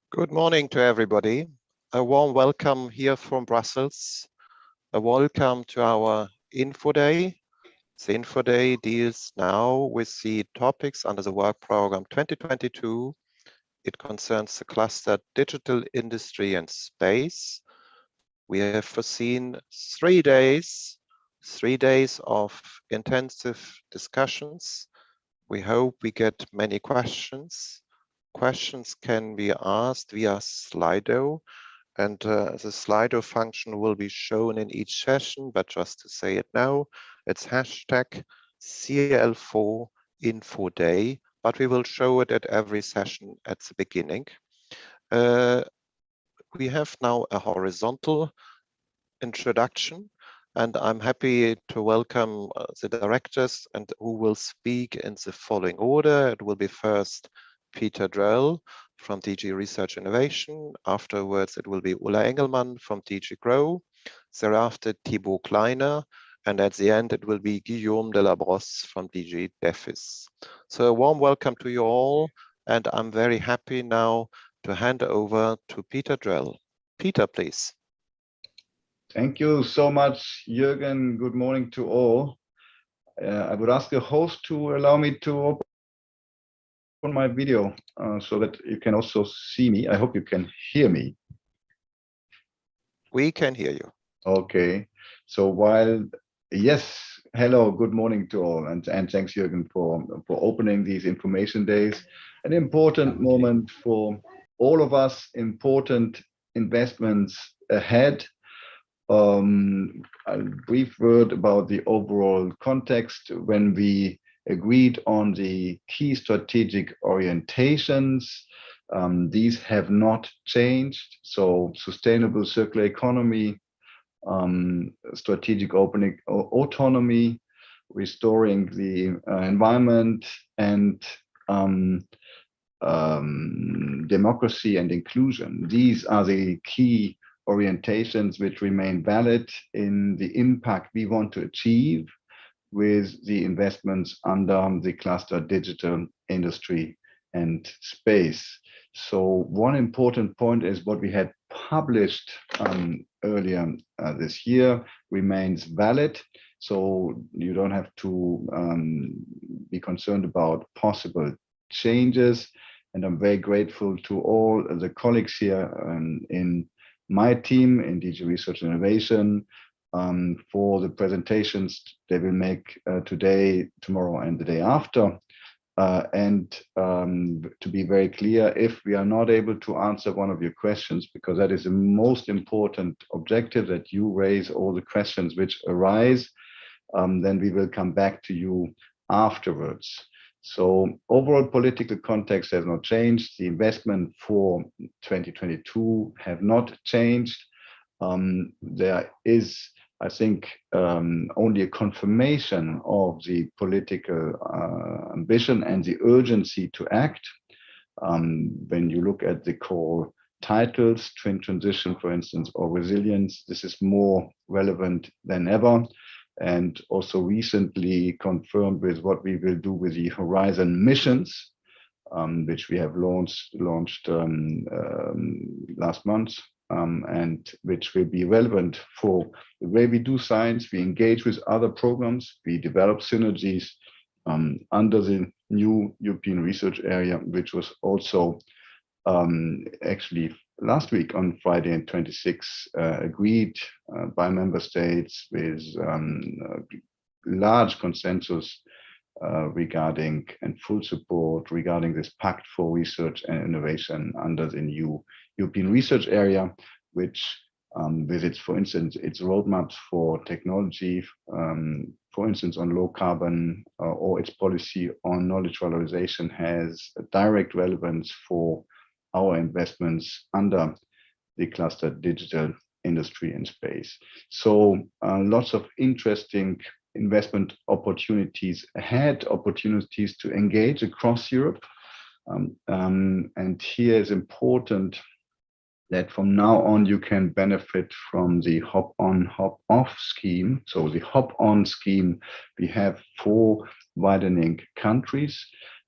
Good morning to everybody. A warm welcome here from Brussels. A welcome to our Info Day. The Info Day deals now with the topics under the work program 2022. It concerns the cluster Digital Industry and Space. We have foreseen 3 days of intensive discussions. We hope we get many questions. Questions can be asked via Slido, and the Slido function will be shown in each session, but just to say it now, it's hashtag CL4 Info Day, but we will show it at every session at the beginning. We have now a horizontal introduction, and I'm happy to welcome the directors and who will speak in the following order. It will be first Peter Drell from DG Research Innovation. Afterwards, it will be Ulla Engelmann from DG Grow. Thereafter, Thibaut Kleiner. And at the end, it will be Guillaume Delabrosse from DG DEFIS. So a warm welcome to you all. And I'm very happy now to hand over to Peter Drell. Peter, please. Thank you so much, Jürgen. Good morning to all. I would ask the host to allow me to open my video so that you can also see me. I hope you can hear me. We can hear you. Okay. So yes, hello, good morning to all. And thanks, Jürgen, for opening these information days. An important moment for all of us, important investments ahead. A brief word about the overall context. When we agreed on the key strategic orientations, these have not changed. So sustainable circular economy, strategic opening autonomy, restoring the environment, and democracy and inclusion. These are the key orientations which remain valid in the impact we want to achieve with the investments under the cluster Digital Industry and Space. So one important point is what we had published earlier this year remains valid. So you don't have to be concerned about possible changes. And I'm very grateful to all the colleagues here in my team in DG Research and Innovation for the presentations they will make today, tomorrow, and the day after. To be very clear, if we are not able to answer one of your questions, because that is the most important objective, that you raise all the questions which arise, then we will come back to you afterwards. So overall political context has not changed. The investment for 2022 have not changed. There is, I think, only a confirmation of the political ambition and the urgency to act. When you look at the core titles, twin transition, for instance, or resilience, this is more relevant than ever. And also recently confirmed with what we will do with the Horizon missions, which we have launched last month, and which will be relevant for the way we do science. We engage with other programs, we develop synergies under the new European research area, which was also actually last week on Friday and 26 agreed by member states with large consensus regarding and full support regarding this pact for research and innovation under the new European research area, which with its, for instance, its roadmaps for technology, for instance, on low carbon or its policy on knowledge valorization has a direct relevance for our investments under the cluster Digital Industry and Space. So lots of interesting investment opportunities ahead, opportunities to engage across Europe. And here is important that from now on you can benefit from the hop-on, hop-off scheme. So the hop-on scheme, we have 4 widening countries.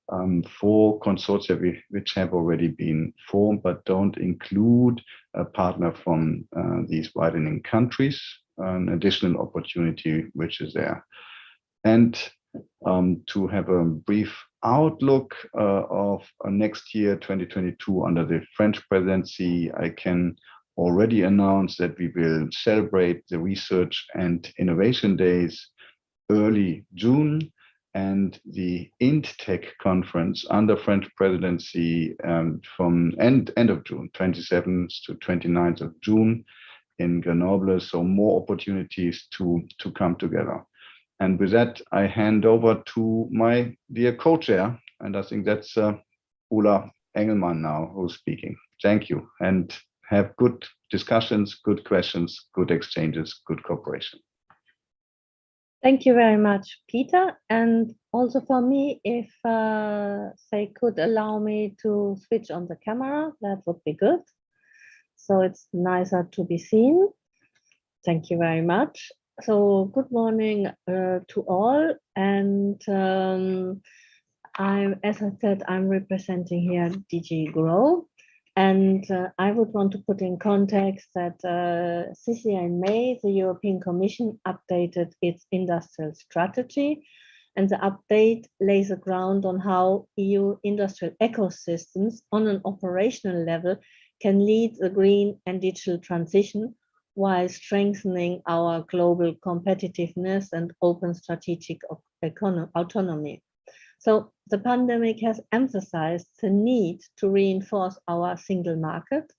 4 consortia which have already been formed but don't include a partner from these widening countries, an additional opportunity which is there. And to have a brief outlook of next year, 2022, under the French presidency, I can already announce that we will celebrate the Research and Innovation Days early June, and the INTTech conference under French presidency from end of June, 27th to 29th of June in Grenoble. So more opportunities to come together. And with that, I hand over to my dear co-chair, and I think that's Ulla Engelmann now who's speaking. Thank you, and have good discussions, good questions, good exchanges, good cooperation. Thank you very much, Peter. And also for me, if they could allow me to switch on the camera, that would be good. So it's nicer to be seen. Thank you very much. So good morning to all. And as I said, I'm representing here DG Grow. And I would want to put in context that this year in May, the European Commission updated its industrial strategy, and the update lays the ground on how EU industrial ecosystems on an operational level can lead the green and digital transition while strengthening our global competitiveness and open strategic autonomy. So the pandemic has emphasized the need to reinforce our single market,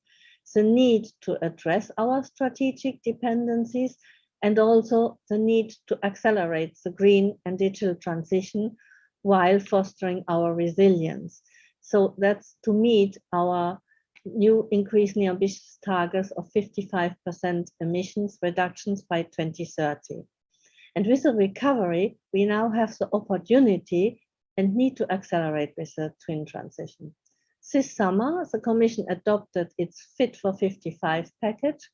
the need to address our strategic dependencies, and also the need to accelerate the green and digital transition while fostering our resilience. So that's to meet our new increasingly ambitious targets of 55% emissions reductions by 2030. And with the recovery, we now have the opportunity and need to accelerate with the twin transition. This summer, the Commission adopted its Fit for 55 package.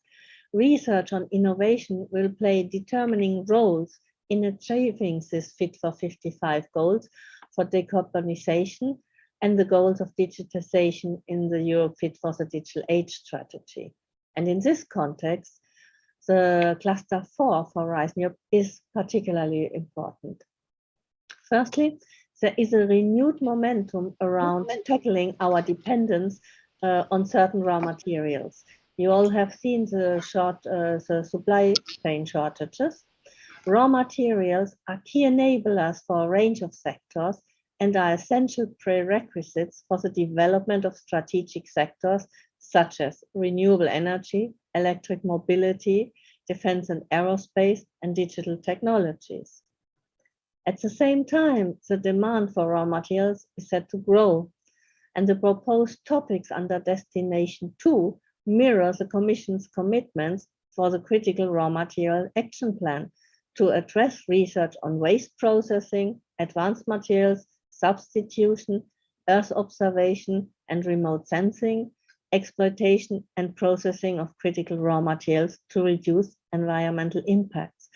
Research on innovation will play determining roles in achieving this Fit for 55 goals for decarbonization and the goals of digitization in the Europe Fit for the Digital Age strategy. And in this context, the Cluster 4 for Horizon Europe is particularly important. Firstly, there is a renewed momentum around tackling our dependence on certain raw materials. You all have seen the supply chain shortages. Raw materials are key enablers for a range of sectors and are essential prerequisites for the development of strategic sectors such as renewable energy, electric mobility, defense and aerospace, and digital technologies. At the same time, the demand for raw materials is set to grow, and the proposed topics under Destination 2 mirror the Commission's commitments for the Critical Raw Material Action Plan to address research on waste processing, advanced materials, substitution, Earth observation and remote sensing, exploitation and processing of critical raw materials to reduce environmental impacts.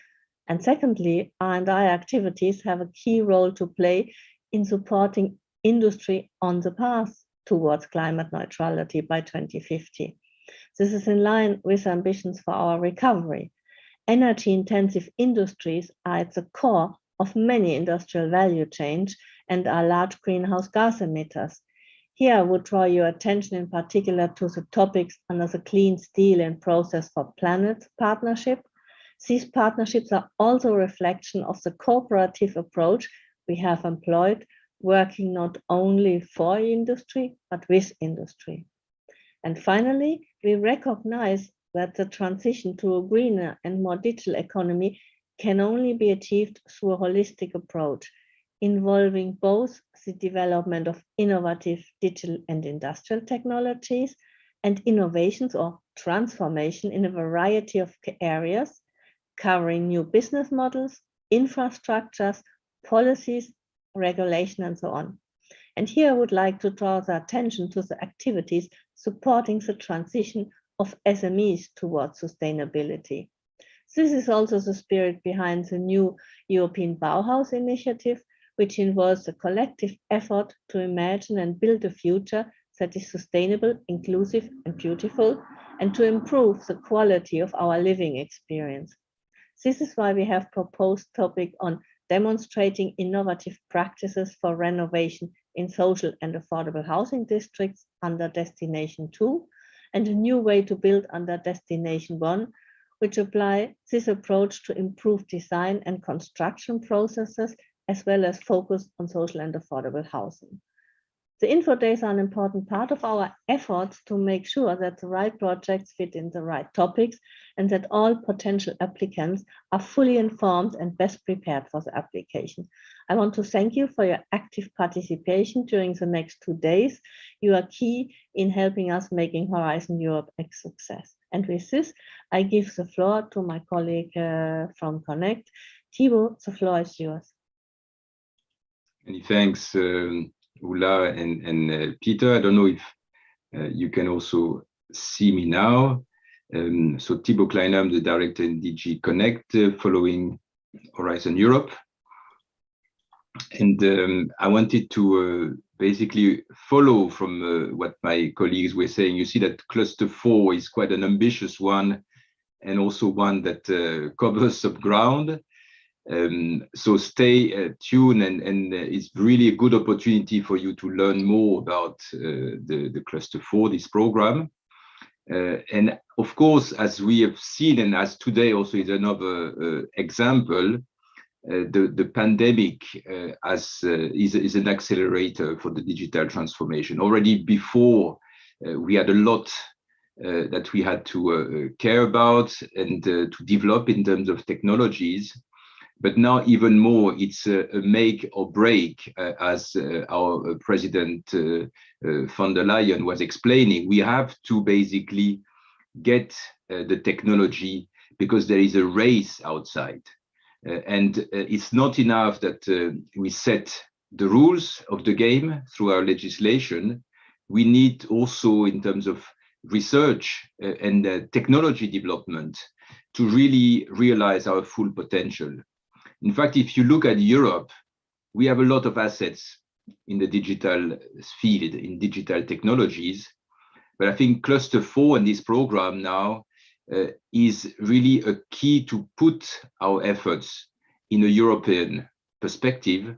And secondly, R&I activities have a key role to play in supporting industry on the path towards climate neutrality by 2050. This is in line with ambitions for our recovery. Energy-intensive industries are at the core of many industrial value chains and are large greenhouse gas emitters. Here I would draw your attention in particular to the topics under the Clean Steel and Process for Planet partnership. These partnerships are also a reflection of the cooperative approach we have employed, working not only for industry, but with industry. And finally, we recognize that the transition to a greener and more digital economy can only be achieved through a holistic approach, involving both the development of innovative digital and industrial technologies and innovations or transformation in a variety of areas, covering new business models, infrastructures, policies, regulation, and so on. And here I would like to draw the attention to the activities supporting the transition of SMEs towards sustainability. This is also the spirit behind the new European Bauhaus initiative, which involves a collective effort to imagine and build a future that is sustainable, inclusive, and beautiful, and to improve the quality of our living experience. This is why we have proposed topic on demonstrating innovative practices for renovation in social and affordable housing districts under Destination 2, and a new way to build under Destination 1, which apply this approach to improve design and construction processes, as well as focus on social and affordable housing. The info days are an important part of our efforts to make sure that the right projects fit in the right topics and that all potential applicants are fully informed and best prepared for the application. I want to thank you for your active participation during the next 2 days. You are key in helping us making Horizon Europe a success. And with this, I give the floor to my colleague from Connect. Thibaut, the floor is yours. Many thanks, Ulla and Peter. I don't know if you can also see me now. So Thibaut Kleiner, I'm the director in DG Connect, following Horizon Europe. And I wanted to basically follow from what my colleagues were saying. You see that cluster 4 is quite an ambitious one, and also one that covers some ground. So stay tuned, and it's really a good opportunity for you to learn more about the cluster 4, this program. And of course, as we have seen, and as today also is another example, the pandemic is an accelerator for the digital transformation. Already before, we had a lot that we had to care about and to develop in terms of technologies. But now even more, it's a make or break, as our President von der Leyen was explaining. We have to basically get the technology because there is a race outside. And it's not enough that we set the rules of the game through our legislation. We need also, in terms of research and technology development, to really realize our full potential. In fact, if you look at Europe, we have a lot of assets in the digital field, in digital technologies. But I think Cluster 4 in this program now is really a key to put our efforts in a European perspective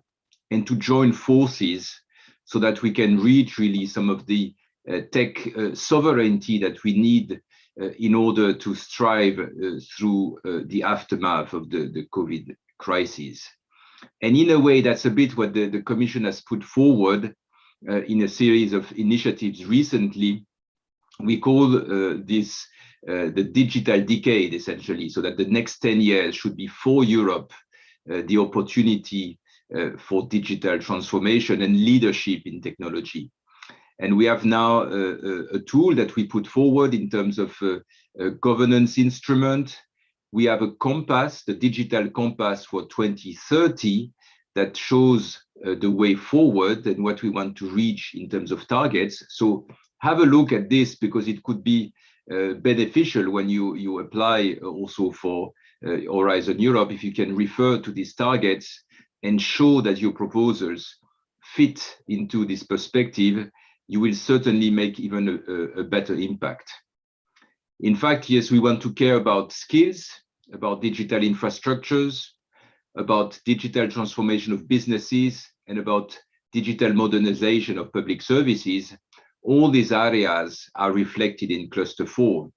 and to join forces so that we can reach really some of the tech sovereignty that we need in order to strive through the aftermath of the COVID crisis. And in a way, that's a bit what the Commission has put forward in a series of initiatives recently. We call this the digital decade, essentially, so that the next 10 years should be for Europe the opportunity for digital transformation and leadership in technology. And we have now a tool that we put forward in terms of a governance instrument. We have a compass, the digital compass for 2030, that shows the way forward and what we want to reach in terms of targets. So have a look at this, because it could be beneficial when you apply also for Horizon Europe, if you can refer to these targets and show that your proposals fit into this perspective, you will certainly make even a better impact. In fact, yes, we want to care about skills, about digital infrastructures, about digital transformation of businesses, and about digital modernization of public services. All these areas are reflected in Cluster 4.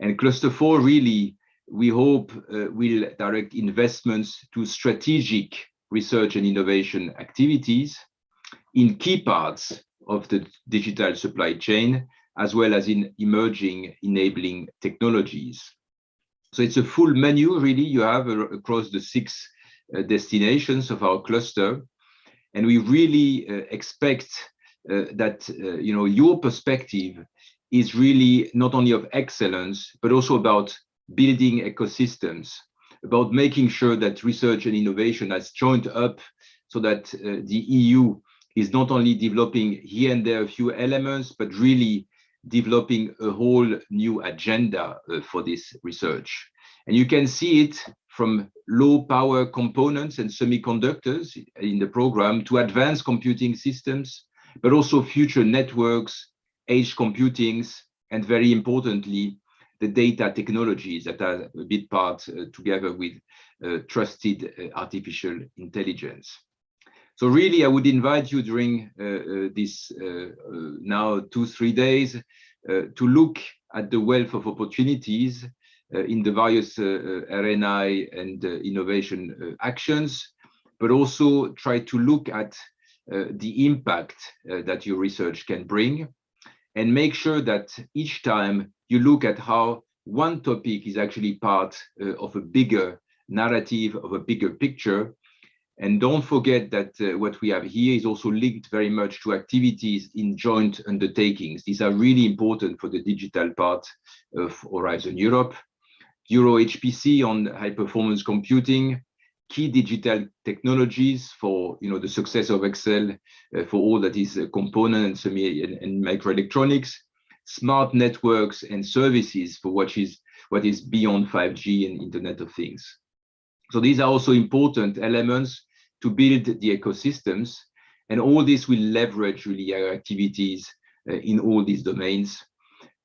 And Cluster 4 really, we hope, will direct investments to strategic research and innovation activities in key parts of the digital supply chain, as well as in emerging enabling technologies. So it's a full menu, really, you have across the 6 destinations of our cluster. And we really expect that your perspective is really not only of excellence, but also about building ecosystems, about making sure that research and innovation has joined up so that the EU is not only developing here and there a few elements, but really developing a whole new agenda for this research. And you can see it from low power components and semiconductors in the program to advanced computing systems, but also future networks, edge computings, and very importantly, the data technologies that are a big part together with trusted artificial intelligence. So really, I would invite you during this now 2-3 days to look at the wealth of opportunities in the various R&I and innovation actions, but also try to look at the impact that your research can bring, and make sure that each time you look at how one topic is actually part of a bigger narrative, of a bigger picture. And don't forget that what we have here is also linked very much to activities in joint undertakings. These are really important for the digital part of Horizon Europe. Euro HPC on high performance computing, key digital technologies for the success of Excel for all that is component and semi and microelectronics, smart networks and services for what is beyond 5G and Internet of Things. So these are also important elements to build the ecosystems, and all this will leverage really our activities in all these domains.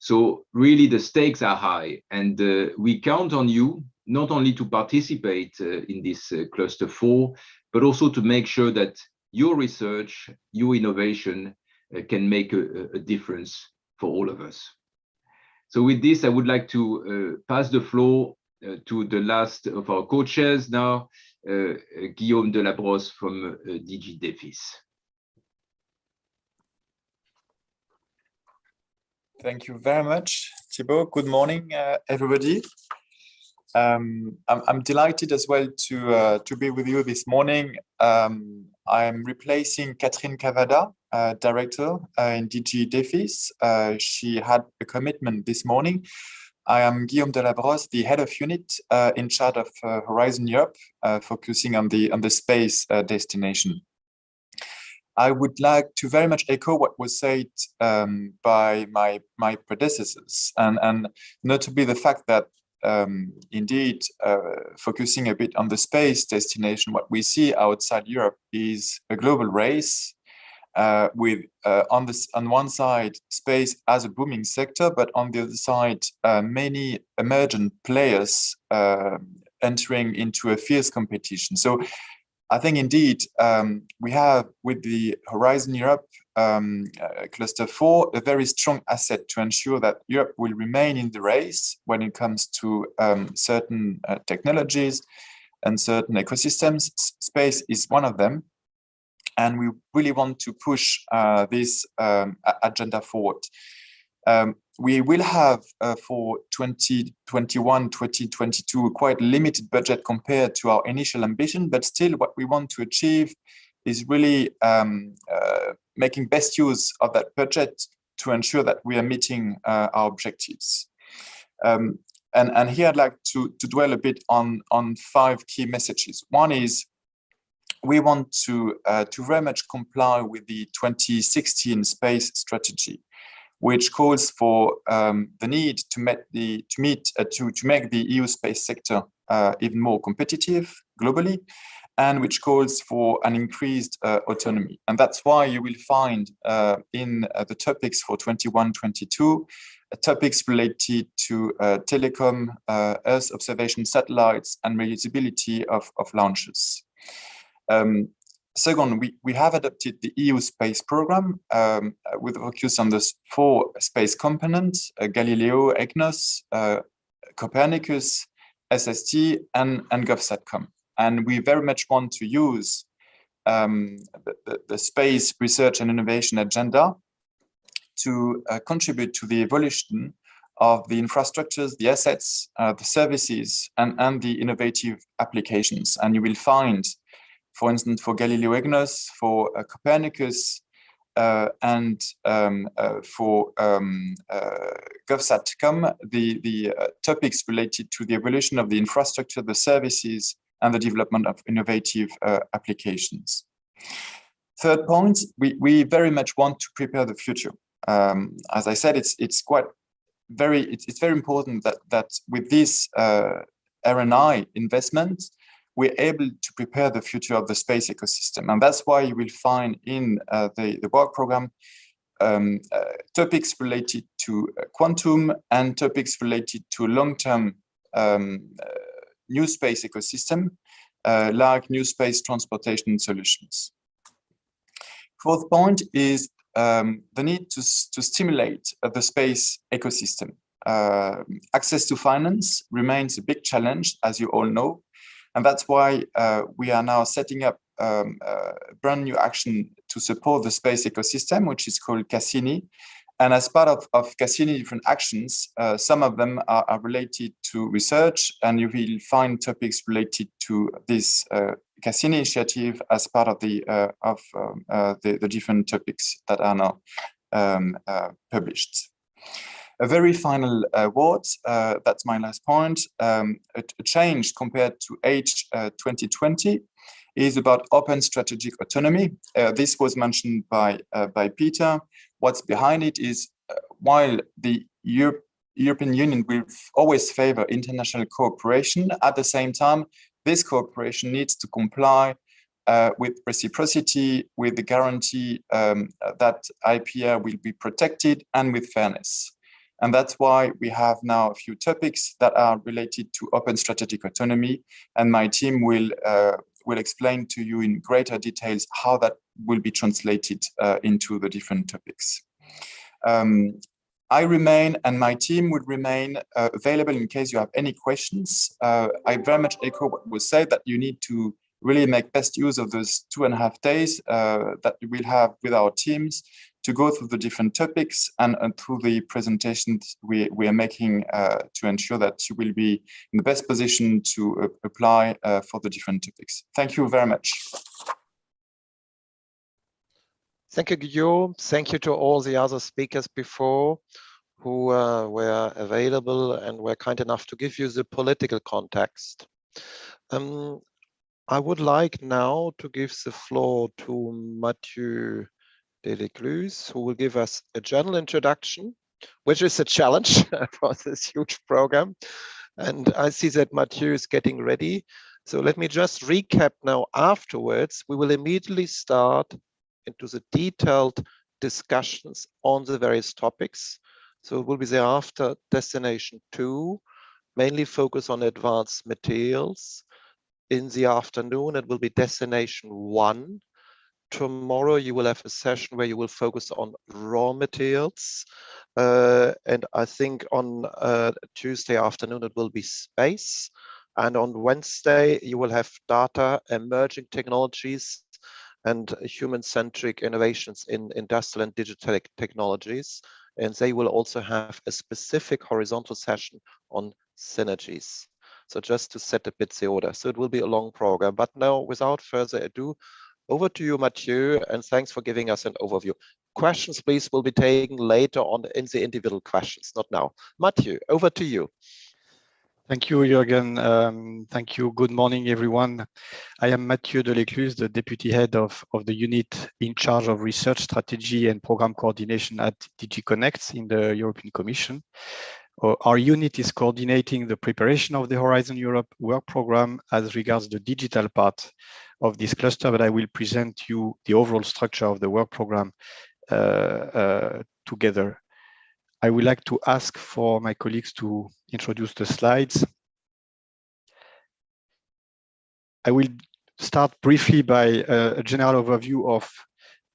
So really the stakes are high, and we count on you not only to participate in this cluster 4, but also to make sure that your research, your innovation can make a difference for all of us. So with this, I would like to pass the floor to the last of our co-chairs now, Guillaume Delabrosse from digitised. Thank you very much, Thibaut. Good morning, everybody. I'm delighted as well to be with you this morning. I'm replacing Catherine Cavada, director in digitised. She had a commitment this morning. I am Guillaume Delabrosse, the head of unit in charge of Horizon Europe, focusing on the space destination. I would like to very much echo what was said by my predecessors, and notably the fact that indeed focusing a bit on the space destination, what we see outside Europe is a global race with on one side space as a booming sector, but on the other side many emergent players entering into a fierce competition. So I think indeed we have with the Horizon Europe Cluster 4 a very strong asset to ensure that Europe will remain in the race when it comes to certain technologies and certain ecosystems. Space is one of them, and we really want to push this agenda forward. We will have for 2021-2022 quite limited budget compared to our initial ambition, but still what we want to achieve is really making best use of that budget to ensure that we are meeting our objectives. And here I'd like to dwell a bit on 5 key messages. One is we want to very much comply with the 2016 space strategy, which calls for the need to make the EU space sector even more competitive globally, and which calls for an increased autonomy. And that's why you will find in the topics for 21-22 topics related to telecom, Earth observation satellites, and reusability of launches. Second, we have adopted the EU space program with a focus on the 4 space components, Galileo, EGNOS, Copernicus, SST, and GovSatcom. And we very much want to use the space research and innovation agenda to contribute to the evolution of the infrastructures, the assets, the services, and the innovative applications. And you will find, for instance, for Galileo EGNOS, for Copernicus, and for GovSatcom, the topics related to the evolution of the infrastructure, the services, and the development of innovative applications. Third point, we very much want to prepare the future. As I said, it's very important that with this R&I investment, we're able to prepare the future of the space ecosystem. And that's why you will find in the work program topics related to quantum and topics related to long-term new space ecosystem, like new space transportation solutions. Fourth point is the need to stimulate the space ecosystem. Access to finance remains a big challenge, as you all know, and that's why we are now setting up a brand new action to support the space ecosystem, which is called Cassini. And as part of Cassini different actions, some of them are related to research, and you will find topics related to this Cassini initiative as part of the different topics that are now published. A very final word, that's my last point, a change compared to H2020 is about open strategic autonomy. This was mentioned by Peter. What's behind it is while the European Union will always favor international cooperation, at the same time, this cooperation needs to comply with reciprocity, with the guarantee that IPR will be protected, and with fairness. And that's why we have now a few topics that are related to open strategic autonomy, and my team will explain to you in greater details how that will be translated into the different topics. I remain, and my team would remain available in case you have any questions. I very much echo what was said, that you need to really make best use of those 2.5 days that we will have with our teams to go through the different topics and through the presentations we are making to ensure that you will be in the best position to apply for the different topics. Thank you very much. Thank you, Guillaume. Thank you to all the other speakers before who were available and were kind enough to give you the political context. I would like now to give the floor to Mathieu Delecluse, who will give us a general introduction, which is a challenge for this huge program. And I see that Mathieu is getting ready. So let me just recap now. Afterwards, we will immediately start into the detailed discussions on the various topics. So it will be thereafter destination 2, mainly focus on advanced materials. In the afternoon, it will be destination 1. Tomorrow, you will have a session where you will focus on raw materials. And I think on Tuesday afternoon, it will be space. And on Wednesday, you will have data, emerging technologies, and human-centric innovations in industrial and digital technologies. And they will also have a specific horizontal session on synergies. So just to set a bit the order. So it will be a long program. But now, without further ado, over to you, Mathieu, and thanks for giving us an overview. Questions, please, will be taken later on in the individual questions, not now. Mathieu, over to you. Thank you, Jürgen. Thank you. Good morning, everyone. I am Mathieu Delecluse, the Deputy Head of the unit in charge of research strategy and program coordination at DG Connect in the European Commission. Our unit is coordinating the preparation of the Horizon Europe work program as regards the digital part of this cluster, but I will present you the overall structure of the work program together. I would like to ask for my colleagues to introduce the slides. I will start briefly by a general overview of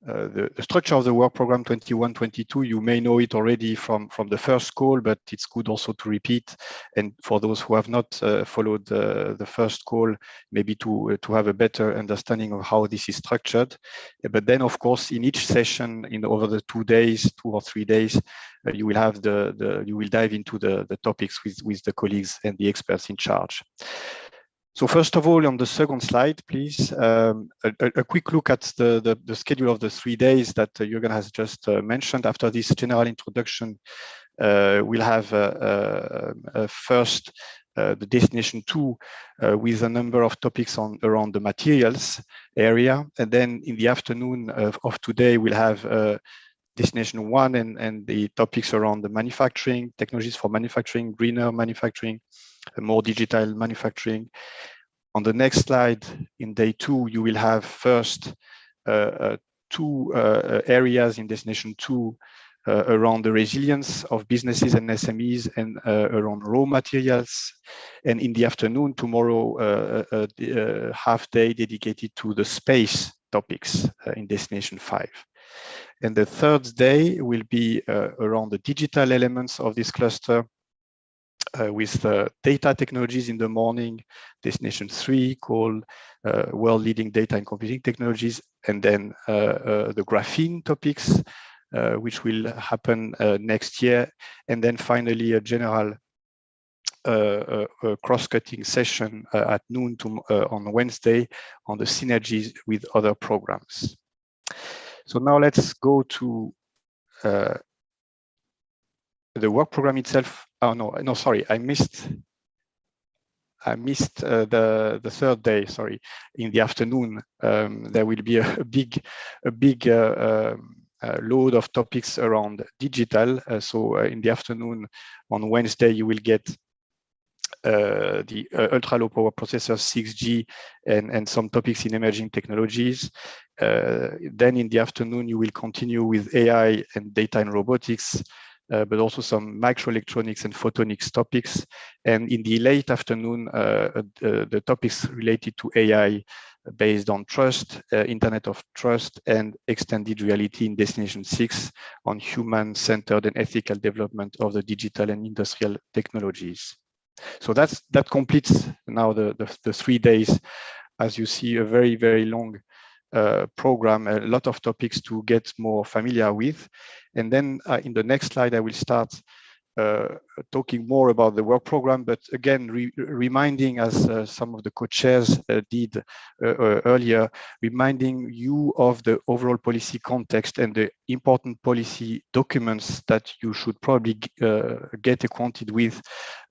the structure of the work program 21-22. You may know it already from the first call, but it's good also to repeat. And for those who have not followed the first call, maybe to have a better understanding of how this is structured. But then, of course, in each session, over the 2 days, 2 or 3 days, you will have you will dive into the topics with the colleagues and the experts in charge. So first of all, on the second slide, please, a quick look at the schedule of the 3 days that Jürgen has just mentioned. After this general introduction, we'll have first the destination 2 with a number of topics around the materials area. And then in the afternoon of today, we'll have Destination 1 and the topics around the manufacturing, technologies for manufacturing, greener manufacturing, more digital manufacturing. On the next slide, in day 2, you will have first two areas in Destination 2 around the resilience of businesses and SMEs and around raw materials. And in the afternoon, tomorrow, half day dedicated to the space topics in Destination 5. And the third day will be around the digital elements of this cluster with data technologies in the morning, Destination 3 called world-leading data and computing technologies, and then the graphene topics, which will happen next year. And then finally, a general cross-cutting session at noon on Wednesday on the synergies with other programs. So now let's go to the work program itself. Oh no, sorry, I missed the third day. Sorry, in the afternoon there will be a big load of topics around digital. So in the afternoon on Wednesday you will get the ultra low power processors, 6G, and some topics in emerging technologies. Then in the afternoon, you will continue with AI and data and robotics, but also some microelectronics and photonics topics. And in the late afternoon, the topics related to AI based on trust, Internet of Trust, and extended reality in Destination 6 on human-centered and ethical development of the digital and industrial technologies. So that completes now the 3 days. As you see, a very, very long program, a lot of topics to get more familiar with. And then in the next slide, I will start talking more about the work program, but again, reminding, as some of the co-chairs did earlier, reminding you of the overall policy context and the important policy documents that you should probably get acquainted with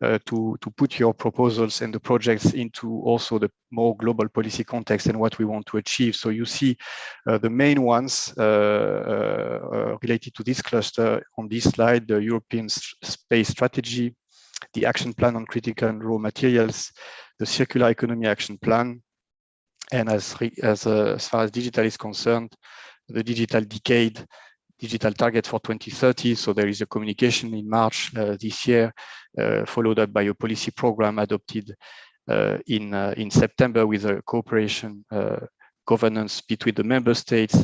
to put your proposals and the projects into also the more global policy context and what we want to achieve. So you see the main ones related to this cluster on this slide: the European Space Strategy, the Action Plan on Critical and Raw Materials, the Circular Economy Action Plan, and as far as digital is concerned, the Digital Decade, digital target for 2030. So there is a communication in March this year, followed up by a policy program adopted in September with a cooperation governance between the member states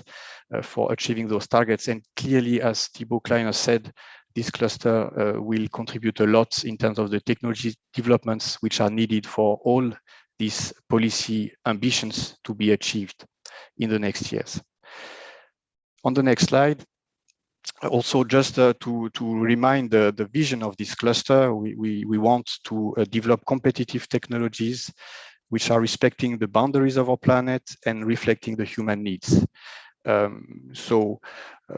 for achieving those targets. And clearly, as Thibaut Kleiner said, this cluster will contribute a lot in terms of the technology developments which are needed for all these policy ambitions to be achieved in the next years. On the next slide, also just to remind the vision of this cluster, we want to develop competitive technologies which are respecting the boundaries of our planet and reflecting the human needs.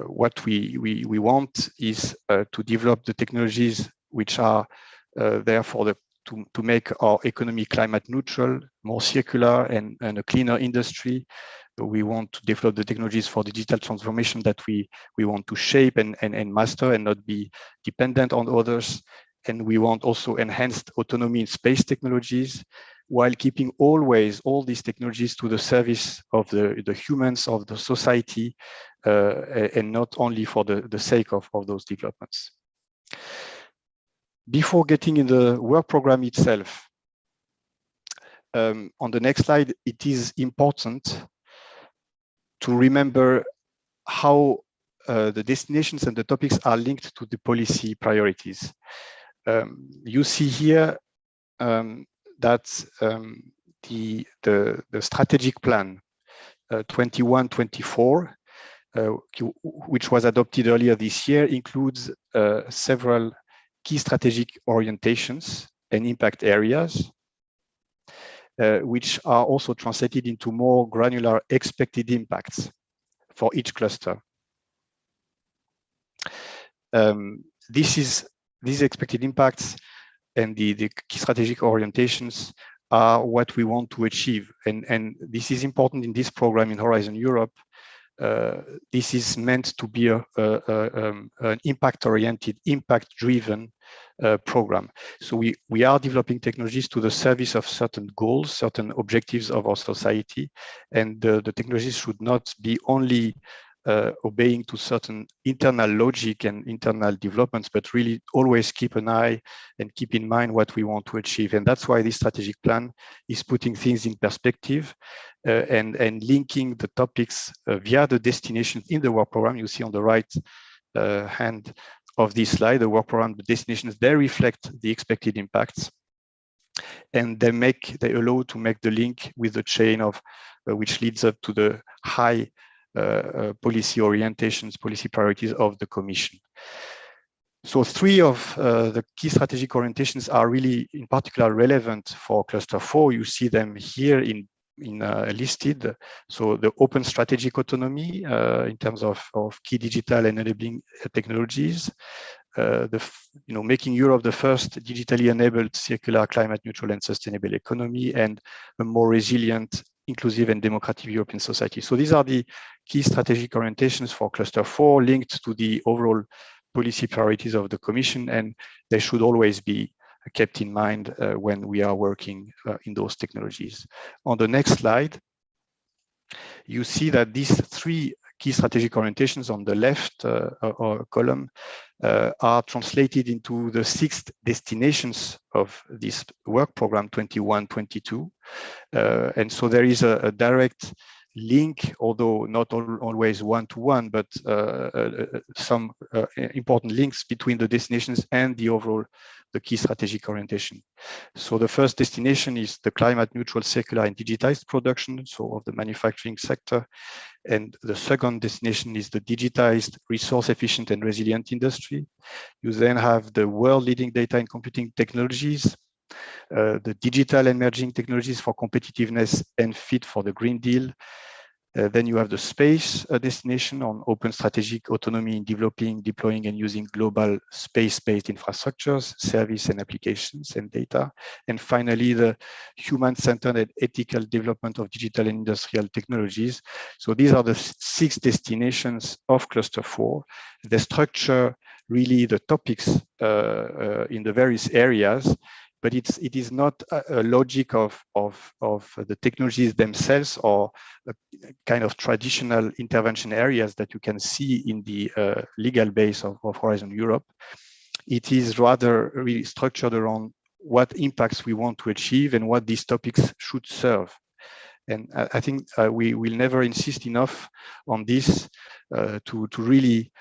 What we want is to develop the technologies which are there for to make our economy climate neutral, more circular, and a cleaner industry. We want to develop the technologies for digital transformation that we want to shape and master and not be dependent on others. And we want also enhanced autonomy in space technologies, while keeping always all these technologies to the service of the humans, of the society, and not only for the sake of those developments. Before getting in the work program itself, on the next slide, it is important to remember how the destinations and the topics are linked to the policy priorities. You see here that the strategic plan 21-24, which was adopted earlier this year, includes several key strategic orientations and impact areas, which are also translated into more granular expected impacts for each cluster. These expected impacts and the key strategic orientations are what we want to achieve. And this is important in this program in Horizon Europe this is meant to be an impact-oriented, impact-driven program. So we are developing technologies to the service of certain goals, certain objectives of our society, and the technologies should not be only obeying to certain internal logic and internal developments, but really always keep an eye and keep in mind what we want to achieve. And that's why this strategic plan is putting things in perspective and linking the topics via the destinations in the work program. You see on the right hand of this slide, the work program, the destinations, they reflect the expected impacts. And they allow to make the link with the chain of which leads up to the high policy orientations, policy priorities of the Commission. So 3 of the key strategic orientations are really in particular relevant for Cluster 4. You see them here in listed. So the open strategic autonomy in terms of key digital and enabling technologies, making Europe the first digitally enabled, circular, climate neutral and sustainable economy, and a more resilient, inclusive and democratic European society. So these are the key strategic orientations for Cluster 4 linked to the overall policy priorities of the Commission, and they should always be kept in mind when we are working in those technologies. On the next slide, you see that these 3 key strategic orientations on the left column are translated into the 6 destinations of this work program 21-22. And so there is a direct link, although not always one-to-one, but some important links between the destinations and the key strategic orientation. So the first destination is the climate neutral, circular and digitized production, so of the manufacturing sector. And the second destination is the digitized, resource efficient and resilient industry. You then have the world leading data and computing technologies, the digital emerging technologies for competitiveness and fit for the Green Deal. Then you have the space destination on open strategic autonomy in developing, deploying and using global space-based infrastructures, service and applications and data. And finally, the human-centered and ethical development of digital and industrial technologies. So these are the 6 destinations of Cluster 4. The structure really the topics in the various areas, but it is not a logic of the technologies themselves or a kind of traditional intervention areas that you can see in the legal base of Horizon Europe. It is rather really structured around what impacts we want to achieve and what these topics should serve. And I think we will never insist enough on this to really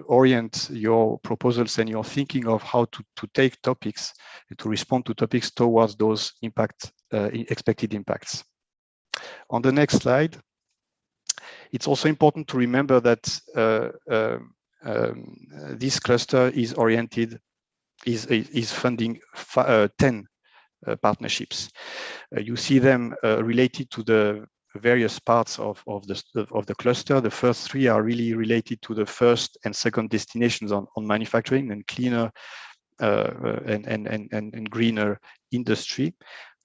orient your proposals and your thinking of how to take topics and to respond to topics towards those expected impacts. On the next slide, it's also important to remember that this cluster is funding 10 partnerships. You see them related to the various parts of the cluster. The first 3 are really related to the first and second destinations on manufacturing and cleaner and greener industry.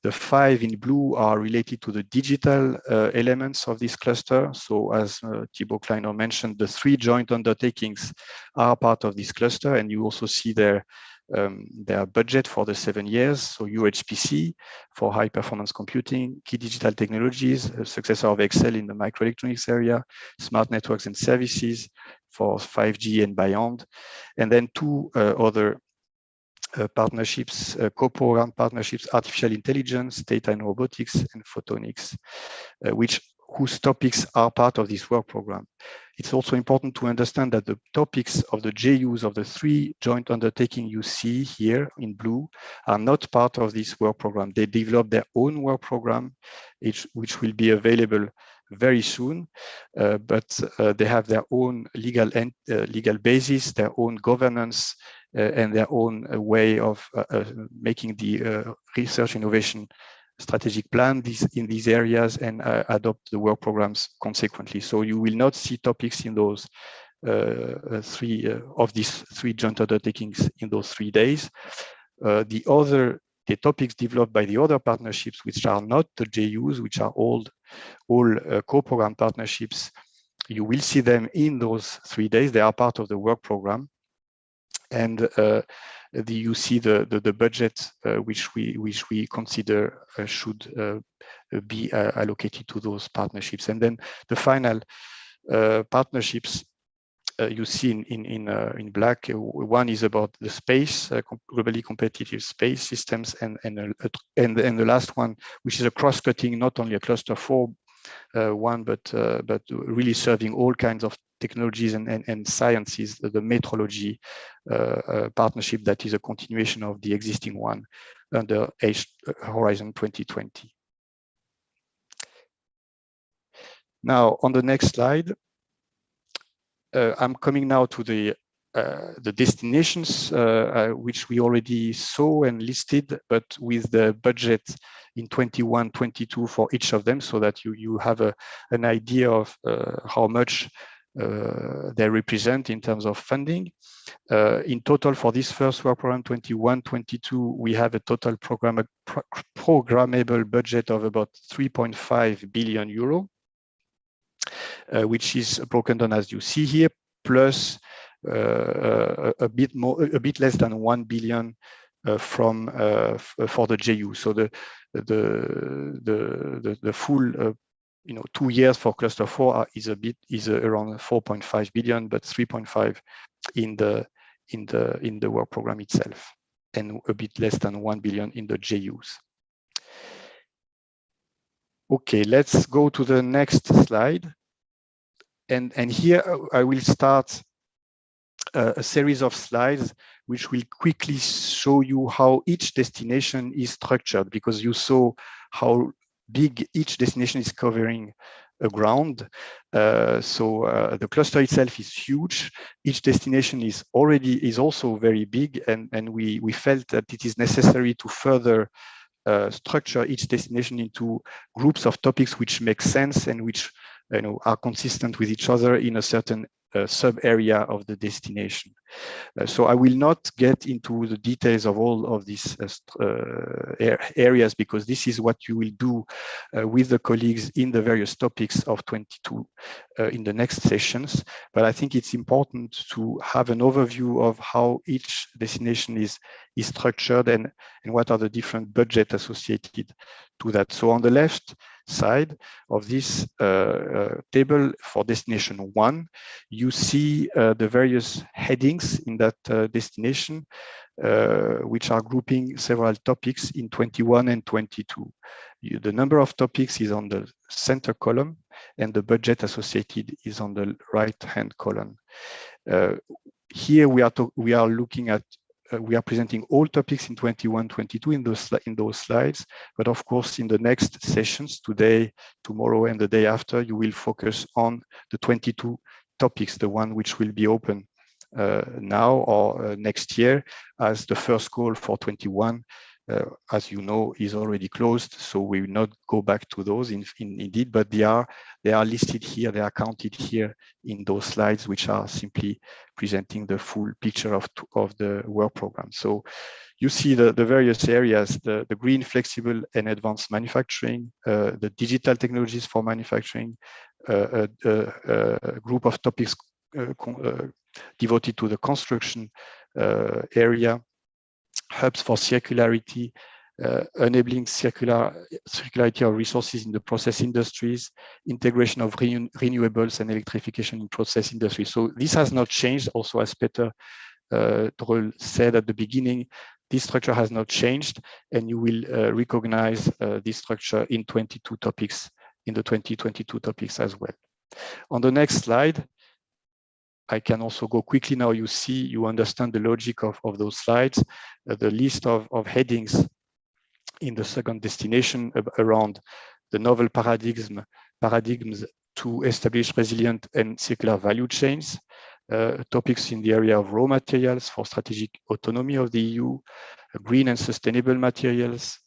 The 5 in blue are related to the digital elements of this cluster. So as Thibaut Kleiner mentioned, the 3 joint undertakings are part of this cluster, and you also see their budget for the 7 years. So UHPC for high performance computing, key digital technologies, a successor of Excel in the microelectronics area, smart networks and services for 5G and beyond. And then 2 other partnerships, co-program partnerships, artificial intelligence, data and robotics, and photonics, whose topics are part of this work program. It's also important to understand that the topics of the JUs of the 3 joint undertakings you see here in blue are not part of this work program. They develop their own work program, which will be available very soon, but they have their own legal basis, their own governance, and their own way of making the research innovation strategic plan in these areas and adopt the work programs consequently. So you will not see topics in those 3 joint undertakings in those 3 days. The topics developed by the other partnerships, which are not the JUs, which are all co-program partnerships, You will see them in those 3 days. They are part of the work program. And you see the budget which we consider should be allocated to those partnerships. And then the final partnerships you see in black. One is about the space, globally competitive space systems, and the last one, which is a cross-cutting, not only a cluster 4 one, but really serving all kinds of technologies and sciences, the metrology partnership that is a continuation of the existing one under Horizon 2020. Now, on the next slide, I'm coming now to the destinations which we already saw and listed, but with the budget in 21-22 for each of them, so that you have an idea of how much they represent in terms of funding. In total, for this first work program 21-22, we have a total programmable budget of about 3.5 billion euro. Which is broken down as you see here, plus a bit less than 1 billion for the JU. So the full 2 years for cluster 4 is around 4.5 billion, but 3.5 in the work program itself, and a bit less than 1 billion in the JUs. Okay, let's go to the next slide. And here I will start a series of slides which will quickly show you how each destination is structured, because you saw how big each destination is covering a ground. So the cluster itself is huge. Each destination is also very big, and we felt that it is necessary to further structure each destination into groups of topics which make sense and which are consistent with each other in a certain sub area of the destination. So I will not get into the details of all of these areas, because this is what you will do with the colleagues in the various topics of 22 in the next sessions. But I think it's important to have an overview of how each destination is structured and what are the different budgets associated to that. So on the left side of this table for destination 1, you see the various headings in that destination, which are grouping several topics in 21 and 22. The number of topics is on the center column, and the budget associated is on the right-hand column. Here we are looking at we are presenting all topics in 21-22 in those slides, but of course in the next sessions, today, tomorrow, and the day after, you will focus on the 22 topics, the one which will be open now or next year, as the first call for 21, as you know, is already closed. So we will not go back to those indeed, but they are listed here, they are counted here in those slides, which are simply presenting the full picture of the work program. So you see the various areas, the green, flexible, and advanced manufacturing, the digital technologies for manufacturing, a group of topics devoted to the construction area, hubs for circularity, enabling circularity of resources in the process industries, integration of renewables and electrification in process industry. So this has not changed. Also, as Peter Drell said at the beginning, this structure has not changed, and you will recognize this structure in 22 topics, in the 2022 topics as well. On the next slide, I can also go quickly now. You understand the logic of those slides. The list of headings in the second destination around the novel paradigms to establish resilient and circular value chains, topics in the area of raw materials for strategic autonomy of the EU, green and sustainable materials,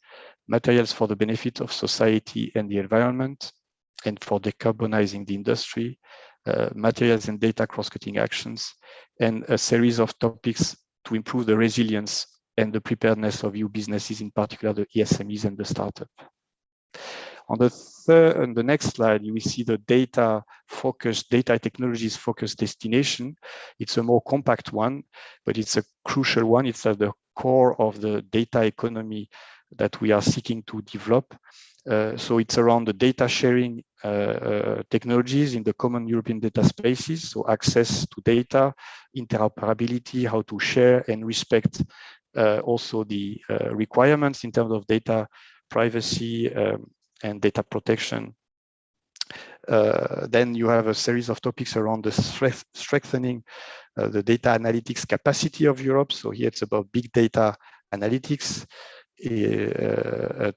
materials for the benefit of society and the environment, and for decarbonizing the industry, materials and data cross-cutting actions, and a series of topics to improve the resilience and the preparedness of EU businesses, in particular the SMEs and the startup. On the next slide, you will see the data technologies focused destination. It's a more compact one, but it's a crucial one. It's at the core of the data economy that we are seeking to develop. So it's around the data sharing technologies in the common European data spaces. So access to data, interoperability, how to share and respect also the requirements in terms of data privacy and data protection. Then you have a series of topics around the strengthening the data analytics capacity of Europe. So here it's about big data analytics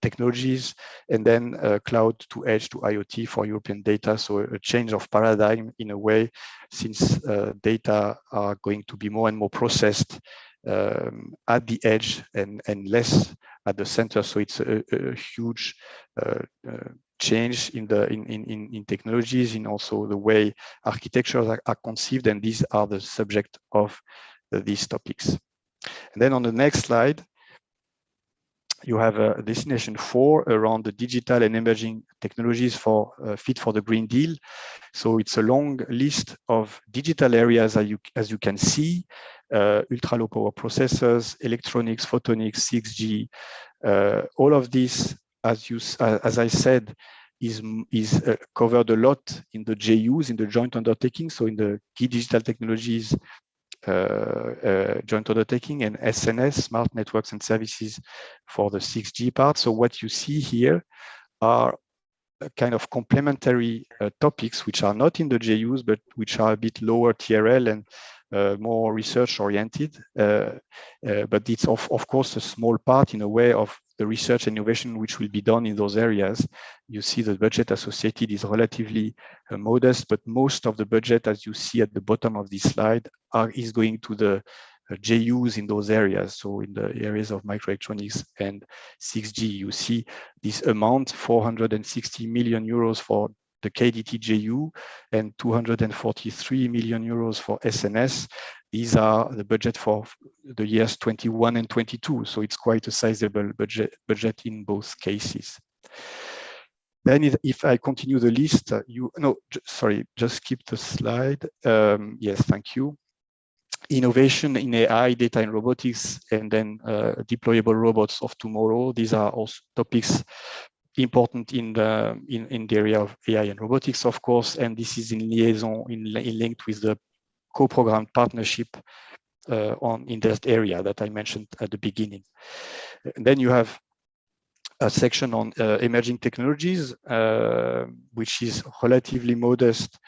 technologies, and then cloud to edge to IoT for European data. So a change of paradigm in a way, since data are going to be more and more processed at the edge and less at the center. So it's a huge change in technologies, in also the way architectures are conceived, and these are the subject of these topics. And then on the next slide, you have a destination 4 around the digital and emerging technologies for fit for the Green Deal. So it's a long list of digital areas, as you can see, ultra low power processors, electronics, photonics, 6G, all of this, as I said, is covered a lot in the JUs, in the joint undertaking. So in the key digital technologies joint undertaking, and SNS, smart networks and services, for the 6G part. So what you see here are kind of complementary topics which are not in the JUs, but which are a bit lower TRL and more research oriented. But it's of course a small part in a way of the research and innovation which will be done in those areas. You see the budget associated is relatively modest, but most of the budget, as you see at the bottom of this slide, is going to the JUs in those areas. So in the areas of microelectronics and 6G, you see this amount, 460 million euros for the KDT JU and 243 million euros for SNS. These are the budget for the years 21 and 22. So it's quite a sizable budget in both cases. Then if I continue the list, just skip the slide. Yes, thank you. Innovation in AI, data and robotics, and then deployable robots of tomorrow. These are also topics important in the area of AI and robotics, of course, and this is in liaison, linked with the co-programmed partnership in that area that I mentioned at the beginning. And then you have a section on emerging technologies, which is relatively modest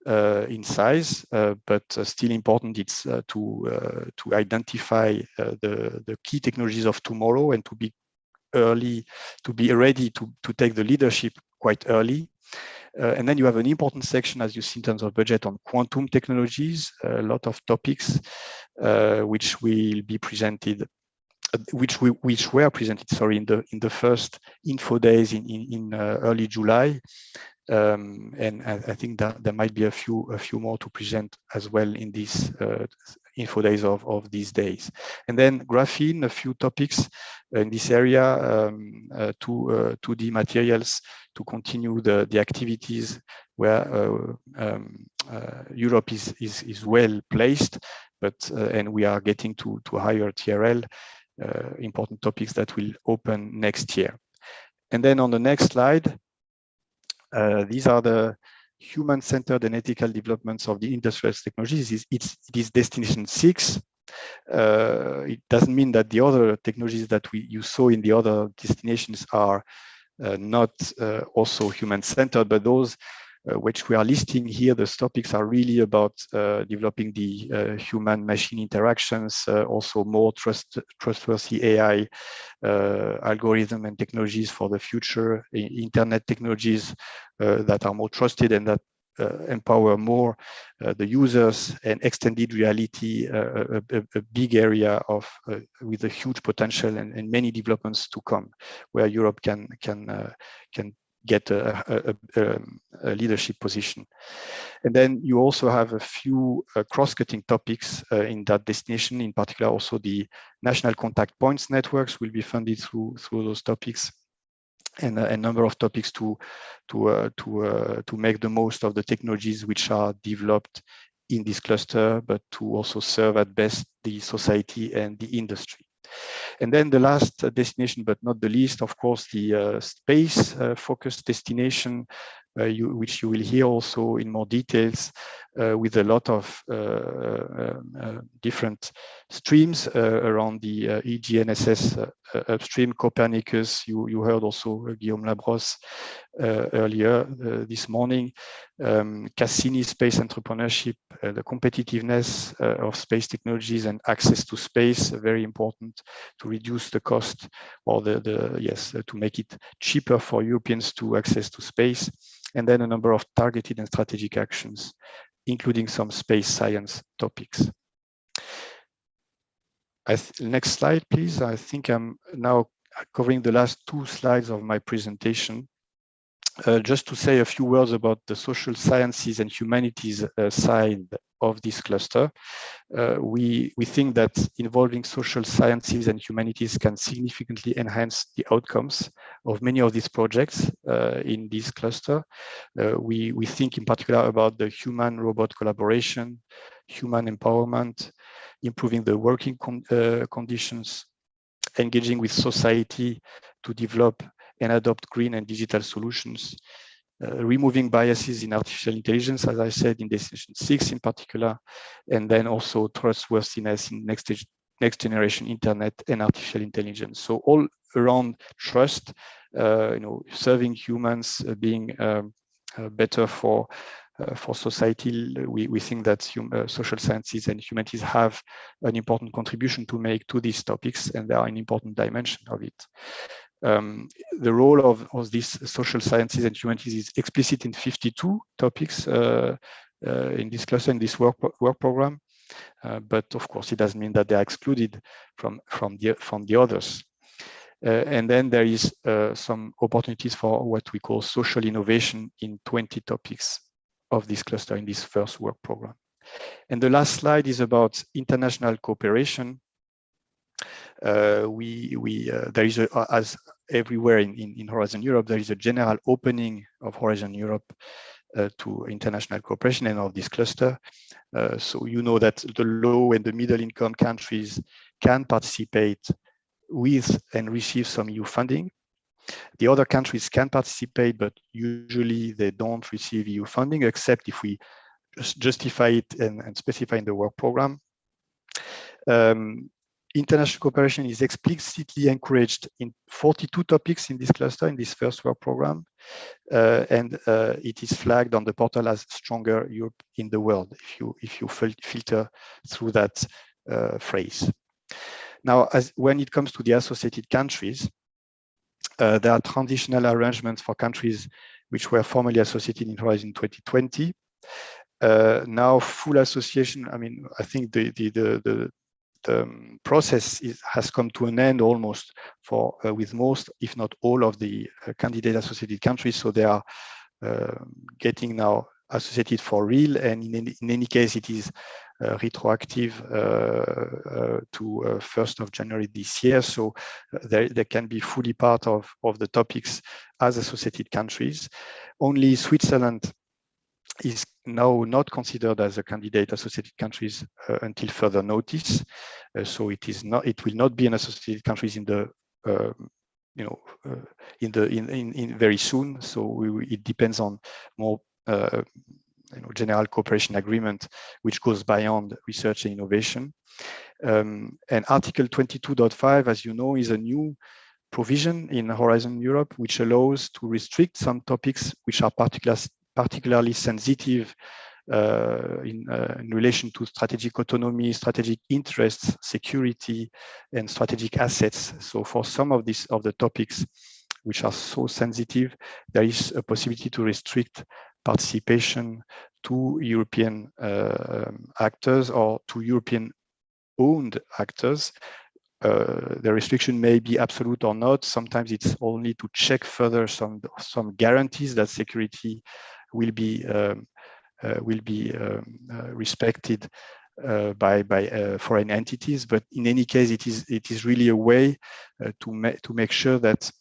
in size, but still important. It's to identify the key technologies of tomorrow and to be ready to take the leadership quite early. And then you have an important section, as you see, in terms of budget on quantum technologies, a lot of topics which will be presented, which were presented, sorry, in the first info days in early July. And I think that there might be a few more to present as well in these info days of these days. And then graphene, a few topics in this area, 2D materials, to continue the activities where Europe is well placed, but and we are getting to higher TRL, important topics that will open next year. And then on the next slide, these are the human-centered and ethical developments of the industrial technologies. It is destination 6. It doesn't mean that the other technologies that you saw in the other destinations are not also human-centered, but those which we are listing here, those topics are really about developing the human-machine interactions, also more trustworthy AI algorithm and technologies for the future, internet technologies that are more trusted and that empower more the users, and extended reality, a big area of with a huge potential and many developments to come, where Europe can get a leadership position. And then you also have a few cross-cutting topics in that destination. In particular, also the national contact points networks will be funded through those topics. and a number of topics to make the most of the technologies which are developed in this cluster, but to also serve at best the society and the industry. And then the last destination, but not the least, of course, the space-focused destination, which you will hear also in more details, with a lot of different streams around the EGNSS upstream. Copernicus, you heard also Guillaume Labrosse earlier this morning. Cassini space entrepreneurship, the competitiveness of space technologies and access to space, very important to reduce the cost, or to make it cheaper for Europeans to access to space. And then a number of targeted and strategic actions, including some space science topics. Next slide, please. I think I'm now covering the last 2 slides of my presentation. Just to say a few words about the social sciences and humanities side of this cluster. We think that involving social sciences and humanities can significantly enhance the outcomes of many of these projects in this cluster. We think in particular about the human-robot collaboration, human empowerment, improving the working conditions, engaging with society to develop and adopt green and digital solutions, removing biases in artificial intelligence, as I said, in Destination 6 in particular, and then also trustworthiness in next generation internet and artificial intelligence. So all around trust, serving humans, being better for society. We think that social sciences and humanities have an important contribution to make to these topics, and they are an important dimension of it. The role of these social sciences and humanities is explicit in 52 topics in this cluster, in this work program. But of course, it doesn't mean that they are excluded from the others. And then there is some opportunities for what we call social innovation in 20 topics of this cluster in this first work program. And the last slide is about international cooperation. There is, as everywhere in Horizon Europe, there is a general opening of Horizon Europe to international cooperation and of this cluster. So you know that the low and the middle income countries can participate with and receive some EU funding. The other countries can participate, but usually they don't receive EU funding, except if we just justify it and specify in the work program. International cooperation is explicitly encouraged in 42 topics in this cluster, in this first work program, and it is flagged on the portal as Stronger Europe in the World, if you filter through that phrase. Now, when it comes to the associated countries, there are transitional arrangements for countries which were formerly associated in Horizon 2020. Now, full association, I mean, I think the process has come to an end almost with most, if not all, of the candidate associated countries. So they are getting now associated for real, and in any case, it is retroactive to 1st of January this year. So they can be fully part of the topics as associated countries. Only Switzerland is now not considered as a candidate associated countries until further notice. So it will not be an associated countries in the very soon. So it depends on more general cooperation agreement, which goes beyond research and innovation. And Article 22.5, as you know, is a new provision in Horizon Europe, which allows to restrict some topics which are particularly sensitive in relation to strategic autonomy, strategic interests, security, and strategic assets. So for some of the topics which are so sensitive, there is a possibility to restrict participation to European actors or to European-owned actors. The restriction may be absolute or not. Sometimes it's only to check further some guarantees that security will be respected by foreign entities. But in any case, it is really a way to make sure that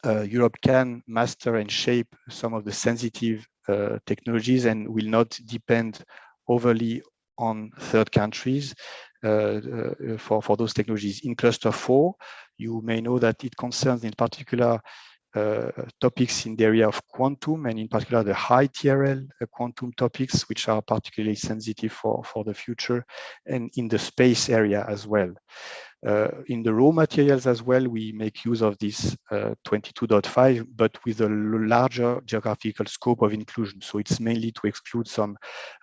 Europe can master and shape some of the sensitive technologies and will not depend overly on third countries for those technologies. In cluster 4, you may know that it concerns in particular topics in the area of quantum, and in particular the high TRL quantum topics, which are particularly sensitive for the future, and in the space area as well. In the raw materials as well, we make use of this 22.5, but with a larger geographical scope of inclusion. So it's mainly to exclude some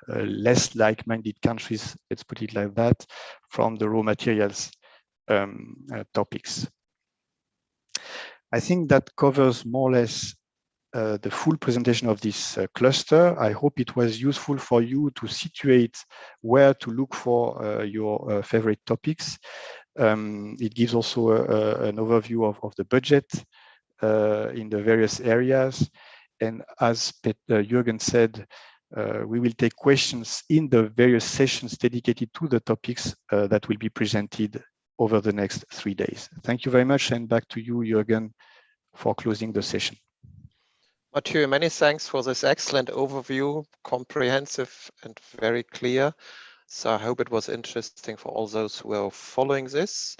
less like-minded countries, let's put it like that, from the raw materials topics. I think that covers more or less the full presentation of this cluster. I hope it was useful for you to situate where to look for your favorite topics. It gives also an overview of the budget in the various areas. And as Jürgen said, we will take questions in the various sessions dedicated to the topics that will be presented over the next 3 days. Thank you very much, and back to you, Jürgen, for closing the session. Mathieu, many thanks for this excellent overview, comprehensive and very clear. So I hope it was interesting for all those who are following this.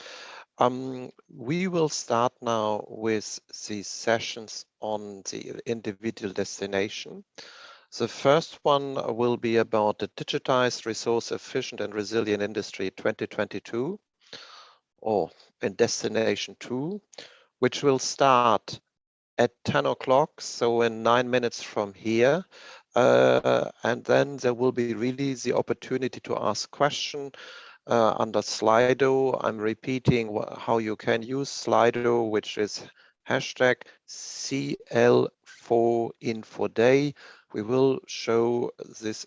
We will start now with the sessions on the individual destination. The first one will be about the digitized, resource efficient and resilient industry 2022, or in destination 2, which will start at 10 o'clock, so in 9 minutes from here. And then there will be really the opportunity to ask questions under Slido. I'm repeating how you can use Slido, which is hashtag CL4InfoDay. We will show this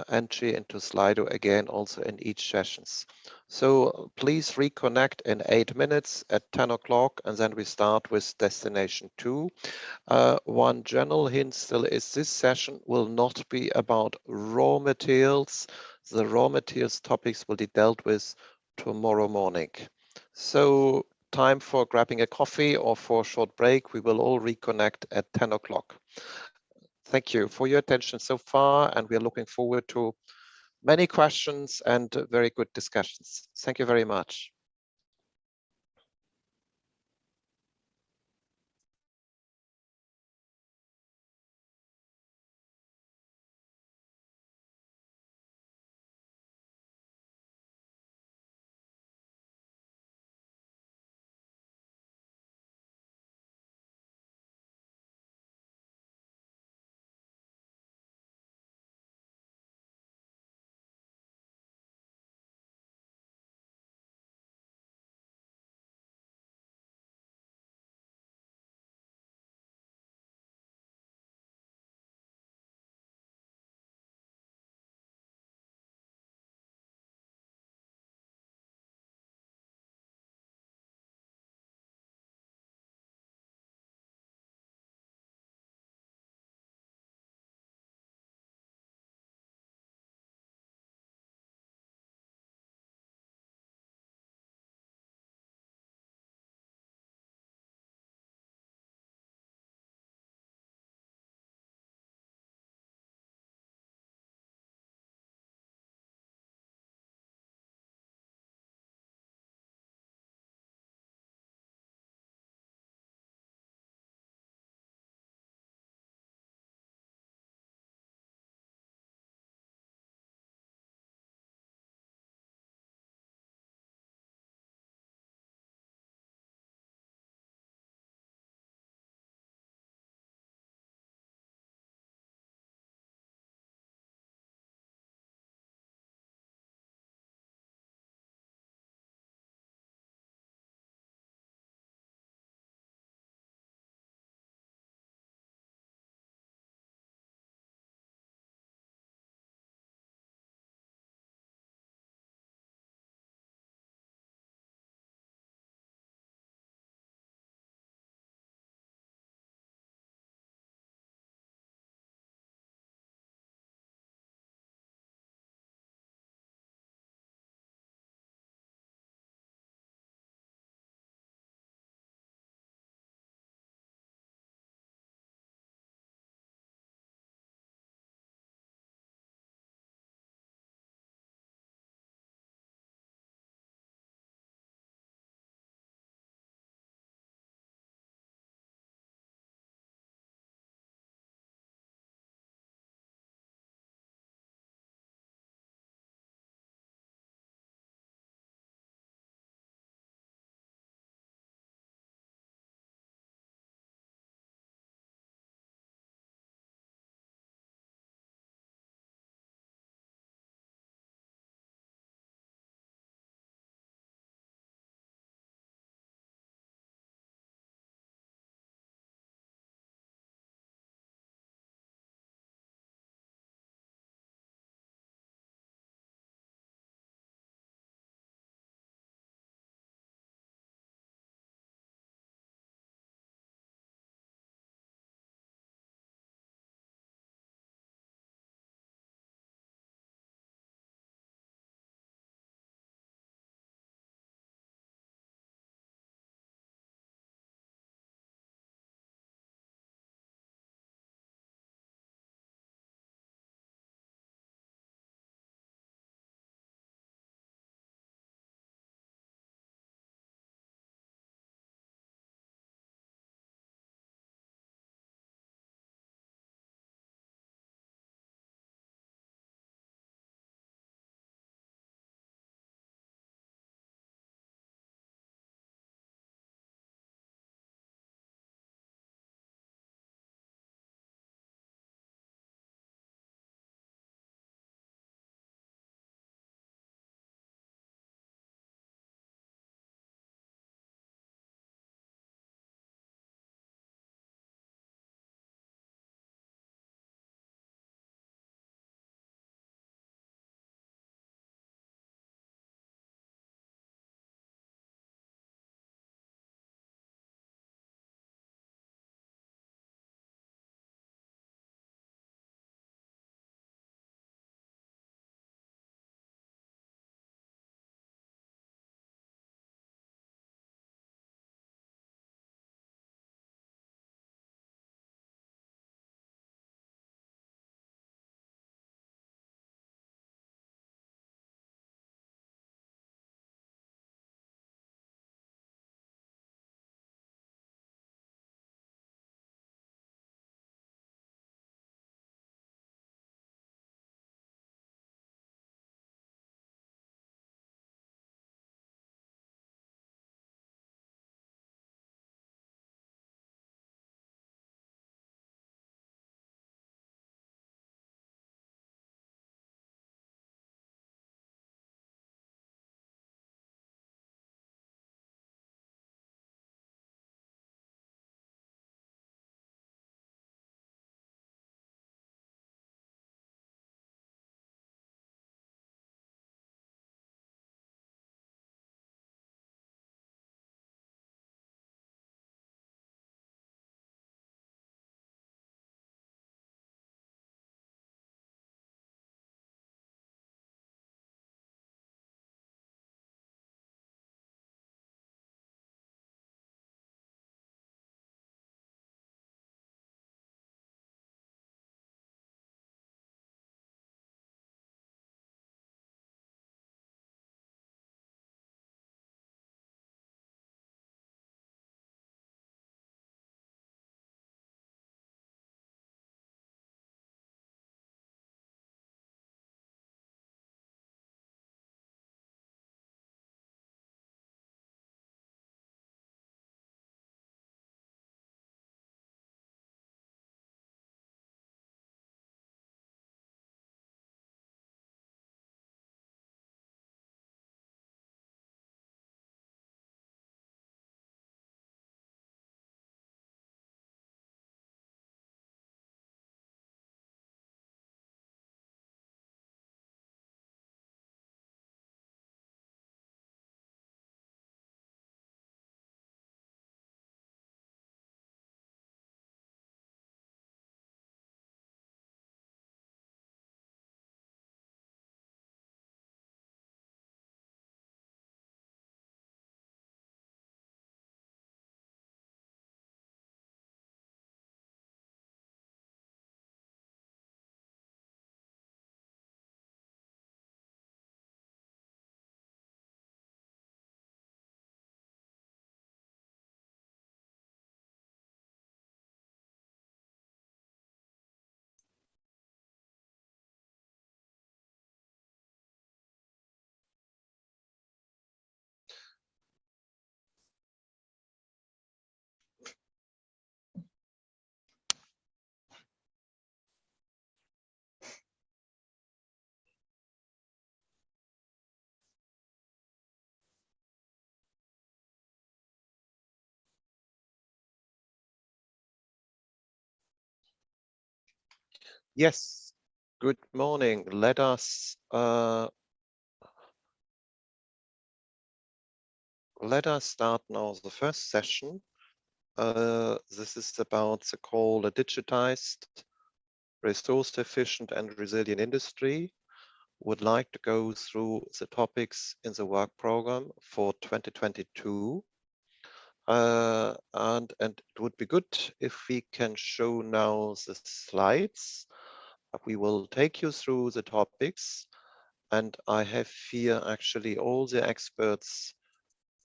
entry into Slido again also in each sessions. So please reconnect in 8 minutes at 10 o'clock, and then we start with destination 2. One general hint still is this session will not be about raw materials. The raw materials topics will be dealt with tomorrow morning. So time for grabbing a coffee or for a short break. We will all reconnect at 10 o'clock. Thank you for your attention so far, and we are looking forward to many questions and very good discussions. Thank you very much. Yes, good morning. Let us start now the first session. This is about the call a digitized, resource efficient and resilient industry. Would like to go through the topics in the work program for 2022. And it would be good if we can show now the slides. We will take you through the topics, and I have here actually all the experts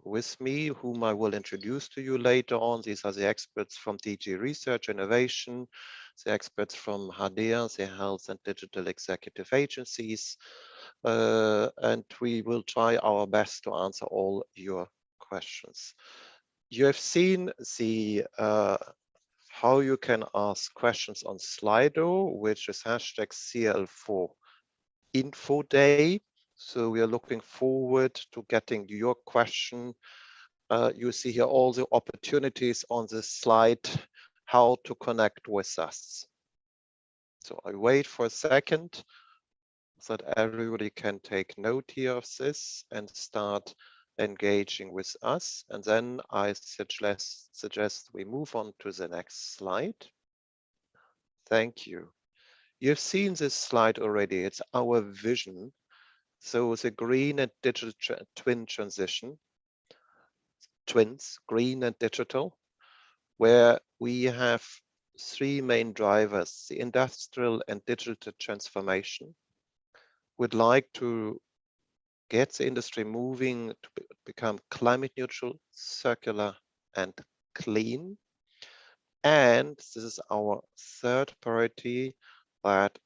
with me, whom I will introduce to you later on. These are the experts from DG Research Innovation, the experts from HADEA, the Health and Digital Executive Agencies, and we will try our best to answer all your questions. You have seen the how you can ask questions on Slido, which is hashtag CL4 Info Day. So we are looking forward to getting your question. You see here all the opportunities on this slide, how to connect with us. So I wait for a second so that everybody can take note here of this and start engaging with us. And then I suggest we move on to the next slide. Thank you. You've seen this slide already. It's our vision. So the green and digital twin transition, twins, green and digital, where we have three main drivers: the industrial and digital transformation. We'd like to get the industry moving to become climate neutral, circular, and clean. And this is our third priority, that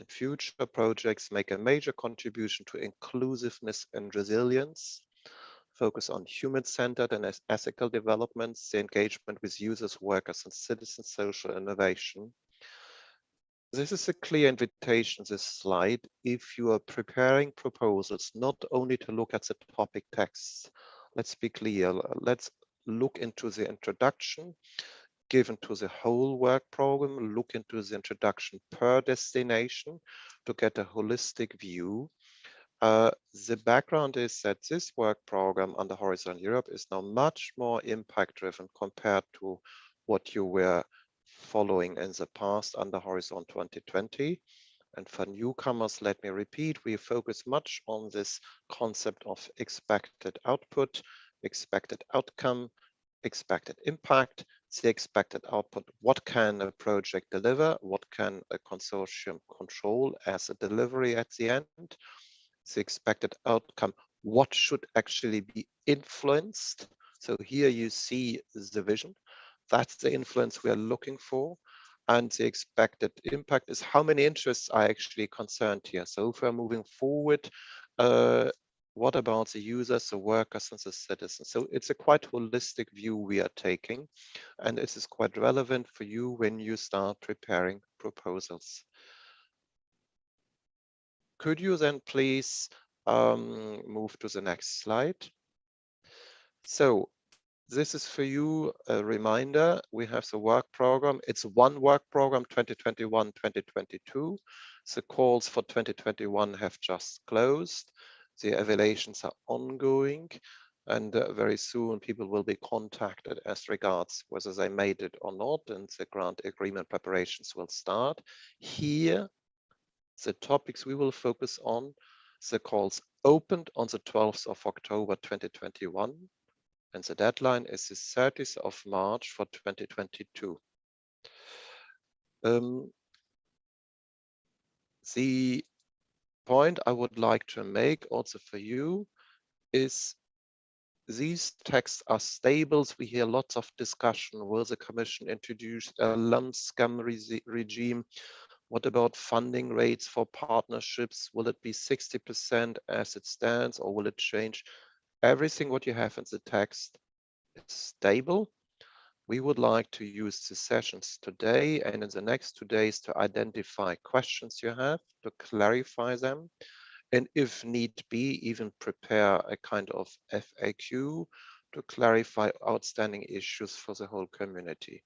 future projects make a major contribution to inclusiveness and resilience, focus on human-centered and ethical developments, the engagement with users, workers, and citizens, social innovation. This is a clear invitation, this slide, if you are preparing proposals, not only to look at the topic texts. Let's be clear, let's look into the introduction given to the whole work program, look into the introduction per destination to get a holistic view. The background is that this work program under Horizon Europe is now much more impact driven compared to what you were following in the past under Horizon 2020. And for newcomers, let me repeat, we focus much on this concept of expected output, expected outcome, expected impact, the expected output. What can a project deliver? What can a consortium control as a delivery at the end? The expected outcome. What should actually be influenced? So here you see the vision. That's the influence we are looking for. And the expected impact is how many interests are actually concerned here. So if we're moving forward, what about the users, the workers, and the citizens? So it's a quite holistic view we are taking, and this is quite relevant for you when you start preparing proposals. Could you then please move to the next slide? So this is for you a reminder. We have the work program. It's one work program, 2021-2022. The calls for 2021 have just closed. The evaluations are ongoing, and very soon people will be contacted as regards whether they made it or not, and the grant agreement preparations will start. Here, the topics we will focus on, the calls opened on the 12th of October 2021, and the deadline is the 30th of March for 2022. The point I would like to make also for you is these texts are stables. We hear lots of discussion. Will the Commission introduce a lump sum regime? What about funding rates for partnerships? Will it be 60% as it stands, or will it change? Everything what you have in the text is stable. We would like to use the sessions today and in the next 2 days to identify questions you have, to clarify them, and if need be, even prepare a kind of FAQ to clarify outstanding issues for the whole community.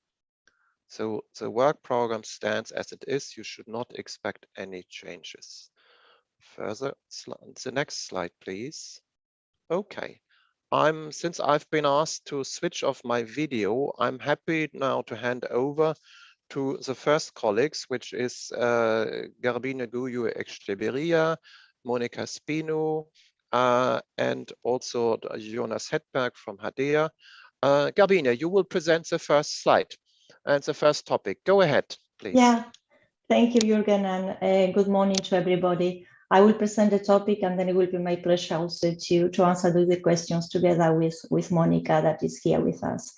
So the work program stands as it is. You should not expect any changes. Further, the next slide, please. Okay. Since I've been asked to switch off my video, I'm happy now to hand over to the first colleagues, which is Garbine Guyu Echeverria, Monica Spino, and also Jonas Hedberg from Hadea. Garbine, you will present the first slide and the first topic. Go ahead, please. Yeah, thank you, Jürgen, and good morning to everybody. I will present the topic, and then it will be my pleasure also to answer the questions together with Monica that is here with us.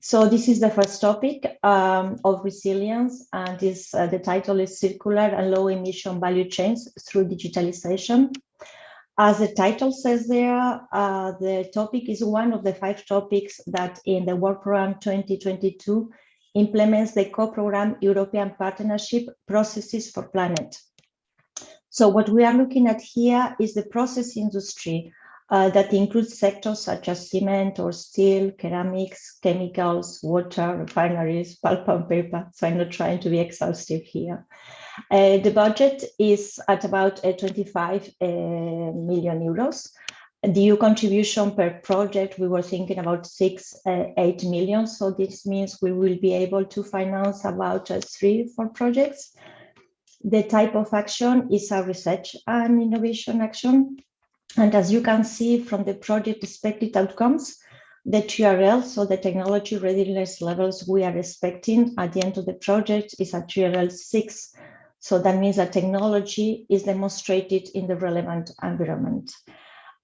So this is the first topic of resilience, and the title is Circular and Low Emission Value Chains Through Digitalization. As the title says there, the topic is one of the 5 topics that in the Work Program 2022 implements the co-program European Partnership Processes for Planet. So what we are looking at here is the process industry that includes sectors such as cement or steel, ceramics, chemicals, water, refineries, pulp and paper. So I'm not trying to be exhaustive here. The budget is at about 25 million euros. The EU contribution per project, we were thinking about 6-8 million. So this means we will be able to finance about 3-4 projects. The type of action is a research and innovation action. And as you can see from the project expected outcomes, the TRL, so the technology readiness levels we are expecting at the end of the project is a TRL 6. So that means that technology is demonstrated in the relevant environment.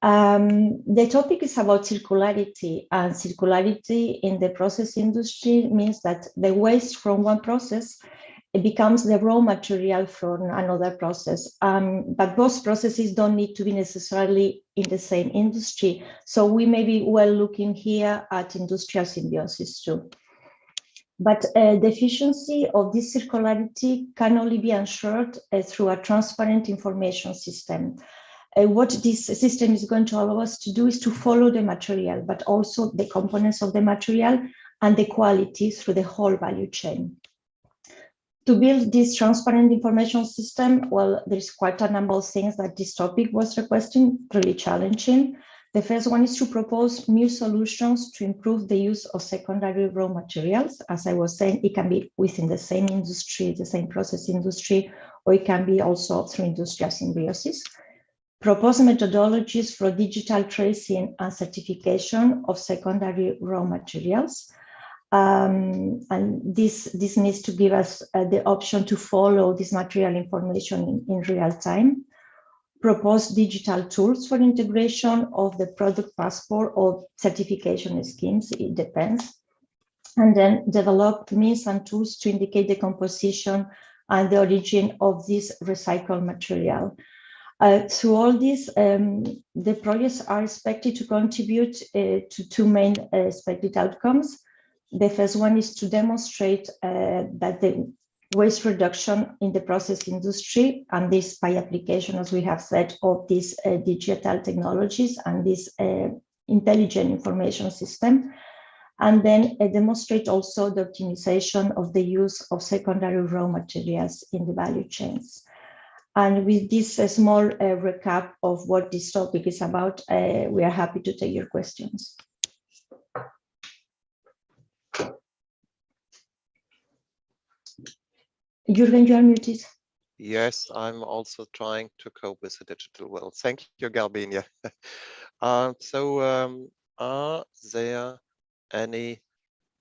The topic is about circularity, and circularity in the process industry means that the waste from one process it becomes the raw material for another process. But both processes don't need to be necessarily in the same industry. So we may be well looking here at industrial symbiosis too. But the efficiency of this circularity can only be ensured through a transparent information system. What this system is going to allow us to do is to follow the material, but also the components of the material and the quality through the whole value chain. To build this transparent information system, well, there's quite a number of things that this topic was requesting, really challenging. The first one is to propose new solutions to improve the use of secondary raw materials. As I was saying, it can be within the same industry, the same process industry, or it can be also through industrial symbiosis. Propose methodologies for digital tracing and certification of secondary raw materials. And this needs to give us the option to follow this material information in real time. Propose digital tools for integration of the product passport or certification schemes, it depends. And then develop means and tools to indicate the composition and the origin of this recycled material. Through all this, the projects are expected to contribute to 2 main expected outcomes. The first one is to demonstrate that the waste reduction in the process industry, and this by application, as we have said, of these digital technologies and this intelligent information system, and then demonstrate also the optimization of the use of secondary raw materials in the value chains. And with this small recap of what this topic is about, we are happy to take your questions. Jürgen, you are muted. Yes, I'm also trying to cope with the digital world. Thank you, Garbine. Are there any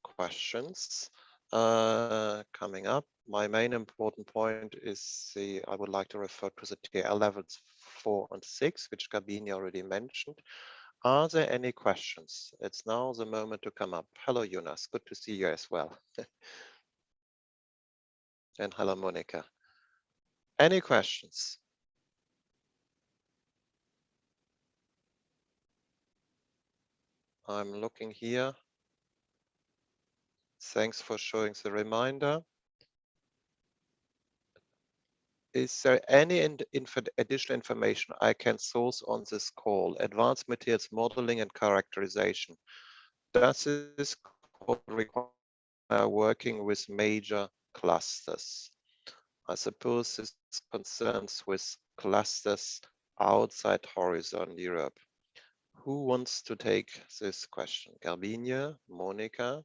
questions coming up? My main important point is I would like to refer to the TL levels 4 and 6, which Garbine already mentioned. Are there any questions? It's now the moment to come up. Hello, Jonas. Good to see you as well. And hello, Monica. Any questions? I'm looking here. Thanks for showing the reminder. Is there any additional information I can source on this call? Advanced materials modeling and characterization. Does this call require are working with major clusters. I suppose this concerns with clusters outside Horizon Europe. Who wants to take this question? Garbinia, Monica?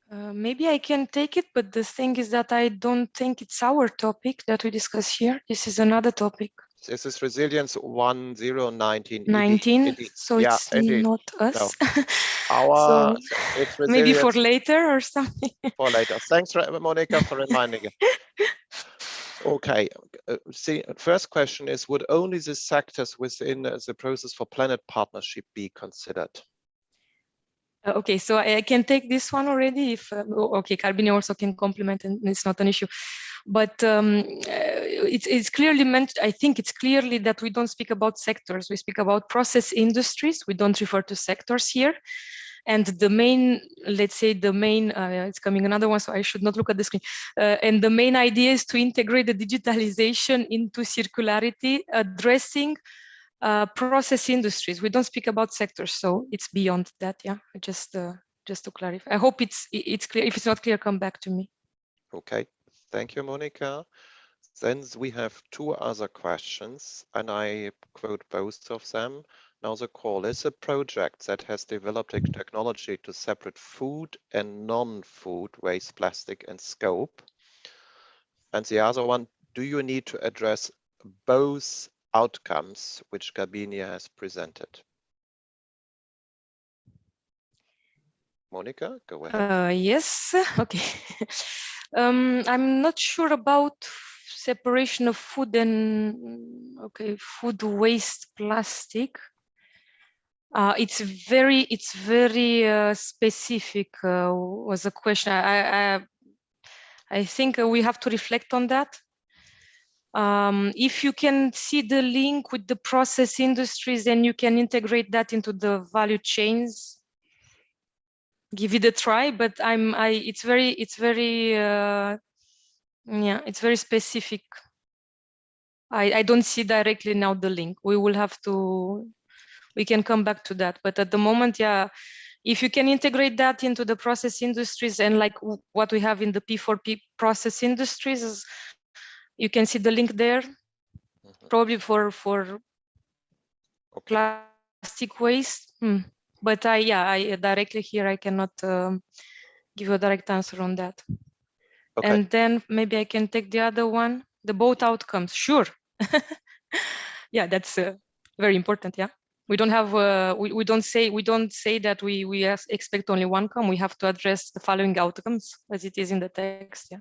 Maybe I can take it, but the thing is that I don't think it's our topic that we discuss here. This is another topic. This is resilience 1019. 19, indeed. so Yeah, it's indeed. not us. No. It's It's maybe for resilience later or something. for later. Thanks, Monica, for reminding it. Okay, see, first question is, would only the sectors within the process for planet partnership be considered? Okay, so I can take this one already. If okay, Carbine also can complement, and it's not an issue. But it's clearly meant. I think it's clearly that we don't speak about sectors. We speak about process industries. We don't refer to sectors here. And the main, let's say the main, it's coming another one, so I should not look at the screen. And the main idea is to integrate the digitalization into circularity, addressing process industries. We don't speak about sectors, so it's beyond that. Yeah, just to clarify. I hope it's clear. If it's not clear, come back to me. Okay, thank you, Monica. Then we have two other questions, and I quote both of them. Now the call is a project that has developed a technology to separate food and non-food waste plastic in scope. And the other one, do you need to address both outcomes which Garbinia has presented? Monica, go ahead. Yes, okay. I'm not sure about separation of food and food waste plastic. It's very specific. Was a question. I think we have to reflect on that. If you can see the link with the process industries and you can integrate that into the value chains, give it a try. But it's very specific. I don't see directly now the link. We can come back to that. But at the moment, yeah, if you can integrate that into the process industries and like what we have in the P4P process industries, you can see the link there. Probably for plastic waste. But I directly here, I cannot give you a direct answer on that. Okay. And then maybe I can take the other one, the both outcomes. Sure. Yeah, that's very important. Yeah, we don't have we don't say that we expect only one outcome. We have to address the following outcomes as it is in the text. Yeah.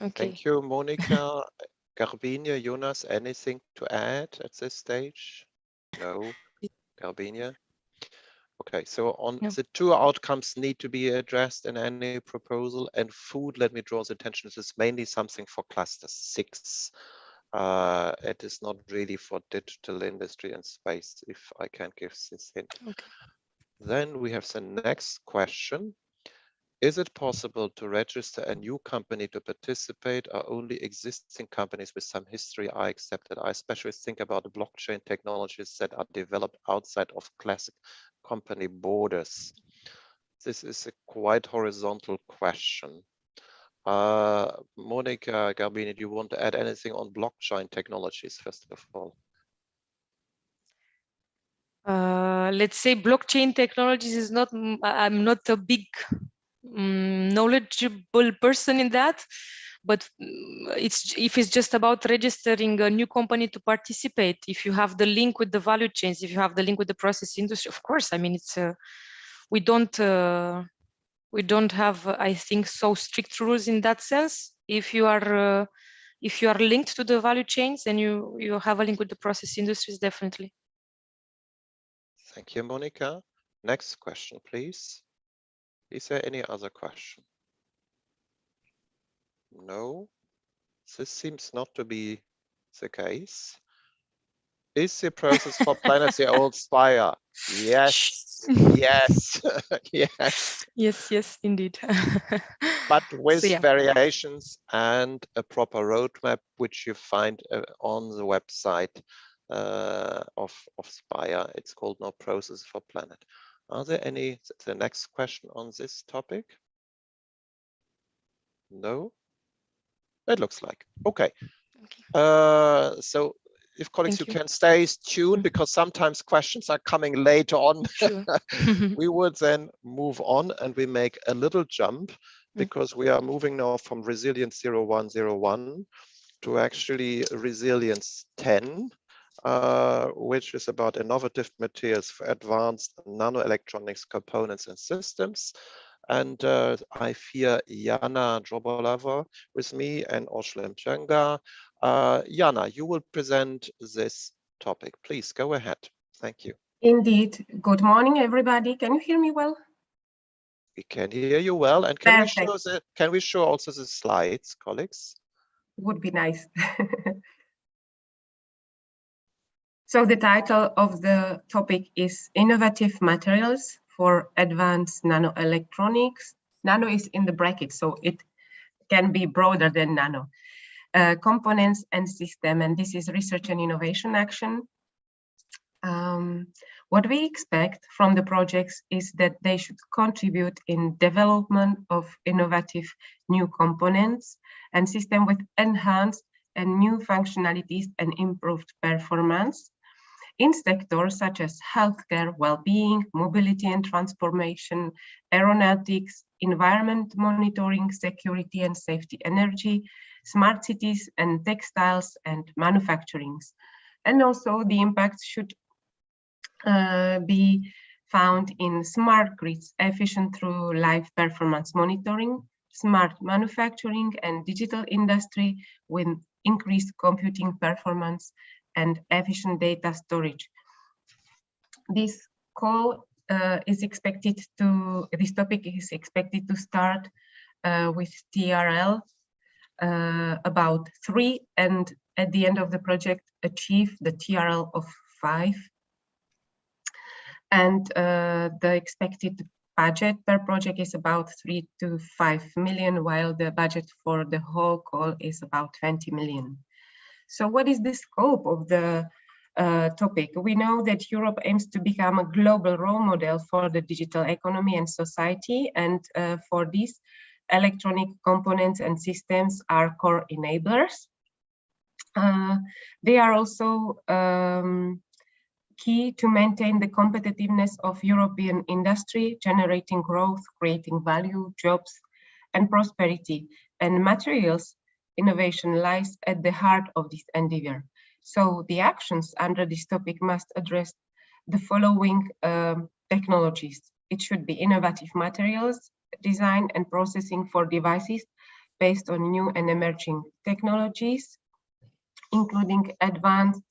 Okay. Thank you, Monica. Garbinia, Jonas, anything to add at this stage? No, Garbinia. Okay, so on the two outcomes need to be addressed in any proposal, and food, let me draw the attention, this is mainly something for cluster 6. It is not really for digital industry and space, if I can give this hint. Okay. Then we have the next question. Is it possible to register a new company to participate, or only existing companies with some history are accepted? I especially think about the blockchain technologies that are developed outside of classic company borders. This is a quite horizontal question. Monica, Garbini, do you want to add anything on blockchain technologies, first of all? Let's say blockchain technologies is not, I'm not a big knowledgeable person in that, but if it's just about registering a new company to participate, if you have the link with the value chains, if you have the link with the process industry, of course, I mean, it's we don't have, I think, so strict rules in that sense. If you are linked to the value chains and you have a link with the process industries, definitely. Thank you, Monica. Next question, please. Is there any other question? No, this seems not to be the case. Is the process for Planet the Old Spire? Yes, yes, yes. Yes, indeed. But with variations and a proper roadmap, which you find on the website of Spire. It's called No Process for Planet. Are there any, the next question on this topic? No? It looks like, okay. So if colleagues, you can stay tuned because sometimes questions are coming later on. Sure. We would then move on and we make a little jump because we are moving now from resilience 0101 to actually resilience 10, which is about innovative materials for advanced nanoelectronics components and systems. And I fear Jana Drobolova with me and Oshlen Chenga. Jana, you will present this topic. Please go ahead. Thank you. Indeed. Good morning, everybody. Can you hear me well? We can hear you well. And can we show also the slides, colleagues? Would be nice. So the title of the topic is Innovative Materials for Advanced Nanoelectronics. Nano is in the bracket, so it can be broader than nano. Components and system, and this is research and innovation action. What we expect from the projects is that they should contribute in development of innovative new components and system with enhanced and new functionalities and improved performance in sectors such as healthcare, well-being, mobility and transformation, aeronautics, environment monitoring, security and safety, energy, smart cities and textiles and manufacturing. And also the impact should be found in smart grids, efficient through live performance monitoring, smart manufacturing and digital industry with increased computing performance and efficient data storage. This call this topic is expected to start with TRL about 3 and at the end of the project achieve the TRL of 5. And the expected budget per project is about 3 to 5 million, while the budget for the whole call is about 20 million. So what is the scope of the topic? We know that Europe aims to become a global role model for the digital economy and society. And for this, electronic components and systems are core enablers. They are also key to maintain the competitiveness of European industry, generating growth, creating value, jobs, and prosperity. And materials innovation lies at the heart of this endeavor. So the actions under this topic must address the following technologies. It should be innovative materials, design and processing for devices based on new and emerging technologies, including advanced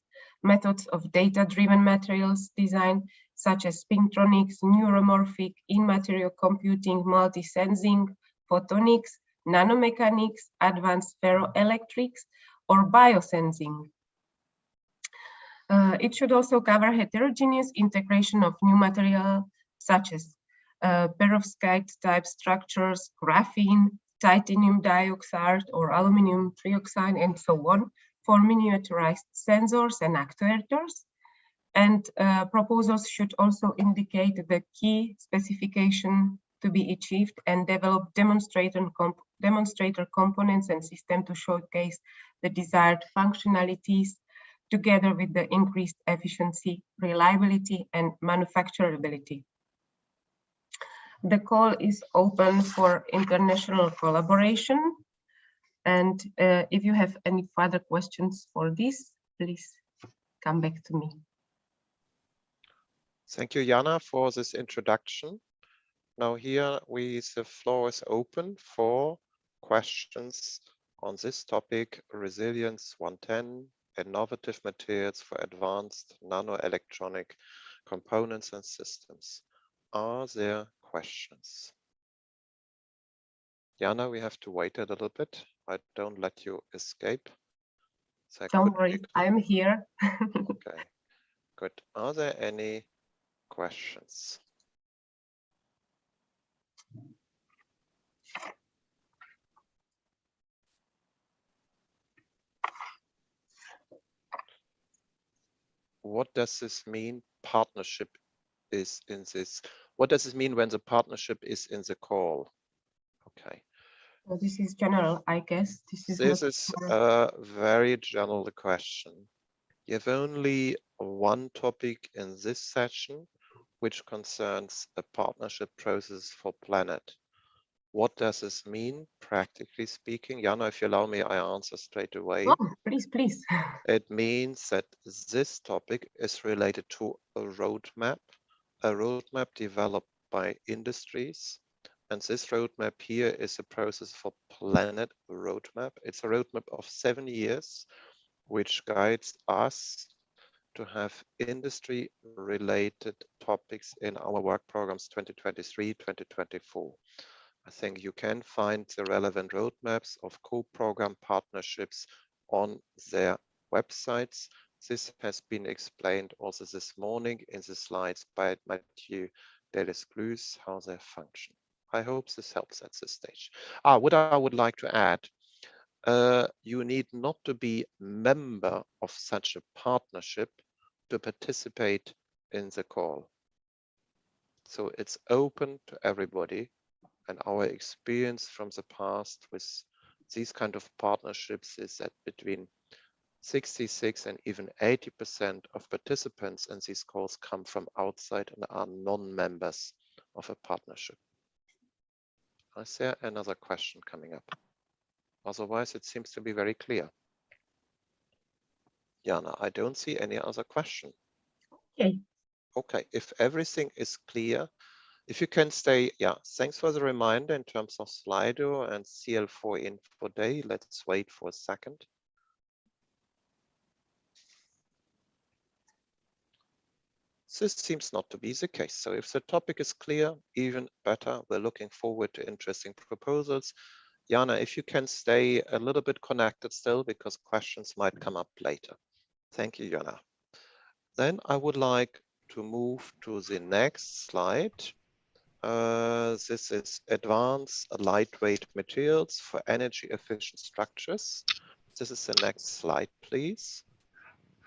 methods of data-driven materials design, such as spintronics, neuromorphic, in-material computing, multi-sensing, photonics, nanomechanics, advanced ferroelectrics, or biosensing. It should also cover heterogeneous integration of new material, such as perovskite-type structures, graphene, titanium dioxide, or aluminum trioxide, and so on, for miniaturized sensors and actuators. And proposals should also indicate the key specification to be achieved and develop demonstrator components and system to showcase the desired functionalities together with the increased efficiency, reliability, and manufacturability. The call is open for international collaboration. And if you have any further questions for this, please come back to me. Thank you, Jana, for this introduction. Now here the floor is open for questions on this topic, Resilience 110, innovative materials for advanced nanoelectronic components and systems. Are there questions? Jana, we have to wait a little bit. I don't let you escape. So don't worry, I'm here. Okay, good. Are there any questions? What does this mean? Partnership is in this. What does it mean when the partnership is in the call? Okay. Well, this is general, I guess. This is a very general question. You have only one topic in this session, which concerns a partnership process for Planet. What does this mean, practically speaking? Jana, if you allow me, I answer straight away. Oh, please, please. It means that this topic is related to a roadmap developed by industries. And this roadmap here is a process for Planet roadmap. It's a roadmap of 7 years, which guides us to have industry-related topics in our work programs 2023-2024. I think you can find the relevant roadmaps of co-program partnerships on their websites. This has been explained also this morning in the slides by Mathieu Delescluze, how they function. I hope this helps at this stage. What I would like to add, you need not to be member of such a partnership to participate in the call. So it's open to everybody. And our experience from the past with these kind of partnerships is that between 66 and even 80% of participants in these calls come from outside and are non-members of a partnership. Is there another question coming up? Otherwise, it seems to be very clear. Jana, I don't see any other question. Okay. Okay, if everything is clear, if you can stay, yeah, thanks for the reminder in terms of Slido and CL4 Info Day. Let's wait for a second. This seems not to be the case. So if the topic is clear, even better. We're looking forward to interesting proposals. Jana, if you can stay a little bit connected still, because questions might come up later. Thank you, Jana. Then I would like to move to the next slide. This is advanced lightweight materials for energy efficient structures. This is the next slide, please.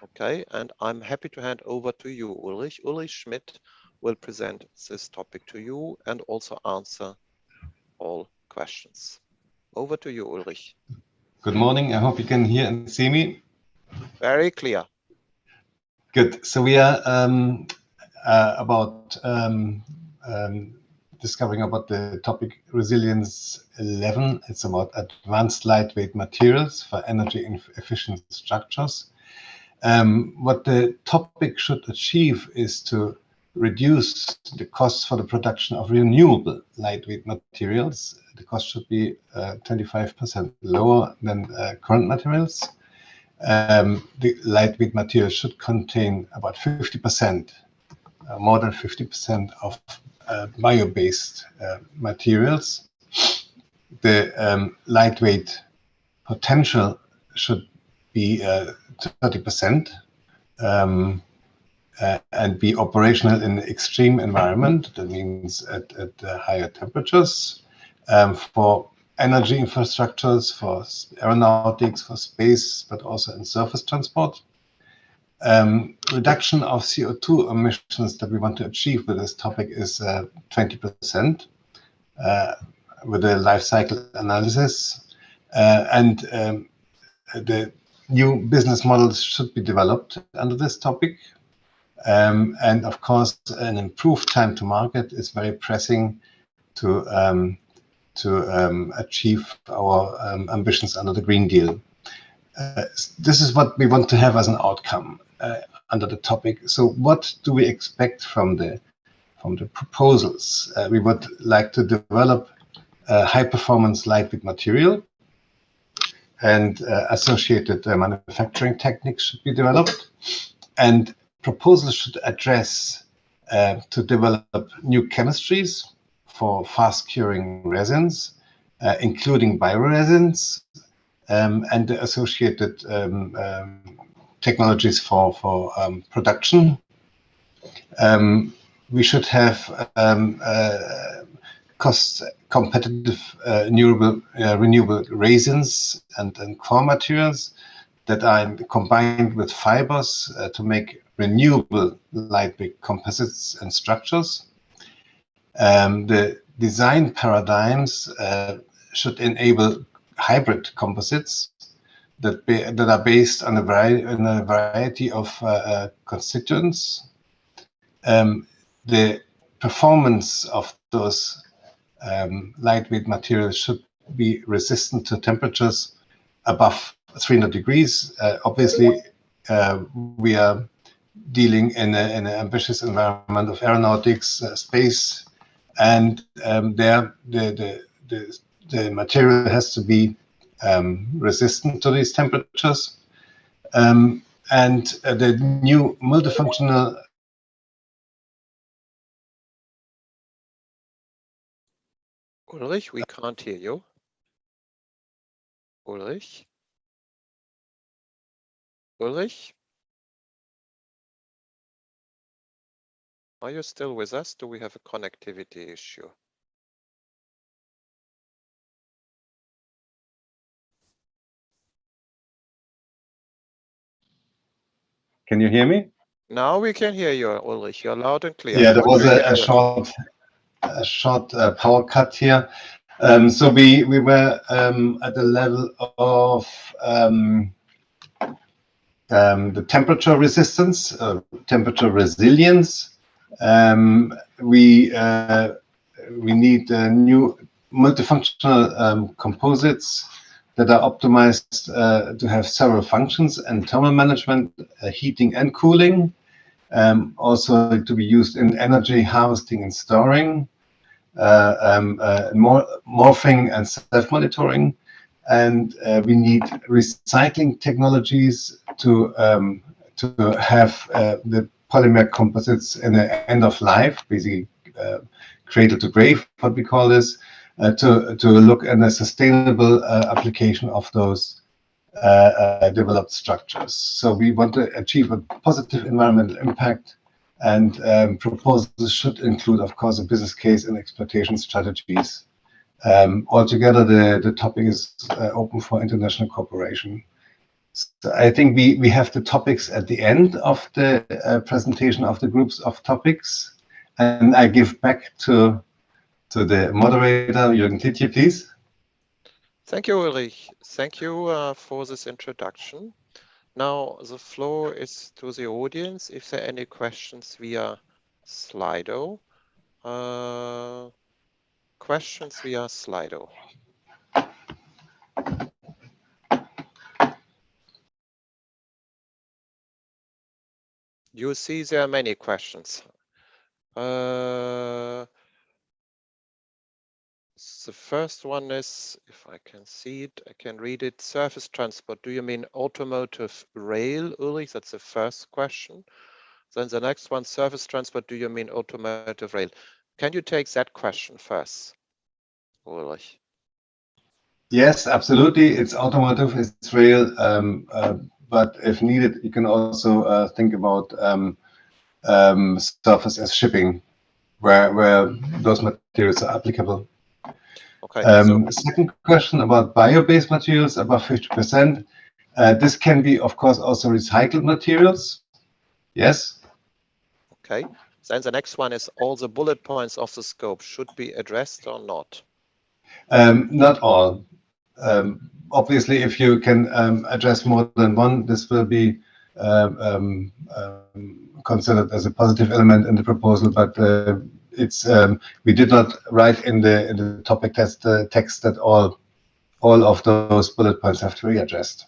Okay, and I'm happy to hand over to you, Ulrich. Ulrich Schmidt will present this topic to you and also answer all questions. Over to you, Ulrich. Good morning. I hope you can hear and see me. Very clear. Good. So we are discovering about the topic Resilience 11. It's about advanced lightweight materials for energy efficient structures. What the topic should achieve is to reduce the costs for the production of renewable lightweight materials. The cost should be 25% lower than current materials. The lightweight materials should contain about 50%, more than 50% of bio-based materials. The lightweight potential should be 30% and be operational in extreme environment. That means at higher temperatures. For energy infrastructures, for aeronautics, for space, but also in surface transport. Reduction of CO2 emissions that we want to achieve with this topic is 20% with the life cycle analysis. The new business models should be developed under this topic. And of course, an improved time to market is very pressing to achieve our ambitions under the Green Deal. This is what we want to have as an outcome under the topic. So what do we expect from the proposals? We would like to develop a high-performance lightweight material, and associated manufacturing techniques should be developed. And proposals should address to develop new chemistries for fast-curing resins, including bioresins, and the associated technologies for production. We should have cost-competitive renewable resins and core materials that are combined with fibers to make renewable lightweight composites and structures. The design paradigms should enable hybrid composites that are based on a variety of constituents. The performance of those lightweight materials should be resistant to temperatures above 300 degrees. Obviously, we are dealing in an ambitious environment of aeronautics, space, and there the material has to be resistant to these temperatures. And the new multifunctional. Ulrich, we can't hear you. Ulrich? Ulrich? Are you still with us? Do we have a connectivity issue? Can you hear me? Now we can hear you, Ulrich. You're loud and clear. Yeah, there was a short power cut here. So we were at the level of the temperature resistance, temperature resilience. We need new multifunctional composites that are optimized to have several functions and thermal management, heating and cooling. Also to be used in energy harvesting and storing, morphing and self-monitoring. And we need recycling technologies to have the polymer composites in the end of life, basically cradle to grave, what we call this, to look at a sustainable application of those developed structures. So we want to achieve a positive environmental impact, and proposals should include, of course, a business case and exploitation strategies. Altogether, the topic is open for international cooperation. So I think we have the topics at the end of the presentation of the groups of topics, and I give back to the moderator, Jürgen Tietje, please. Thank you, Ulrich. Thank you for this introduction. Now the floor is to the audience. If there are any questions via Slido, questions via Slido. You see there are many questions. The first one is, if I can see it, I can read it. Surface transport. Do you mean automotive rail, Ulrich? That's the first question. Then the next one, surface transport. Do you mean automotive rail? Can you take that question first, Ulrich? Yes, absolutely. It's automotive, it's rail, but if needed, you can also think about surface as shipping, where those materials are applicable. Okay. Second question about bio-based materials above 50%. This can be, of course, also recycled materials. Yes. Okay. Then the next one is all the bullet points of the scope should be addressed or not? Not all. Obviously, if you can address more than one, this will be considered as a positive element in the proposal, but it's we did not write in the topic text that all of those bullet points have to be addressed.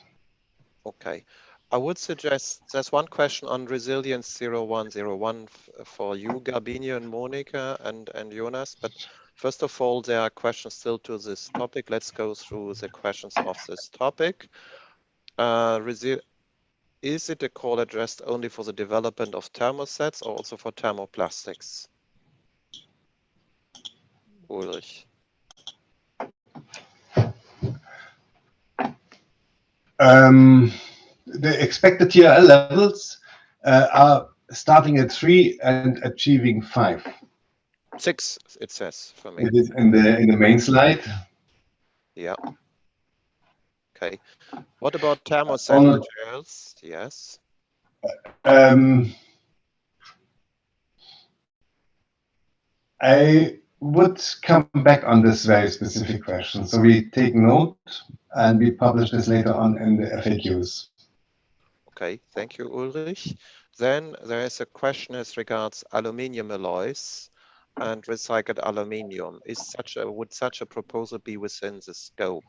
Okay. I would suggest there's one question on resilience 0101 for you, Gabino and Monica and Jonas, but first of all, there are questions still to this topic. Let's go through the questions of this topic. Is it a call addressed only for the development of thermosets or also for thermoplastics? Ulrich. The expected TRL levels are starting at 3 and achieving 5. 6, it says for me. It is in the main slide. Yeah. Okay. What about thermoset materials? Yes. I would come back on this very specific question. So we take note and we publish this later on in the FAQs. Okay, thank you, Ulrich. Then there is a question as regards aluminium alloys and recycled aluminium. Would such a proposal be within the scope?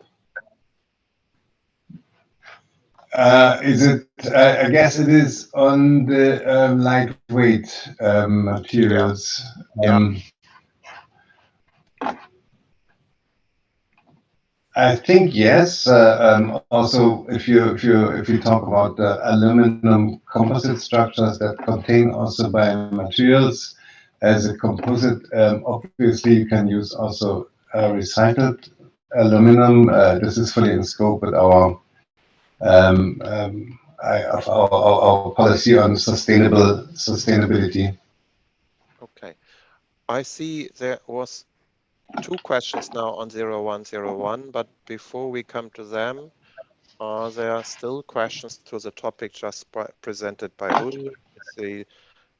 Is it? I guess it is on the lightweight materials. Yeah. I think yes. Also, if you talk about the aluminum composite structures that contain also biomaterials as a composite, obviously you can use also recycled aluminum. This is fully in scope with our our policy on sustainability. Okay, I see there was 2 questions now on 0101, but before we come to them, there are still questions to the topic just presented by Ulrich. It's the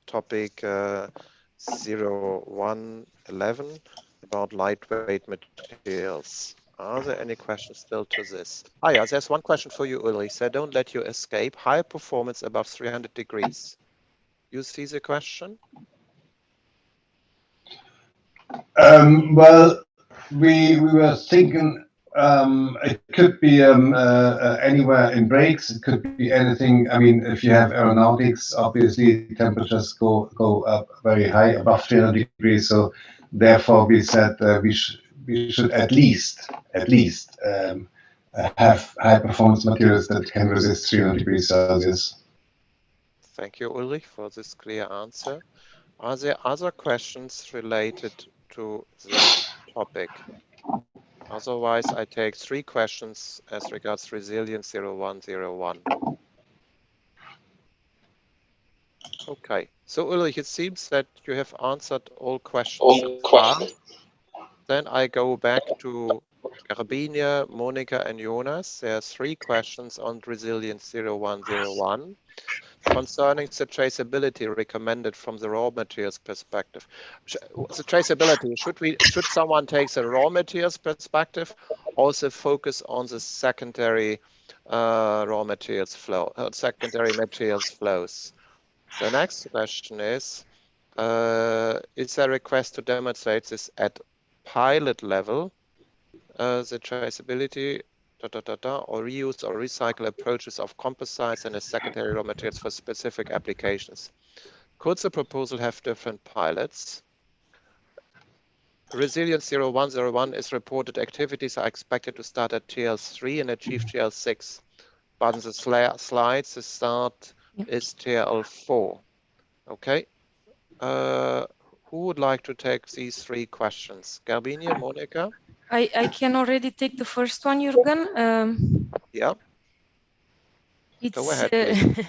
topic 0111 about lightweight materials. Are there any questions still to this? Yeah, there's one question for you, Ulrich. So don't let you escape. High performance above 300 degrees. You see the question? Well, we were thinking it could be anywhere in brakes. It could be anything. I mean, if you have aeronautics, obviously temperatures go up very high, above 300 degrees. So therefore, we said we should at least have high performance materials that can resist 300 degrees Celsius. Thank you, Ulrich, for this clear answer. Are there other questions related to this topic? Otherwise, I take 3 questions as regards resilience 0101. Okay, so Ulrich, it seems that you have answered all questions so far. Then I go back to Garbine, Monica, and Jonas. There are 3 questions on resilience 0101 concerning the traceability recommended from the raw materials perspective. The traceability, should someone take the raw materials perspective, also focus on the secondary raw materials flow, secondary materials flows? The next question is there a request to demonstrate this at pilot level, the traceability or reuse or recycle approaches of composites and as secondary raw materials for specific applications? Could the proposal have different pilots? Resilience 0101 is reported activities are expected to start at TL3 and achieve TL6. But in the slides, the start is TL4. Okay. Who would like to take these 3 questions? Garbine, Monica? I can already take the first one, Jürgen. Yeah. Go ahead, please.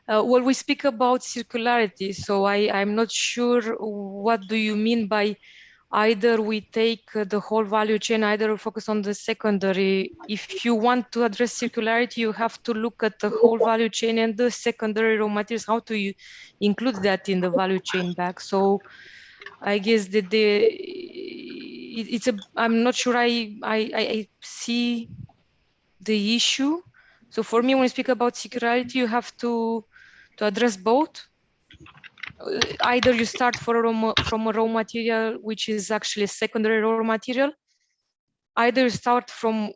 Well, we speak about circularity, so I'm not sure what do you mean by either we take the whole value chain, either we focus on the secondary. If you want to address circularity, you have to look at the whole value chain and the secondary raw materials, how to include that in the value chain back. So I guess that I'm not sure I see the issue. So for me, when we speak about circularity, you have to address both. Either you start from a raw material, which is actually a secondary raw material. Either you start from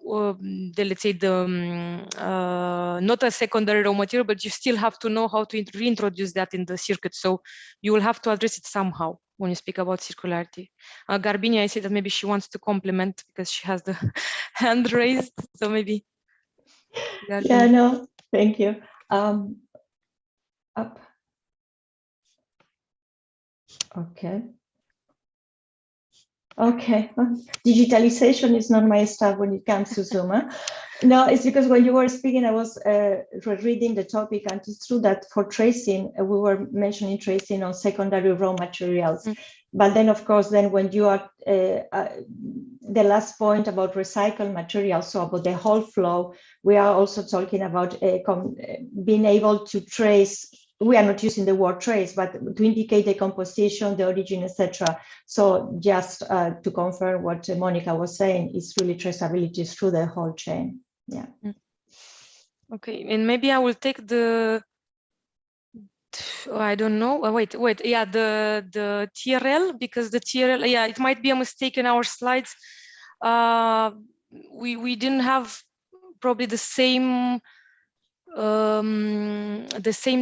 let's say not a secondary raw material, but you still have to know how to reintroduce that in the circuit. So you will have to address it somehow when you speak about circularity. Garbine, I see that maybe she wants to complement because she has the hand raised. So maybe. Garbine. Yeah, no, thank you. Up. Okay. Okay, digitalization is not my stuff when it comes to Zoom. Huh? No, it's because when you were speaking, I was reading the topic, and it's true that for tracing, we were mentioning tracing on secondary raw materials. But then, of course, then when you are the last point about recycled materials, so about the whole flow, we are also talking about being able to trace we are not using the word trace, but to indicate the composition, the origin, etc. So just to confirm what Monica was saying, it's really traceability through the whole chain. Yeah. Okay, and maybe I will take the, I don't know. Wait. Yeah, the TRL, because the TRL, yeah, it might be a mistake in our slides. We didn't have probably the same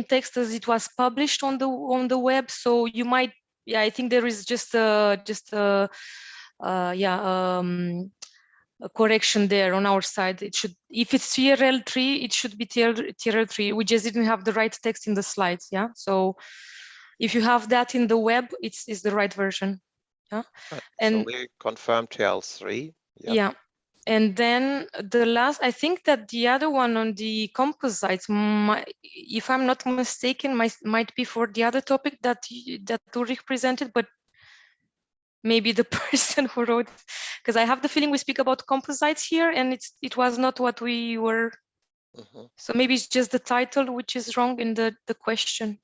text as it was published on the web. So you might, yeah, I think there is just a correction there on our side. It should, if it's TRL3, it should be TRL3. We just didn't have the right text in the slides. Yeah. So if you have that in the web, it's the right version. Yeah. And so we confirm TRL3. Yep. Yeah. And then the last, I think that the other one on the composites, if I'm not mistaken, might be for the other topic that Ulrich presented, but maybe the person who wrote, because I have the feeling we speak about composites here, and it was not what we were. So maybe it's just the title which is wrong in the question.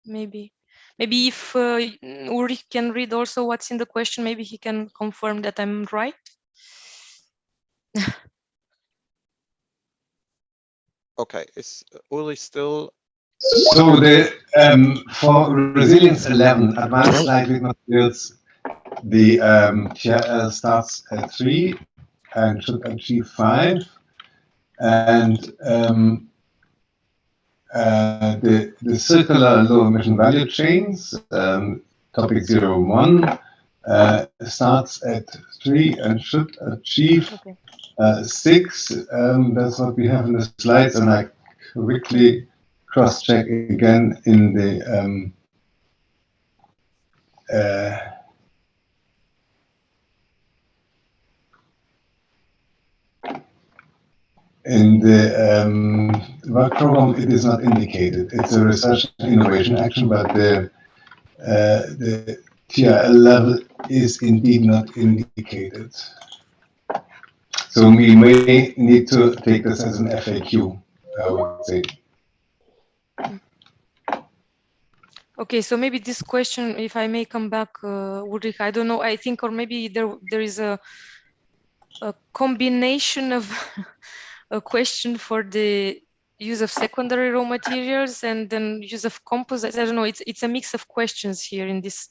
Maybe if Ulrich can read also what's in the question, maybe he can confirm that I'm right. Okay, is Ulrich still? So the for resilience 11 advanced lightweight materials, the TRL starts at 3 and should achieve 5, and the circular low emission value chains, topic 01, starts at 3 and should achieve 6. That's what we have in the slides, and I quickly cross-check again in the work program. It is not indicated. It's a research and innovation action, but the TRL level is indeed not indicated. So we may need to take this as an FAQ, I would say. Okay, so maybe this question, if I may come back, Ulrich, I don't know, I think, or maybe there is a combination of a question for the use of secondary raw materials and then use of composites. I don't know, it's a mix of questions here in this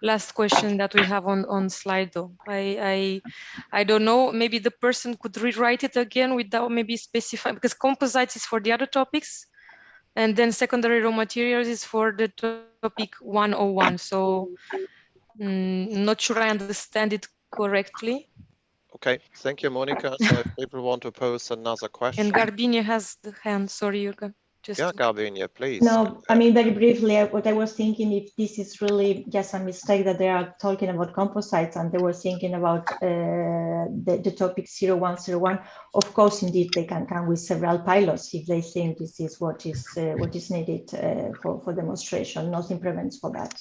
last question that we have on Slido. I don't know, maybe the person could rewrite it again without maybe specifying, because composites is for the other topics, and then secondary raw materials is for the topic 101. So not sure I understand it correctly. Okay, thank you, Monica. So if people want to pose another question. And Garbinia has the hand. Sorry, Jürgen. Yeah, Garbinia, please. No, I mean, very briefly, what I was thinking, if this is really just a mistake that they are talking about composites and they were thinking about the topic 0101, of course, indeed, they can come with several pilots if they think this is what is needed for demonstration. Nothing prevents for that.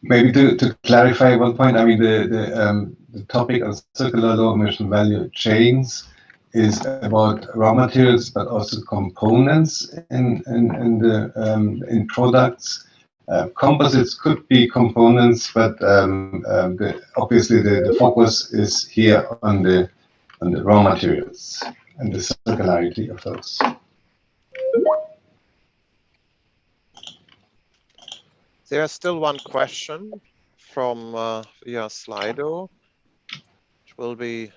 Maybe to clarify one point, I mean, the topic of circular low emission value chains is about raw materials, but also components in products. Composites could be components, but obviously the focus is here on the raw materials and the circularity of those. There's still one question from via Slido, which will be,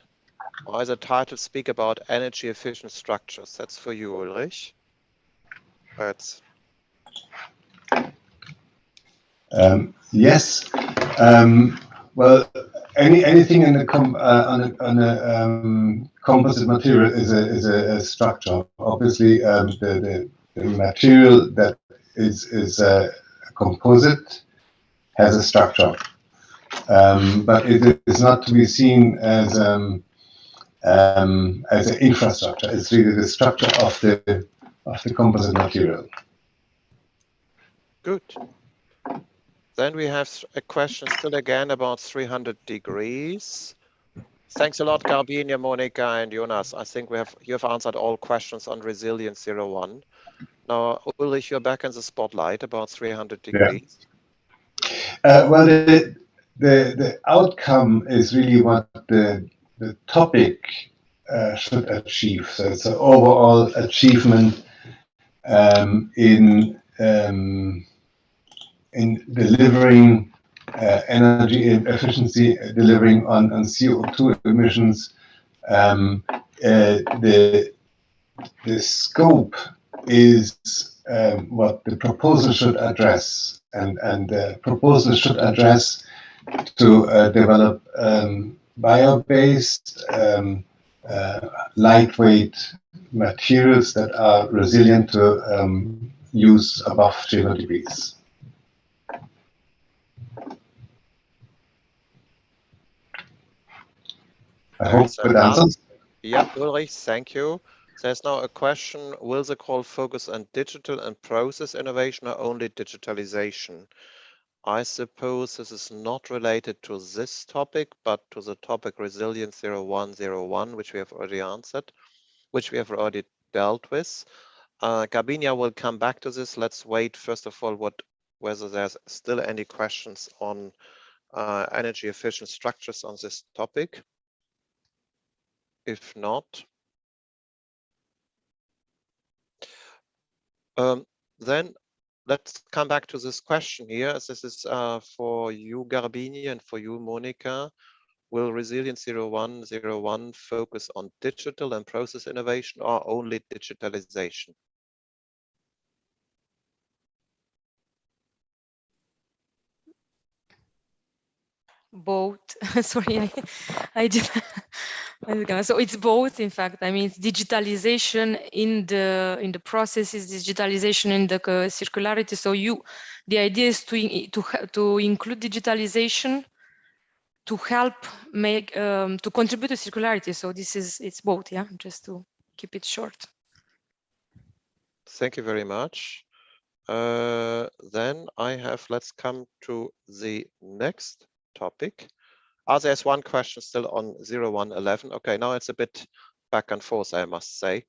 why the title speak about energy efficient structures? That's for you, Ulrich. That's... Yes. Well, anything in the composite material is a structure. Obviously, the material that is a composite has a structure, but it is not to be seen as an infrastructure. It's really the structure of the composite material. Good. Then we have a question still again about 300 degrees. Thanks a lot, Garbinia, Monica, and Jonas. I think you have answered all questions on Resilience 01. Now, Ulrich, you're back in the spotlight, about 300 degrees. Well, the outcome is really what the topic should achieve. So it's an overall achievement in delivering energy efficiency, delivering on CO2 emissions. The scope is what the proposal should address, and the proposal should address to develop bio-based, lightweight materials that are resilient to use above 0 degrees. I hope it answers. Yeah, Ulrich, thank you. There's now a question, will the call focus on digital and process innovation or only digitalization? I suppose this is not related to this topic, but to the topic Resilience 0101, which we have already answered, which we have already dealt with. Gabinia will come back to this. Let's wait, first of all, whether there's still any questions on energy efficient structures on this topic. If not, then let's come back to this question here. This is for you, Garbini, and for you, Monica. Will Resilience 0101 focus on digital and process innovation or only digitalization? Both. Sorry, I did. So it's both. In fact, I mean, it's digitalization in the processes, digitalization in the circularity. So the idea is to include digitalization to help make to contribute to circularity. So it's both. Yeah, just to keep it short. Thank you very much. Then let's come to the next topic. There's one question still on 0111. Okay, now it's a bit back and forth, I must say.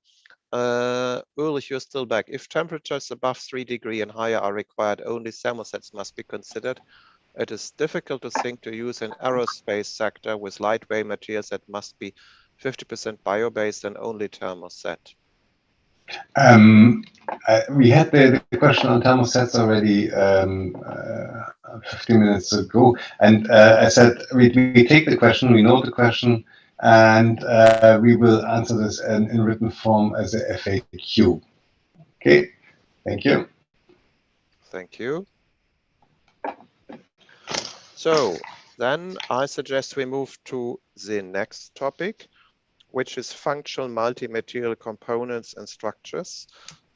Ulrich, you're still back. If temperatures above 3 degrees and higher are required, only thermosets must be considered. It is difficult to think to use an aerospace sector with lightweight materials that must be 50% bio-based and only thermoset. We had the question on thermosets already 15 minutes ago, and I said we take the question, we know the question, and we will answer this in written form as a FAQ. Okay, thank you. Thank you. So then I suggest we move to the next topic, which is functional multi-material components and structures,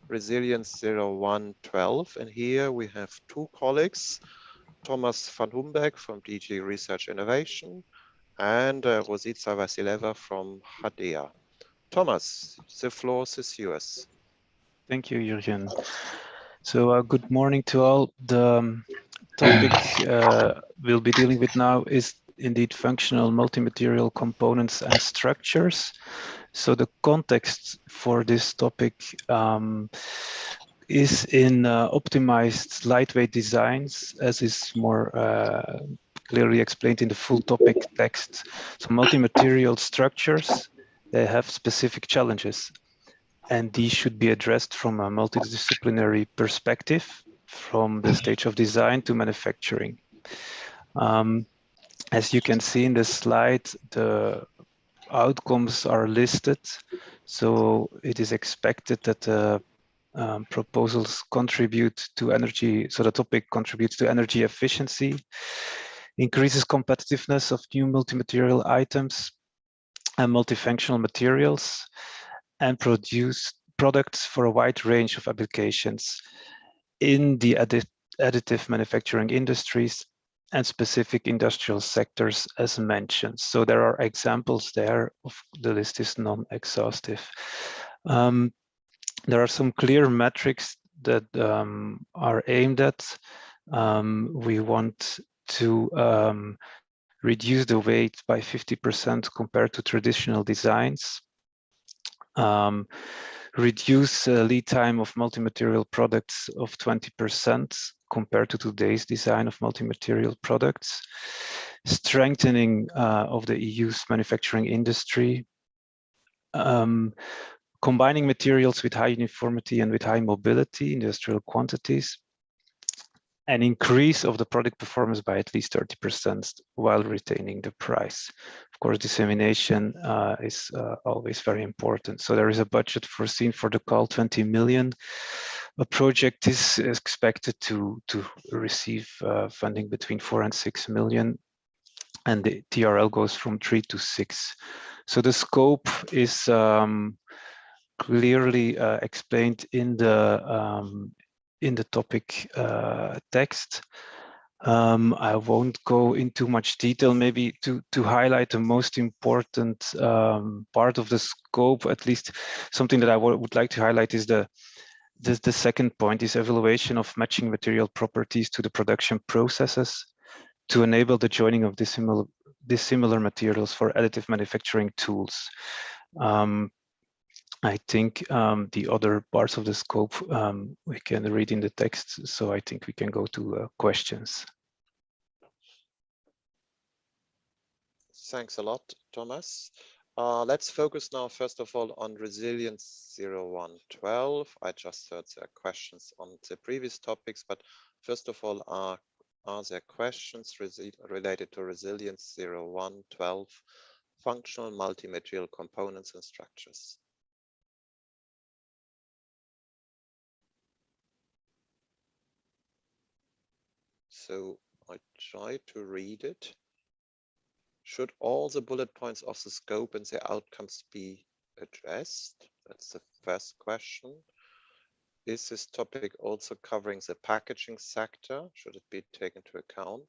Resilience 0112. And here we have two colleagues, Thomas van Humbeck from DG Research Innovation and Rosica Vasileva from HADEA. Thomas, the floor is yours. Thank you, Jürgen. So good morning to all. The topic we'll be dealing with now is indeed functional multi-material components and structures. So the context for this topic is in optimized lightweight designs, as is more clearly explained in the full topic text. So multi-material structures, they have specific challenges, and these should be addressed from a multidisciplinary perspective, from the stage of design to manufacturing. As you can see in the slide, the outcomes are listed. So it is expected that the proposals contribute to energy, so the topic contributes to energy efficiency, increases competitiveness of new multi-material items and multifunctional materials, and produce products for a wide range of applications in the additive manufacturing industries and specific industrial sectors as mentioned. So there are examples there. The list is non-exhaustive. There are some clear metrics that are aimed at. We want to reduce the weight by 50% compared to traditional designs. reduce lead time of multi-material products of 20% compared to today's design of multi-material products, strengthening of the EU's manufacturing industry, combining materials with high uniformity and with high mobility, industrial quantities, an increase of the product performance by at least 30% while retaining the price. Of course, dissemination is always very important. So there is a budget foreseen for the call, 20 million. A project is expected to receive funding between 4 and 6 million, and the TRL goes from 3 to 6. So the scope is clearly explained in the topic text. I won't go into much detail. Maybe to highlight the most important part of the scope, at least something that I would like to highlight is the second point is evaluation of matching material properties to the production processes to enable the joining of dissimilar materials for additive manufacturing tools. I think the other parts of the scope we can read in the text, so I think we can go to questions. Thanks a lot, Thomas. Let's focus now, first of all, on Resilience 0112. I just heard there are questions on the previous topics, but first of all, are there questions related to Resilience 0112, functional multi-material components and structures? So I try to read it. Should all the bullet points of the scope and the outcomes be addressed? That's the first question. Is this topic also covering the packaging sector? Should it be taken into account?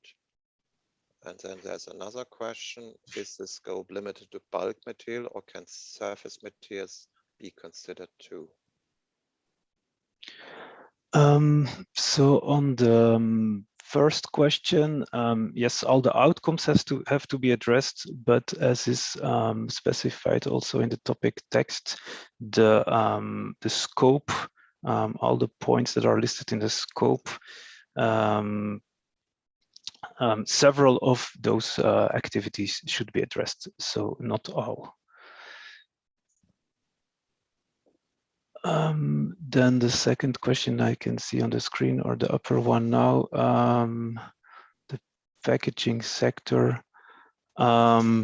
And then there's another question. Is the scope limited to bulk material, or can surface materials be considered too? So on the first question, yes, all the outcomes have to be addressed, but as is specified also in the topic text, the scope, all the points that are listed in the scope, several of those activities should be addressed, so not all. Then the second question I can see on the screen, or the upper one now, the packaging sector. Yeah,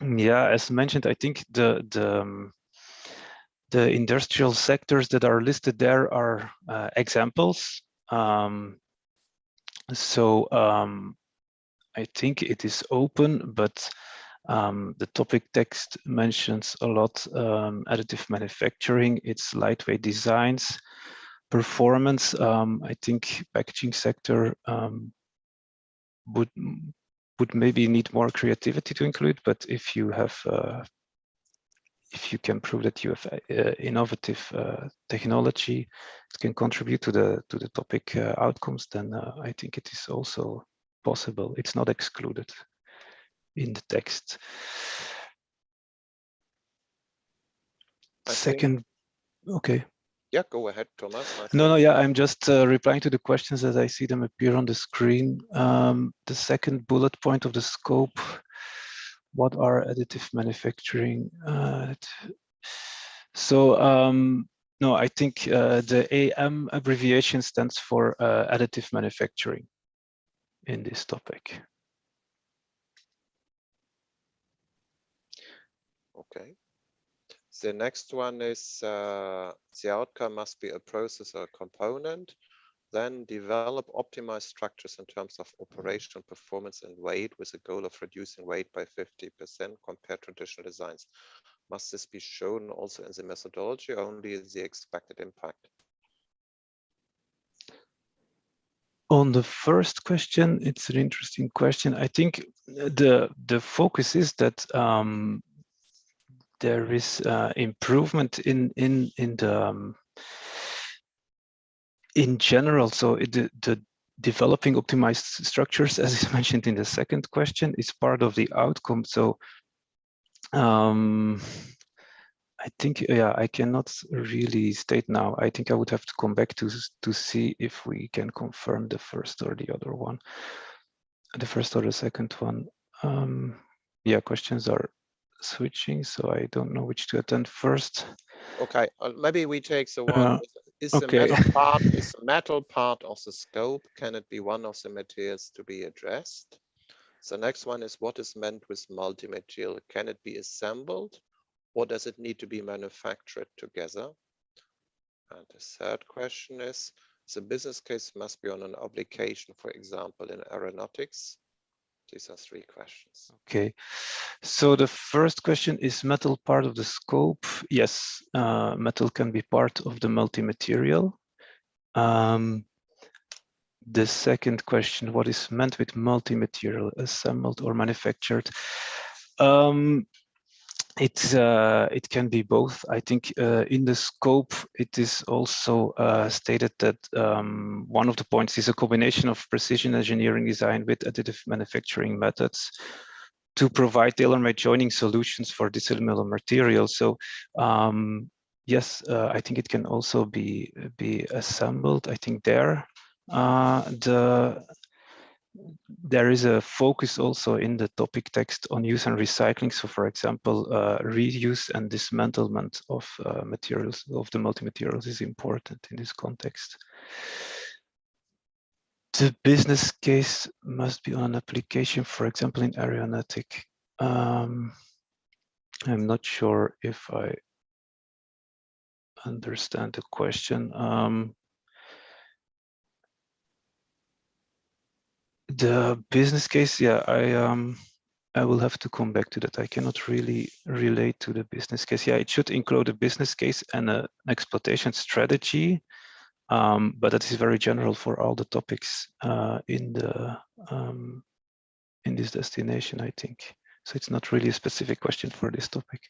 as mentioned, I think the industrial sectors that are listed there are examples. So I think it is open, but the topic text mentions a lot additive manufacturing, its lightweight designs, performance. I think packaging sector would maybe need more creativity to include, but if you have if you can prove that you have innovative technology that can contribute to the topic outcomes, then I think it is also possible. It's not excluded in the text. Second, okay. Yeah, go ahead, Thomas. No, yeah, I'm just replying to the questions as I see them appear on the screen. The second bullet point of the scope, what are additive manufacturing? No, I think the AM abbreviation stands for additive manufacturing in this topic. Okay. The next one is the outcome must be a process or a component. Then develop optimized structures in terms of operational performance and weight with a goal of reducing weight by 50% compared to traditional designs. Must this be shown also in the methodology, or only the expected impact? On the first question, it's an interesting question. I think the focus is that there is improvement in general. So the developing optimized structures, as is mentioned in the second question, is part of the outcome. So I think, yeah, I cannot really state now. I think I would have to come back to see if we can confirm the first or the other one, the first or the second one. Yeah, questions are switching, so I don't know which to attend first. Okay, maybe we take the one. Is the okay. metal part of the scope? Can it be one of the materials to be addressed? The next one is, what is meant with multi-material? Can it be assembled, or does it need to be manufactured together? And the third question is, the business case must be on an application, for example, in aeronautics. These are three questions. Okay, so the first question, is metal part of the scope? Yes, metal can be part of the multi-material. The second question, what is meant with multi-material, assembled or manufactured? It can be both. I think in the scope, it is also stated that one of the points is a combination of precision engineering design with additive manufacturing methods to provide tailor-made joining solutions for dissimilar materials. So yes, I think it can also be assembled. I think there is a focus also in the topic text on use and recycling. So for example, reuse and dismantlement of materials, of the multi-materials, is important in this context. The business case must be on an application, for example, in aeronautic. I'm not sure if I understand the question. The business case, yeah, I will have to come back to that. I cannot really relate to the business case. Yeah, it should include a business case and an exploitation strategy, but that is very general for all the topics in this destination, I think. So it's not really a specific question for this topic.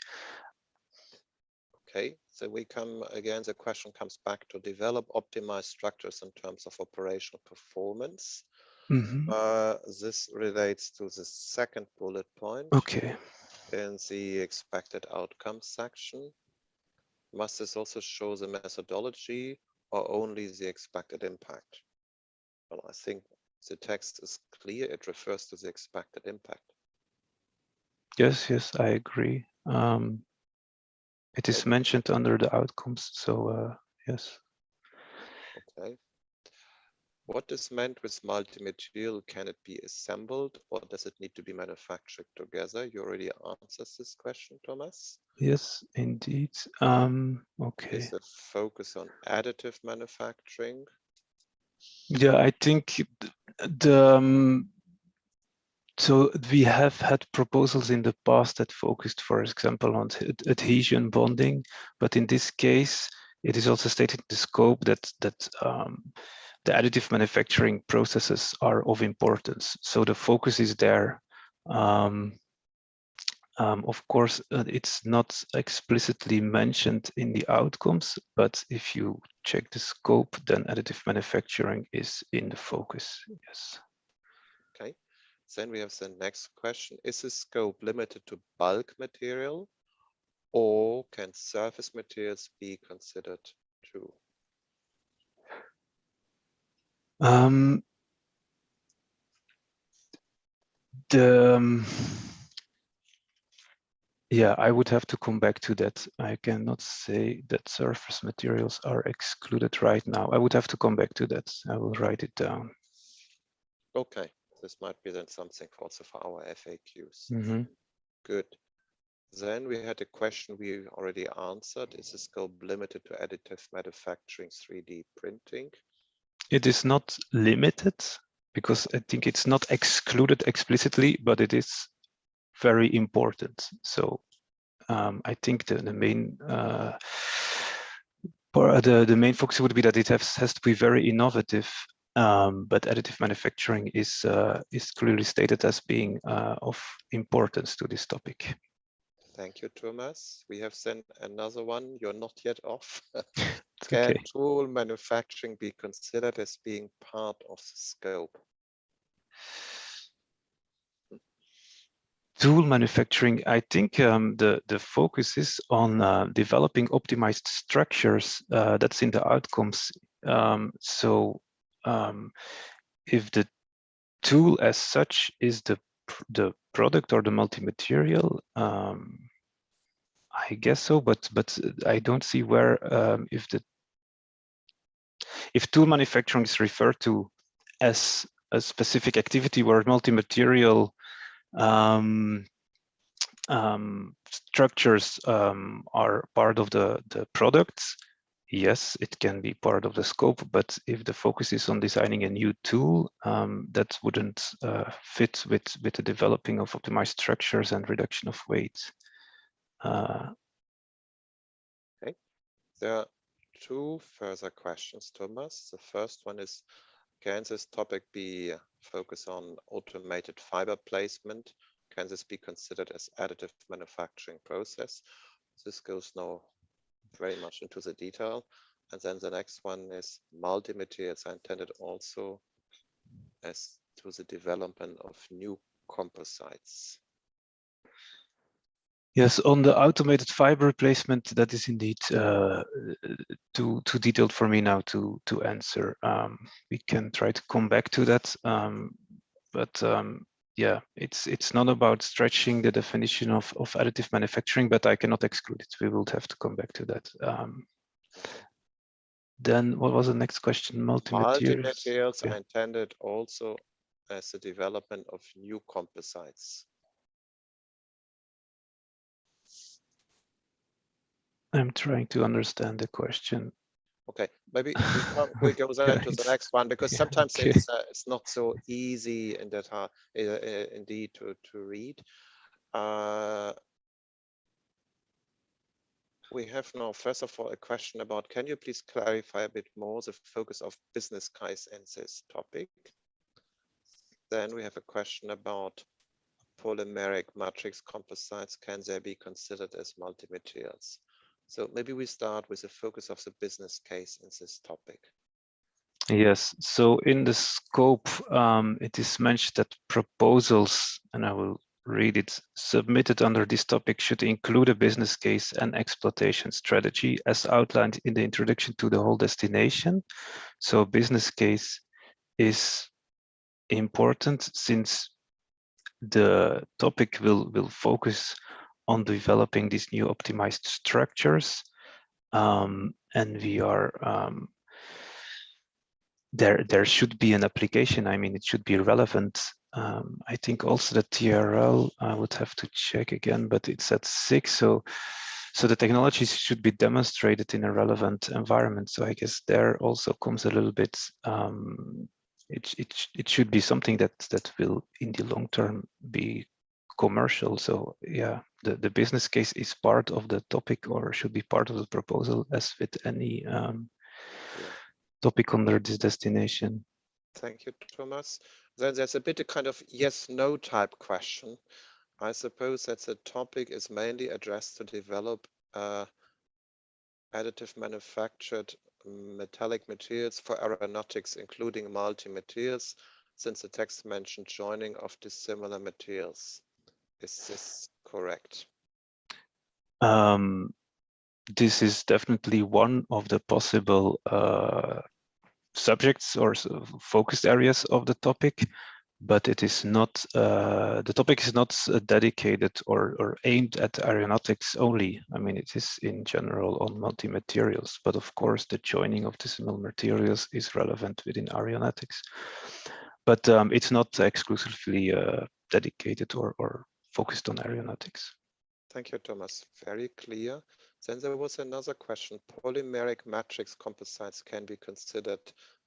Okay, so we come again, the question comes back to develop optimized structures in terms of operational performance. This relates to the second bullet point. Okay. In the expected outcomes section. Must this also show the methodology or only the expected impact? Well, I think the text is clear. It refers to the expected impact. Yes, I agree. It is mentioned under the outcomes, so yes. Okay. What is meant with multi-material? Can it be assembled or does it need to be manufactured together? You already answered this question, Thomas. Yes, indeed. Okay. Is the focus on additive manufacturing? Yeah, I think so we have had proposals in the past that focused, for example, on adhesion bonding, but in this case, it is also stated in the scope that the additive manufacturing processes are of importance. So the focus is there. Of course, it's not explicitly mentioned in the outcomes, but if you check the scope, then additive manufacturing is in the focus, yes. Okay, then we have the next question. Is the scope limited to bulk material or can surface materials be considered too? Yeah, I would have to come back to that. I cannot say that surface materials are excluded right now. I would have to come back to that. I will write it down. Okay, this might be then something also for our FAQs. Good. Then we had a question we already answered. Is the scope limited to additive manufacturing 3D printing? It is not limited because I think it's not excluded explicitly, but it is very important. So I think the main the main focus would be that it has to be very innovative, but additive manufacturing is clearly stated as being of importance to this topic. Thank you, Thomas. We have sent another one. You're not yet off. Can tool manufacturing be considered as being part of the scope? tool manufacturing, I think the focus is on developing optimized structures. That's in the outcomes. If the tool as such is the product or the multi-material, I guess so, but I don't see where if tool manufacturing is referred to as a specific activity where multi-material structures are part of the products, yes, it can be part of the scope, but if the focus is on designing a new tool, that wouldn't fit with the developing of optimized structures and reduction of weight. Okay, there are two further questions, Thomas. The first one is, can this topic be focused on automated fiber placement? Can this be considered as additive manufacturing process? This goes now very much into the detail. And then the next one is multi-materials are intended also as to the development of new composites. Yes, on the automated fiber replacement, that is indeed too detailed for me now to answer. We can try to come back to that, but yeah, it's not about stretching the definition of additive manufacturing, but I cannot exclude it. We will have to come back to that. Then what was the next question? Multi-materials Yeah. are intended also as the development of new composites. I'm trying to understand the question. Okay, maybe we go then to the next one, because sometimes okay. it's not so easy in that indeed to read. We have now, first of all, a question about, can you please clarify a bit more the focus of business case in this topic? Then we have a question about polymeric matrix composites. Can they be considered as multi-materials? So maybe we start with the focus of the business case in this topic. Yes, so in the scope, it is mentioned that proposals, and I will read it, submitted under this topic should include a business case and exploitation strategy as outlined in the introduction to the whole destination. So business case is important since the topic will focus on developing these new optimized structures, and we are there should be an application. I mean, it should be relevant. I think also the TRL, I would have to check again, but it's at 6. So the technologies should be demonstrated in a relevant environment. So I guess there also comes a little bit, it should be something that will in the long term be commercial. So yeah, the business case is part of the topic or should be part of the proposal as with any topic under this destination. Thank you, Thomas. Then there's a bit of kind of yes/no type question. I suppose that the topic is mainly addressed to develop additive manufactured metallic materials for aeronautics, including multi-materials, since the text mentioned joining of dissimilar materials. Is this correct? This is definitely one of the possible subjects or focused areas of the topic, but it is not, the topic is not dedicated or aimed at aeronautics only. I mean, it is in general on multi-materials, but of course the joining of dissimilar materials is relevant within aeronautics. But it's not exclusively dedicated or focused on aeronautics. Thank you, Thomas. Very clear. Then there was another question. Polymeric matrix composites can be considered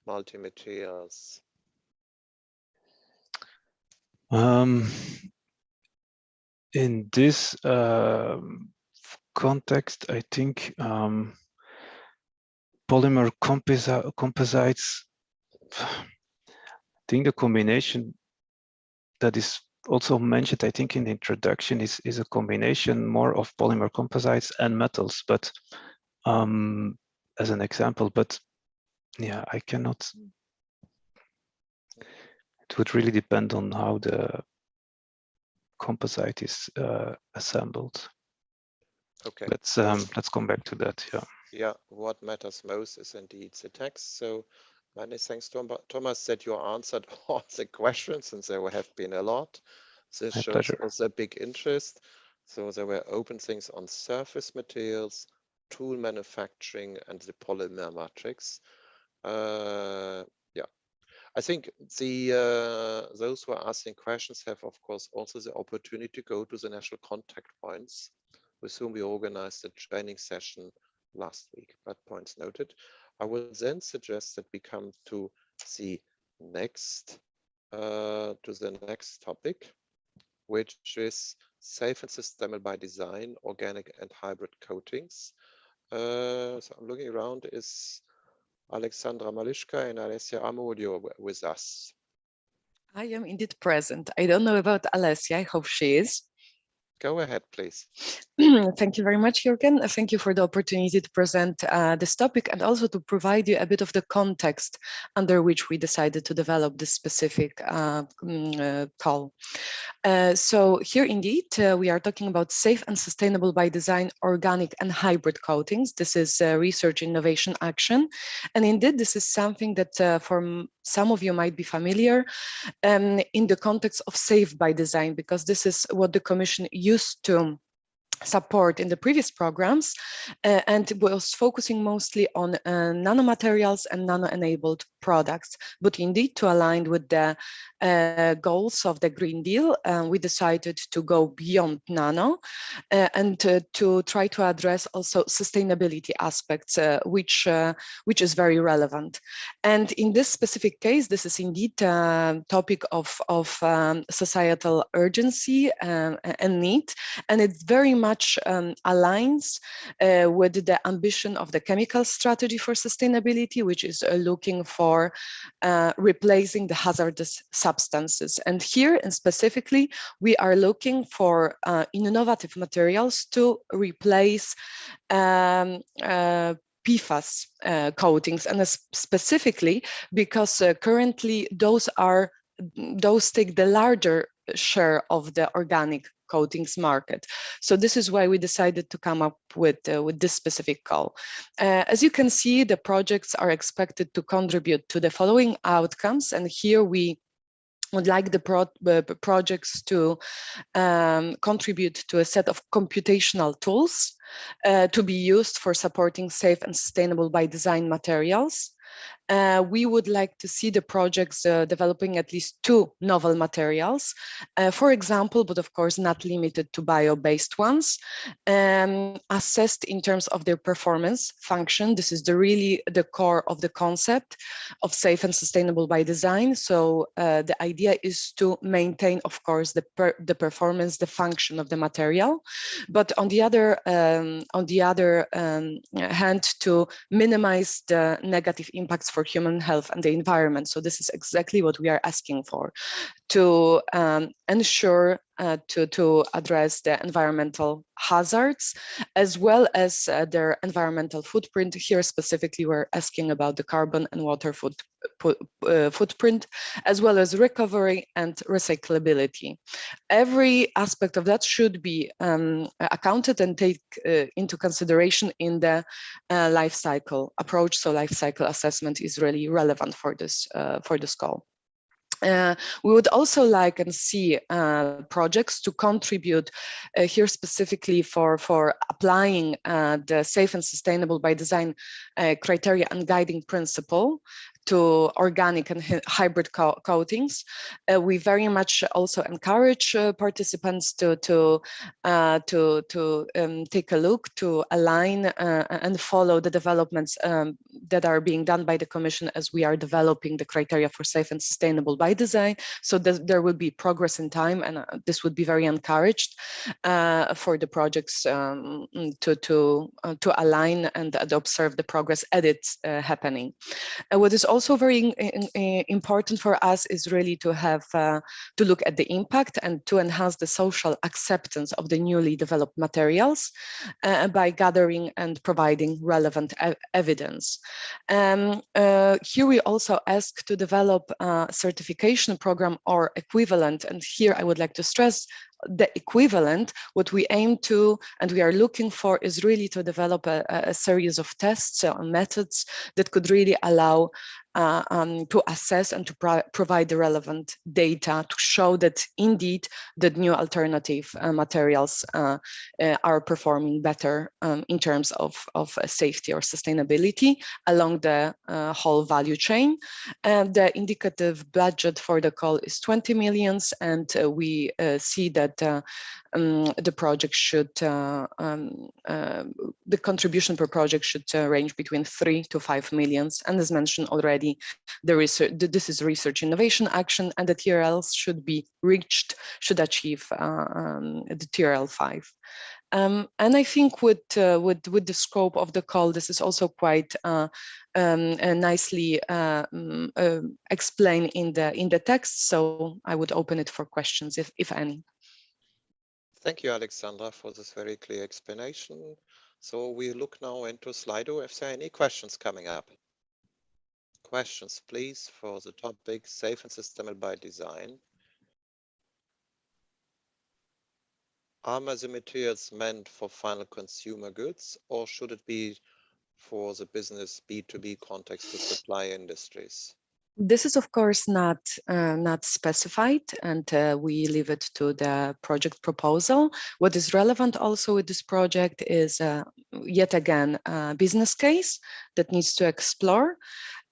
multi-materials. In this context, I think polymer composites, I think the combination that is also mentioned, I think in the introduction, is a combination more of polymer composites and metals, but as an example, but yeah, I cannot, it would really depend on how the composite is assembled. Okay. Let's come back to that. Yeah. Yeah. What matters most is indeed the text. So many thanks, Thomas, that you answered all the questions, and there have been a lot. This My shows pleasure. also a big interest. So there were open things on surface materials, tool manufacturing, and the polymer matrix. Yeah, I think those who are asking questions have, of course, also the opportunity to go to the national contact points with whom we organized a training session last week. But points noted. I will then suggest that we come to the next topic, which is safe and sustainable by design, organic and hybrid coatings. So I'm looking around. Is Alexandra Malishka and Alessia Amodio with us? I am indeed present. I don't know about Alessia. I hope she is. Go ahead, please. Thank you very much, Jürgen. Thank you for the opportunity to present this topic and also to provide you a bit of the context under which we decided to develop this specific call. So here indeed, we are talking about safe and sustainable by design, organic and hybrid coatings. This is research innovation action. And indeed, this is something that for some of you might be familiar in the context of safe by design, because this is what the Commission used to support in the previous programs, and was focusing mostly on nanomaterials and nano-enabled products. But indeed, to align with the goals of the Green Deal, we decided to go beyond nano and to try to address also sustainability aspects, which is very relevant. And in this specific case, this is indeed a topic of societal urgency and need, and it very much aligns with the ambition of the chemical strategy for sustainability, which is looking for replacing the hazardous substances. And here, and specifically, we are looking for innovative materials to replace PFAS coatings, and specifically because currently those take the larger share of the organic coatings market. So this is why we decided to come up with this specific call. As you can see, the projects are expected to contribute to the following outcomes, and here we would like the projects to contribute to a set of computational tools to be used for supporting safe and sustainable by design materials. We would like to see the projects developing at least 2 novel materials, for example, but of course not limited to bio-based ones, assessed in terms of their performance function. This is really the core of the concept of safe and sustainable by design. So the idea is to maintain, of course, the performance, the function of the material, but on the other hand, to minimize the negative impacts for human health and the environment. So this is exactly what we are asking for, to ensure to address the environmental hazards as well as their environmental footprint. Here specifically, we're asking about the carbon and water footprint, as well as recovery and recyclability. Every aspect of that should be accounted and take into consideration in the life cycle approach. So life cycle assessment is really relevant for this call. We would also like and see projects to contribute here specifically for applying the safe and sustainable by design criteria and guiding principle to organic and hybrid coatings. We very much also encourage participants to take a look, to align and follow the developments that are being done by the Commission as we are developing the criteria for safe and sustainable by design. So there will be progress in time, and this would be very encouraged for the projects to align and observe the progress as it's happening. What is also very important for us is really to have to look at the impact and to enhance the social acceptance of the newly developed materials by gathering and providing relevant evidence. Here we also ask to develop a certification program or equivalent, and here I would like to stress the equivalent. What we aim to and we are looking for is really to develop a series of tests and methods that could really allow to assess and to provide the relevant data to show that indeed the new alternative materials are performing better in terms of safety or sustainability along the whole value chain. And the indicative budget for the call is 20 million, and we see that the project should, the contribution per project should range between 3 to 5 million. And as mentioned already, this is research innovation action, and the TRLs should be reached, should achieve the TRL 5. And I think with the scope of the call, this is also quite nicely explained in the text. So I would open it for questions, if any. Thank you, Alexandra, for this very clear explanation. So we look now into Slido if there are any questions coming up. Questions, please, for the topic safe and sustainable by design. Are the materials meant for final consumer goods, or should it be for the business B2B context to supply industries? This is, of course, not specified, and we leave it to the project proposal. What is relevant also with this project is, yet again, a business case that needs to explore.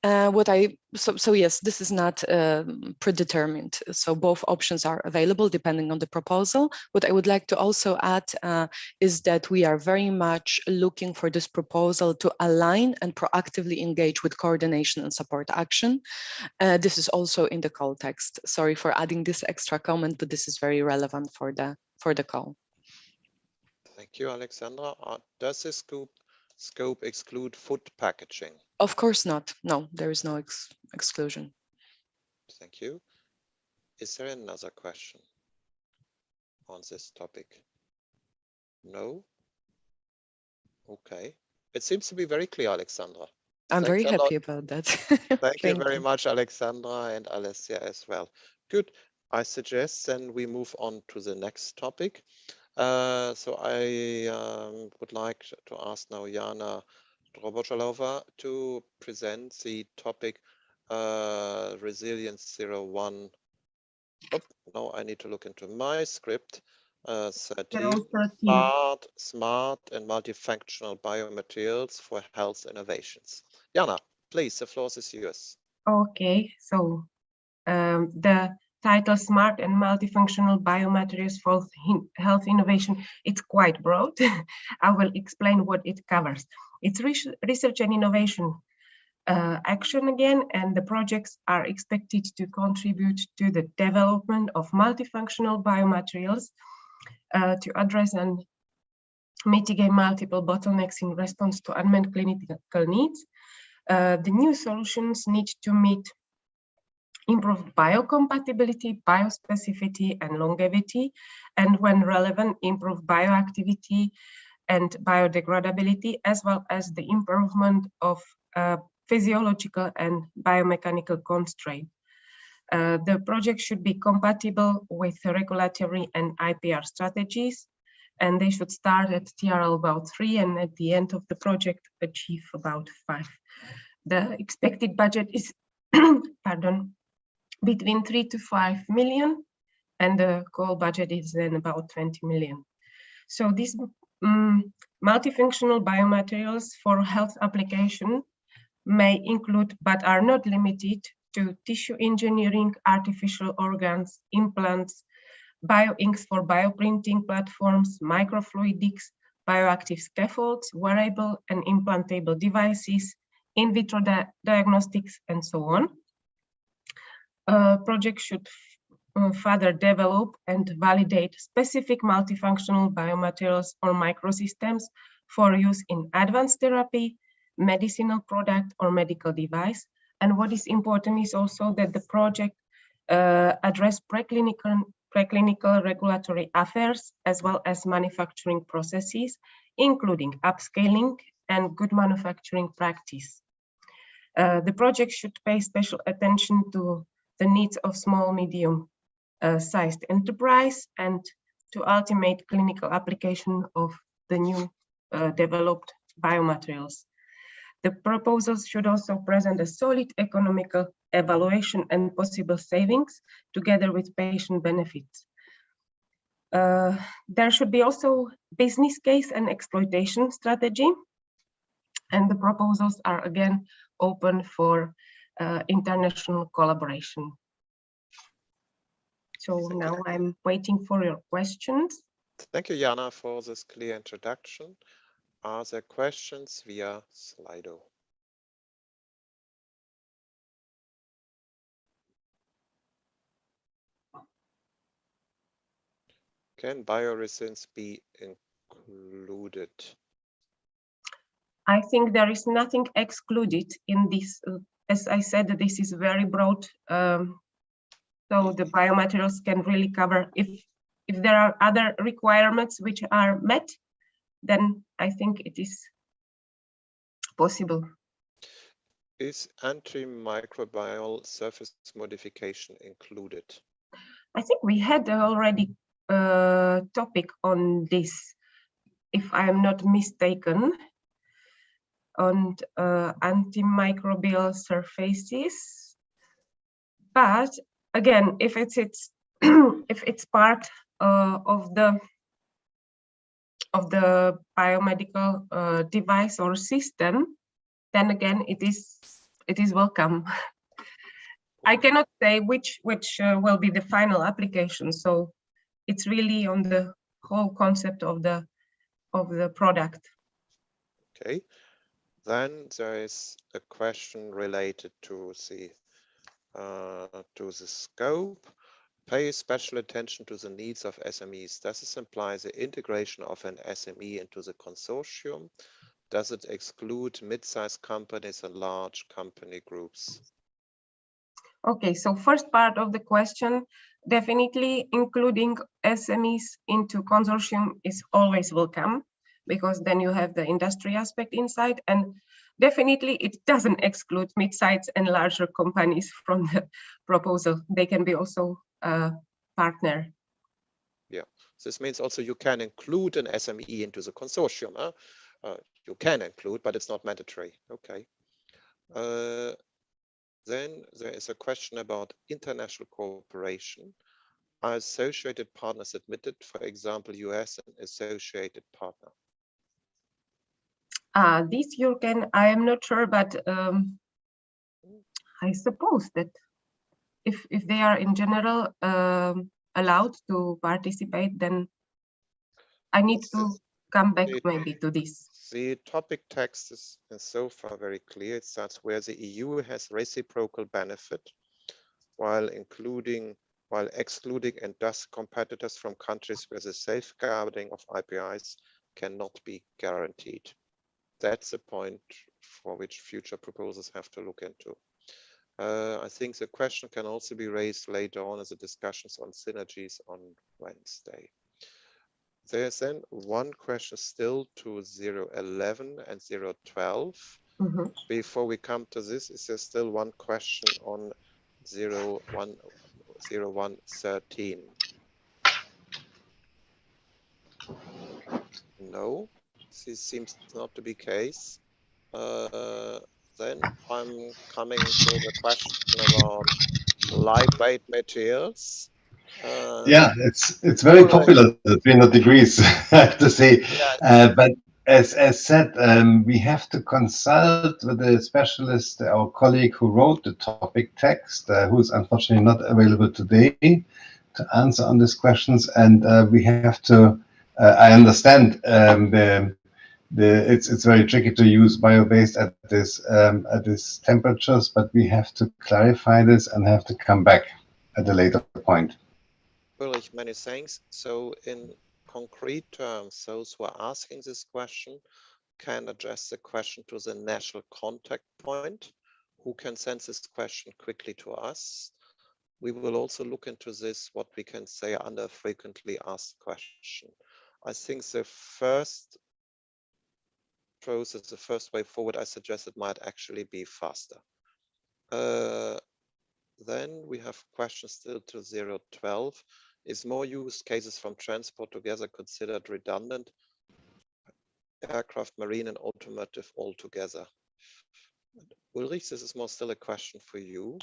So yes, this is not predetermined. So both options are available depending on the proposal. What I would like to also add is that we are very much looking for this proposal to align and proactively engage with coordination and support action. This is also in the call text. Sorry for adding this extra comment, but this is very relevant for the call. Thank you, Alexandra. Does this scope exclude food packaging? Of course not. No, there is no exclusion. Thank you. Is there another question on this topic? No? Okay. It seems to be very clear, Alexandra. I'm very happy about that. Thank you very much, Alexandra, and Alessia as well. Good. I suggest then we move on to the next topic. So I would like to ask now Jana Drobojalova to present the topic Resilience 01. Oh, no, I need to look into my script. 13, smart and multifunctional biomaterials for health innovations. Jana, please, the floor is yours. Okay, so the title Smart and Multifunctional Biomaterials for Health Innovation, it's quite broad. I will explain what it covers. It's research and innovation action again, and the projects are expected to contribute to the development of multifunctional biomaterials to address and mitigate multiple bottlenecks in response to unmet clinical needs. The new solutions need to meet improved biocompatibility, biospecificity, and longevity, and when relevant, improve bioactivity and biodegradability, as well as the improvement of physiological and biomechanical constraints. The project should be compatible with regulatory and IPR strategies, and they should start at TRL about 3 and at the end of the project achieve about 5. The expected budget is pardon, between 3 to 5 million, and the call budget is then about 20 million. So these multifunctional biomaterials for health application may include, but are not limited to, tissue engineering, artificial organs, implants, bioinks for bioprinting platforms, microfluidics, bioactive scaffolds, wearable and implantable devices, in vitro diagnostics, and so on. Projects should further develop and validate specific multifunctional biomaterials or microsystems for use in advanced therapy, medicinal product, or medical device. And what is important is also that the project address preclinical regulatory affairs as well as manufacturing processes, including upscaling and good manufacturing practice. The project should pay special attention to the needs of small, medium sized enterprise and to ultimate clinical application of the new developed biomaterials. The proposals should also present a solid economical evaluation and possible savings together with patient benefits. There should be also business case and exploitation strategy, and the proposals are again open for international collaboration. So now I'm waiting for your questions. Thank you, Jana, for this clear introduction. Are there questions via Slido? Can bioresins be included? I think there is nothing excluded in this. As I said, this is very broad. So the biomaterials can really cover, if there are other requirements which are met, then I think it is possible. Is antimicrobial surface modification included? I think we had already a topic on this, if I am not mistaken, on antimicrobial surfaces. But again, if it's if it's part of the biomedical device or system, then again it is welcome. I cannot say which will be the final application, so it's really on the whole concept of the product. Okay, then there is a question related to the scope. Pay special attention to the needs of SMEs. Does this imply the integration of an SME into the consortium? Does it exclude mid-sized companies and large company groups? Okay, so first part of the question, definitely including SMEs into consortium is always welcome, because then you have the industry aspect inside, and definitely it doesn't exclude mid-sized and larger companies from the proposal. They can be also a partner. Yeah, this means also you can include an SME into the consortium. Huh? You can include, but it's not mandatory. Okay. Then there is a question about international cooperation. Are associated partners admitted, for example, US and associated partner? This Jürgen, I am not sure, but I suppose that if they are in general allowed to participate, then I need to come back maybe to this. The topic text is so far very clear. It starts where the EU has reciprocal benefit while excluding industrial competitors from countries where the safeguarding of IPRs cannot be guaranteed. That's a point for which future proposals have to look into. I think the question can also be raised later on as the discussions on synergies on Wednesday. There's then one question still to 011 and 012. Before we come to this, is there still one question on 0113? No, this seems not to be the case. Then I'm coming to the question about lightweight materials. Yeah, it's very popular, the 300 degrees, I have to say. Yes. But as said, we have to consult with the specialist, our colleague who wrote the topic text, who is unfortunately not available today to answer on these questions. And we have to, I understand it's very tricky to use bio-based at this temperatures, but we have to clarify this and have to come back at a later point. Ulrich, many thanks. So in concrete terms, those who are asking this question can address the question to the national contact point, who can send this question quickly to us. We will also look into this, what we can say under frequently asked question. I think the first process, the first way forward, I suggest it might actually be faster. Then we have questions still to 012. Is more use cases from transport together considered redundant? Aircraft, marine, and automotive all together. Ulrich, this is more still a question for you.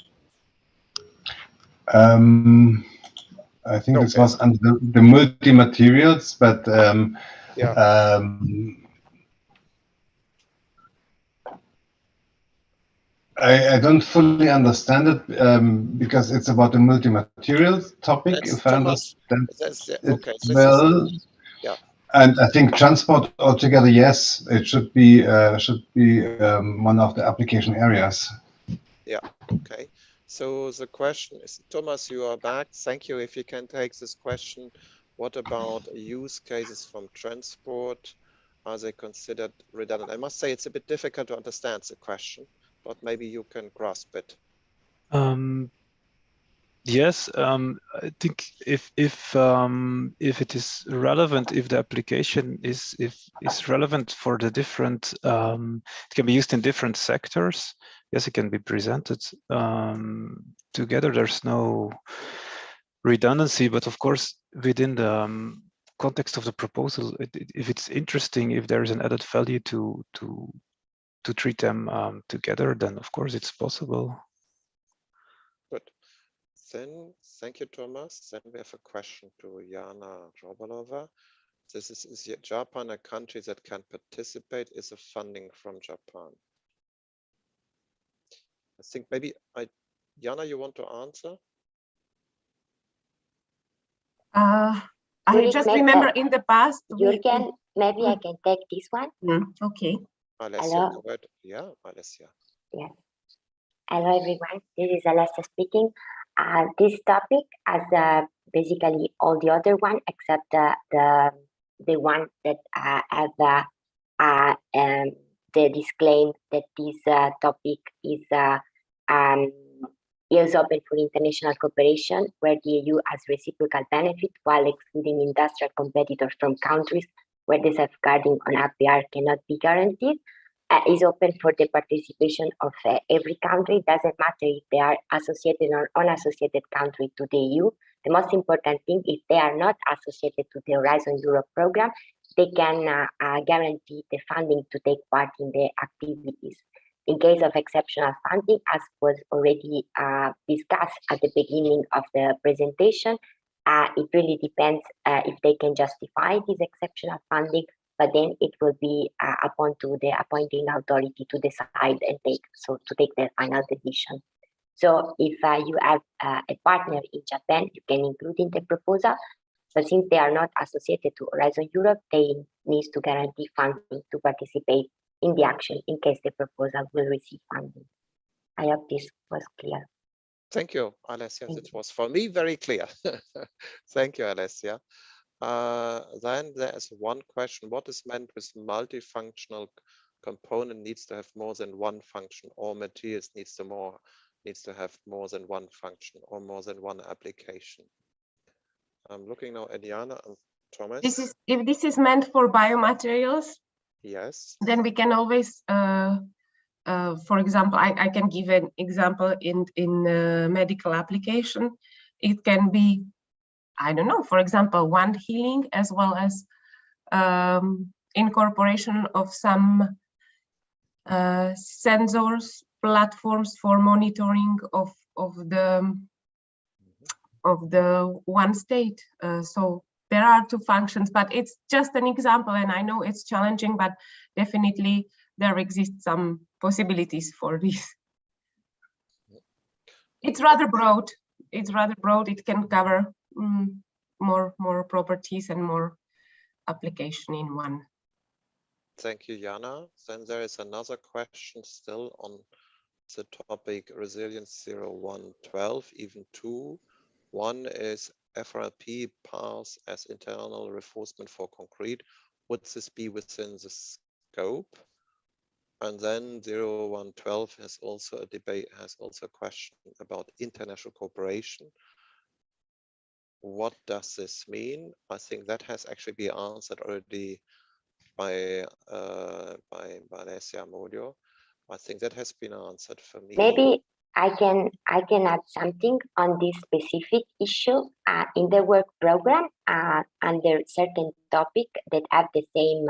I think this was under the multi-materials, but I don't fully understand it because it's about the multi-materials topic, if I understand it well. And I think transport altogether, yes, it should be one of the application areas. Yeah, okay. So the question is, Thomas, you are back. Thank you. If you can take this question, what about use cases from transport? Are they considered redundant? I must say it's a bit difficult to understand the question, but maybe you can grasp it. Yes, I think if it is relevant, if the application is relevant for the different, it can be used in different sectors. Yes, it can be presented together. There's no redundancy, but of course, within the context of the proposal, if it's interesting, if there is an added value to treat them together, then of course it's possible. Good. Then, thank you, Thomas. Then we have a question to Jana Drobalova. This is Japan a country that can participate? Is the funding from Japan? I think maybe Jana, you want to answer? I just remember in the past. Jürgen, maybe I can take this one. Okay. Alessia, yeah, Alessia. Yes. Hello, everyone. This is Alessia speaking. This topic, as basically all the other one, except the one that have the disclaim that this topic is open for international cooperation, where the EU has reciprocal benefit while excluding industrial competitors from countries where the safeguarding on APR cannot be guaranteed. Is open for the participation of every country. Doesn't matter if they are associated or unassociated country to the EU. The most important thing, if they are not associated to the Horizon Europe program, they can guarantee the funding to take part in the activities. In case of exceptional funding, as was already discussed at the beginning of the presentation, it really depends if they can justify this exceptional funding, but then it will be upon to the appointing authority to decide and take the final decision. So if you have a partner in Japan, you can include in the proposal, but since they are not associated to Horizon Europe, they need to guarantee funding to participate in the action in case the proposal will receive funding. I hope this was clear. Thank you, Alessia. It was for me very clear. Thank you, Alessia. Then there is one question. What is meant with multifunctional component needs to have more than one function, or materials needs to have more than one function or more than one application? I'm looking now at Jana and Thomas. If this is meant for biomaterials, yes, then we can always for example, I can give an example in medical application. It can be, I don't know, for example, wound healing, as well as incorporation of some sensors, platforms for monitoring of the one state. So there are two functions, but it's just an example, and I know it's challenging, but definitely there exist some possibilities for this. It's rather broad. It's rather broad. It can cover more properties and more application in one. Thank you, Jana. Then there is another question still on the topic resilience 0112, even two. One is FRLP pass as internal reinforcement for concrete. Would this be within the scope? And then 0112 has also a debate, has also a question about international cooperation. What does this mean? I think that has actually been answered already by Alessia Modio. I think that has been answered for me. Maybe I can add something on this specific issue. In the work program, under certain topic that have the same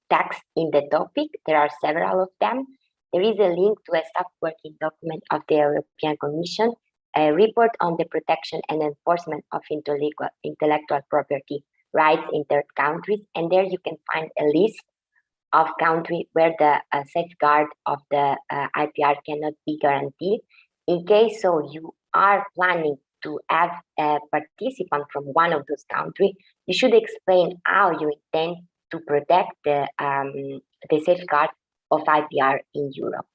text in the topic, there are several of them. There is a link to a sub-working document of the European Commission, a report on the protection and enforcement of intellectual property rights in third countries, and there you can find a list of countries where the safeguard of the IPR cannot be guaranteed. In case so you are planning to have a participant from one of those countries, you should explain how you intend to protect the safeguard of IPR in Europe.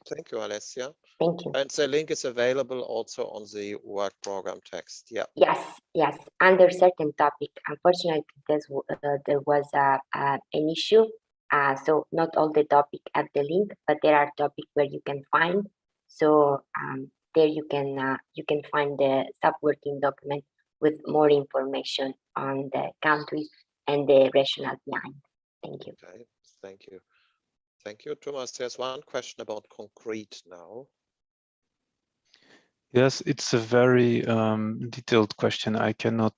Thank you, Alessia. Thank you. And the link is available also on the work program text. Yeah. Yes. Under certain topic, unfortunately, there was an issue. So not all the topic have the link, but there are topics where you can find. So there you can find the sub-working document with more information on the countries and the rationale behind. Thank you. Okay. Thank you. Thank you, Thomas. There's one question about concrete now. Yes, it's a very detailed question. I cannot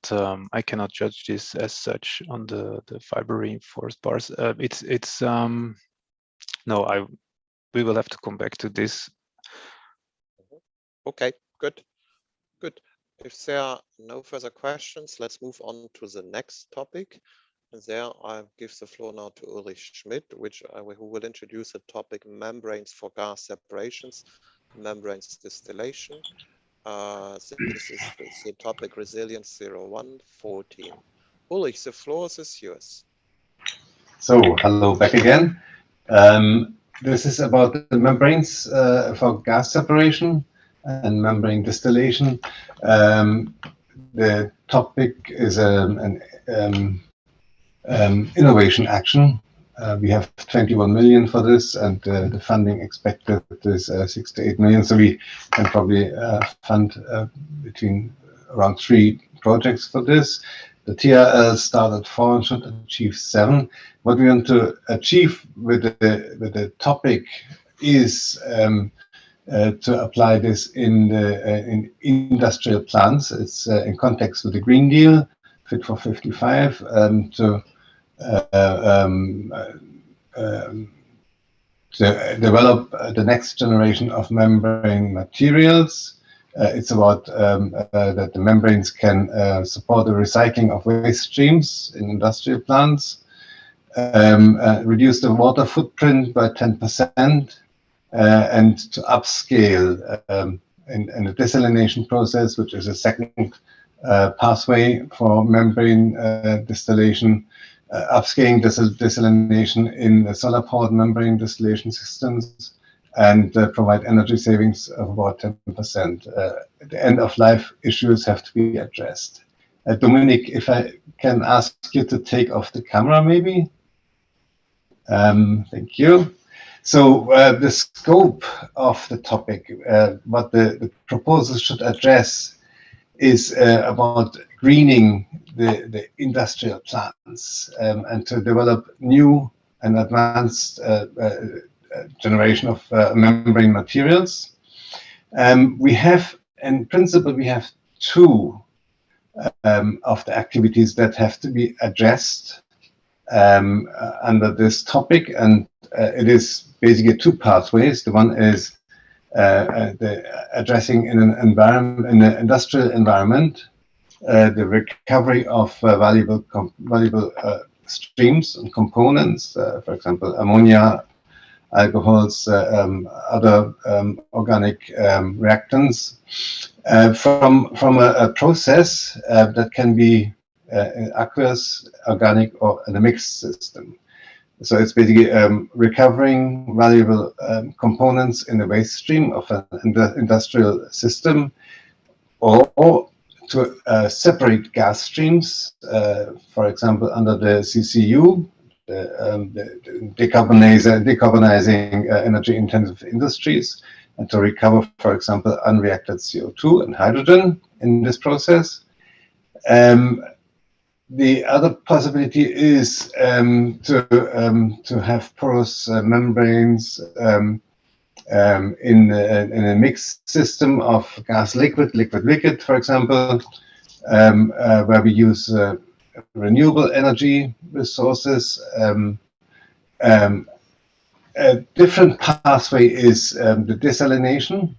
judge this as such on the fiber reinforced bars. No, we will have to come back to this. Okay, good. If there are no further questions, let's move on to the next topic. And there I give the floor now to Ulrich Schmidt, who will introduce the topic membranes for gas separations, membranes distillation. This is the topic Resilience 0114. Ulrich, the floor is yours. So, hello back again. This is about the membranes for gas separation and membrane distillation. The topic is an innovation action. We have 21 million for this, and the funding expected is 6 to 8 million. So we can probably fund between around 3 projects for this. The TRL started 4 and should achieve 7. What we want to achieve with the topic is to apply this in industrial plants. It's in context with the Green Deal, Fit for 55, to develop the next generation of membrane materials. It's about that the membranes can support the recycling of waste streams in industrial plants, reduce the water footprint by 10%, and to upscale in the desalination process, which is a second pathway for membrane distillation, upscaling desalination in solar-powered membrane distillation systems, and provide energy savings of about 10%. The end-of-life issues have to be addressed. Dominic, if I can ask you to take off the camera, maybe? Thank you. So the scope of the topic, what the proposal should address, is about greening the industrial plants and to develop new and advanced generation of membrane materials. We have, in principle, we have 2 of the activities that have to be addressed under this topic, and it is basically 2 pathways. The one is addressing in an environment, in an industrial environment, the recovery of valuable streams and components, for example, ammonia, alcohols, other organic reactants, from a process that can be aqueous, organic, or in a mixed system. So it's basically recovering valuable components in the waste stream of an industrial system, or to separate gas streams, for example, under the CCU, the decarbonizing energy-intensive industries, and to recover, for example, unreacted CO2 and hydrogen in this process. The other possibility is to have porous membranes in a mixed system of gas liquid, liquid, for example, where we use renewable energy resources. A different pathway is the desalination.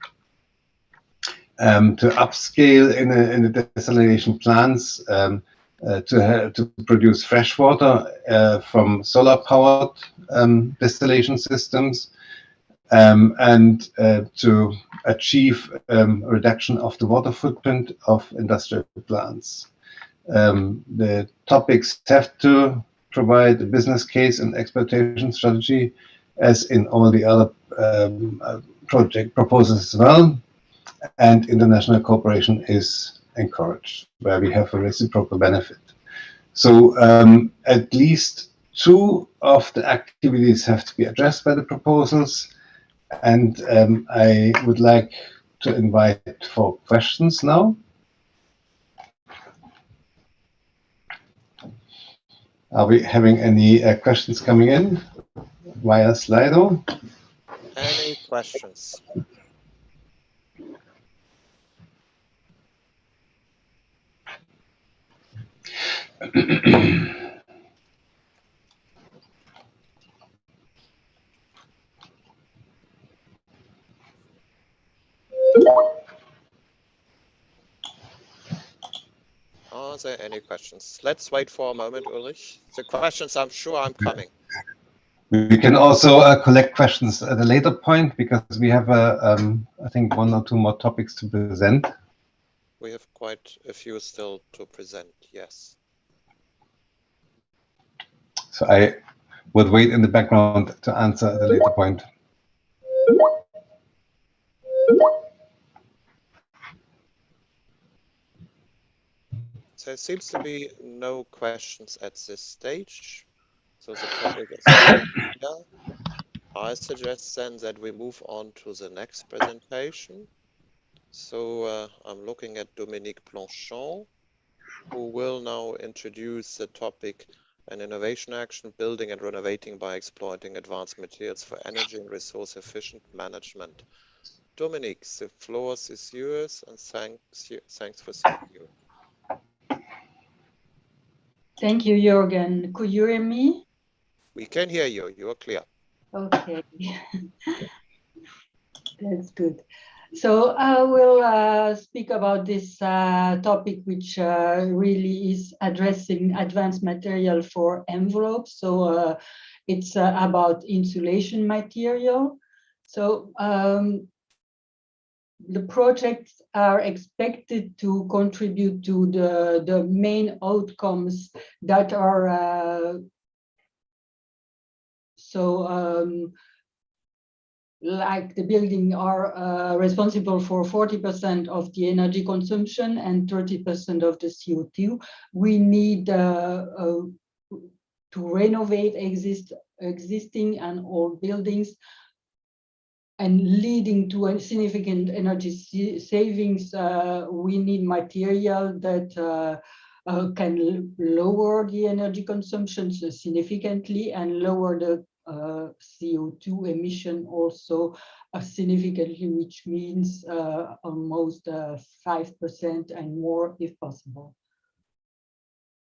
To upscale in the desalination plants to produce fresh water from solar-powered distillation systems, and to achieve a reduction of the water footprint of industrial plants. The topics have to provide a business case and exploitation strategy, as in all the other project proposals as well. And international cooperation is encouraged, where we have a reciprocal benefit. So at least 2 of the activities have to be addressed by the proposals. And I would like to invite for questions now. Are we having any questions coming in via Slido? Any questions? Are there any questions? Let's wait for a moment, Ulrich. The questions, I'm sure I'm coming. We can also collect questions at a later point, because we have, I think, 1 or 2 more topics to present. We have quite a few still to present, yes. So I would wait in the background to answer at a later point. There seems to be no questions at this stage. So the topic is clear. I suggest then that we move on to the next presentation. So I'm looking at Dominique Blanchon, who will now introduce the topic an innovation action, building and renovating by exploiting advanced materials for energy and resource efficient management. Dominique, the floor is yours, and thanks for seeing you. Thank you, Jürgen. Could you hear me? We can hear you. You are clear. Okay. That's good. So I will speak about this topic, which really is addressing advanced material for envelopes. So it's about insulation material. So the projects are expected to contribute to the main outcomes that are like the building are responsible for 40% of the energy consumption and 30% of the CO2. We need to renovate existing and old buildings, and leading to a significant energy savings. We need material that can lower the energy consumption significantly and lower the CO2 emission also significantly, which means almost 5% and more if possible.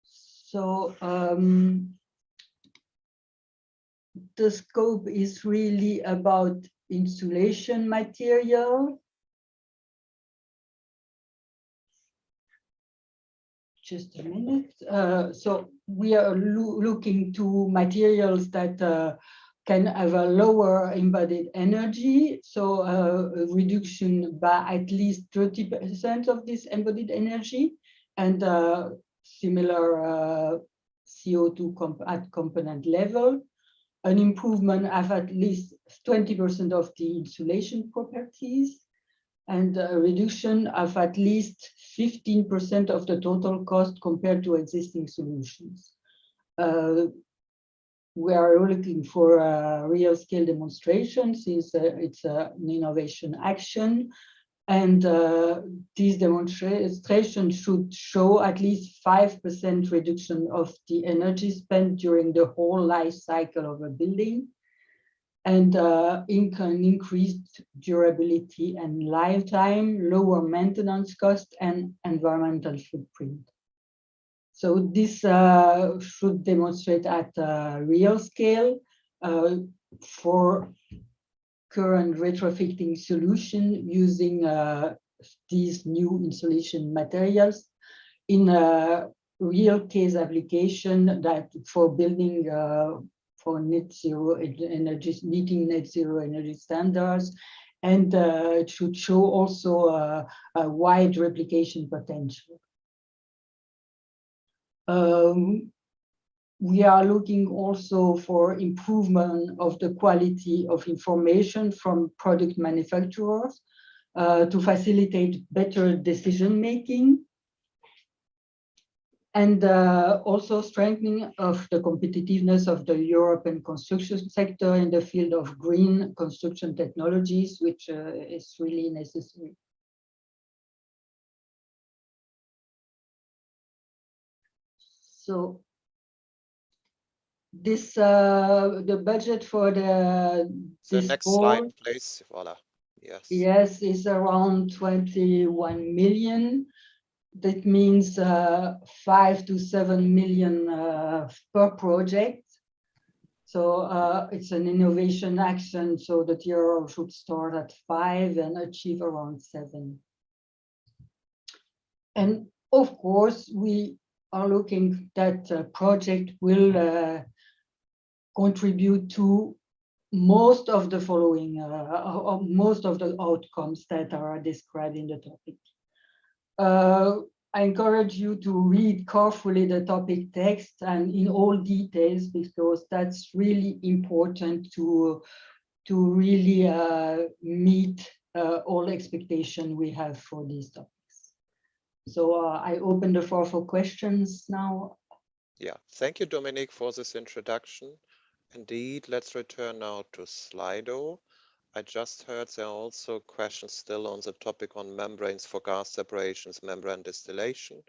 So the scope is really about insulation material. Just a minute. So we are looking to materials that can have a lower embodied energy. So a reduction by at least 30% of this embodied energy, and similar CO2 at component level. An improvement of at least 20% of the insulation properties, and a reduction of at least 15% of the total cost compared to existing solutions. We are looking for a real scale demonstration, since it's an innovation action. And this demonstration should show at least 5% reduction of the energy spent during the whole life cycle of a building. and increased durability and lifetime, lower maintenance cost, and environmental footprint. So this should demonstrate at a real scale for current retrofitting solution using these new insulation materials in a real case application that for building for net zero energy, meeting net zero energy standards, and it should show also a wide replication potential. We are looking also for improvement of the quality of information from product manufacturers to facilitate better decision making, and also strengthening of the competitiveness of the European construction sector in the field of green construction technologies, which is really necessary. So this the budget for the next slide, please. Voila. Yes. Yes, is around 21 million. That means 5 to 7 million per project. So it's an innovation action, so the TRO should start at 5 and achieve around 7. And of course, we are looking that project will contribute to most of the following, most of the outcomes that are described in the topic. I encourage you to read carefully the topic text and in all details, because that's really important to really meet all expectation we have for these topics. So I open the floor for questions now. Yeah, thank you, Dominique, for this introduction. Indeed, let's return now to Slido. I just heard there are also questions still on the topic on membranes for gas separations, membrane distillation.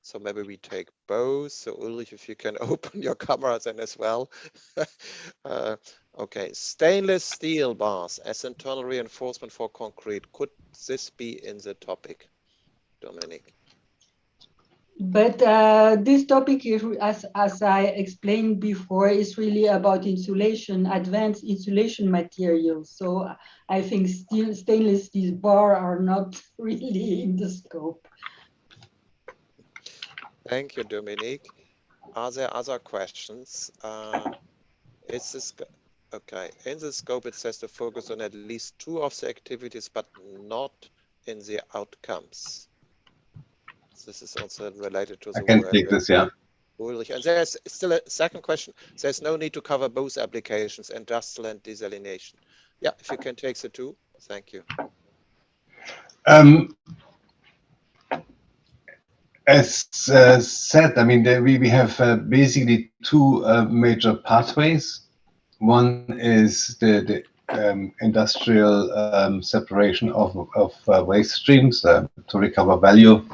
So maybe we take both. So Ulrich, if you can open your camera then as well. Okay, stainless steel bars as internal reinforcement for concrete. Could this be in the topic, Dominique? But this topic, as I explained before, is really about insulation, advanced insulation materials. So I think stainless steel bars are not really in the scope. Thank you, Dominique. Are there other questions? Is this okay? In the scope, it says to focus on at least 2 of the activities, but not in the outcomes. This is also related to the I can work. take this, yeah. Ulrich. And there's still a second question. There's no need to cover both applications, industrial and desalination. Yeah, if you can take the 2, thank you. As said, I mean, we have basically 2 major pathways. One is the industrial separation of waste streams to recover valuable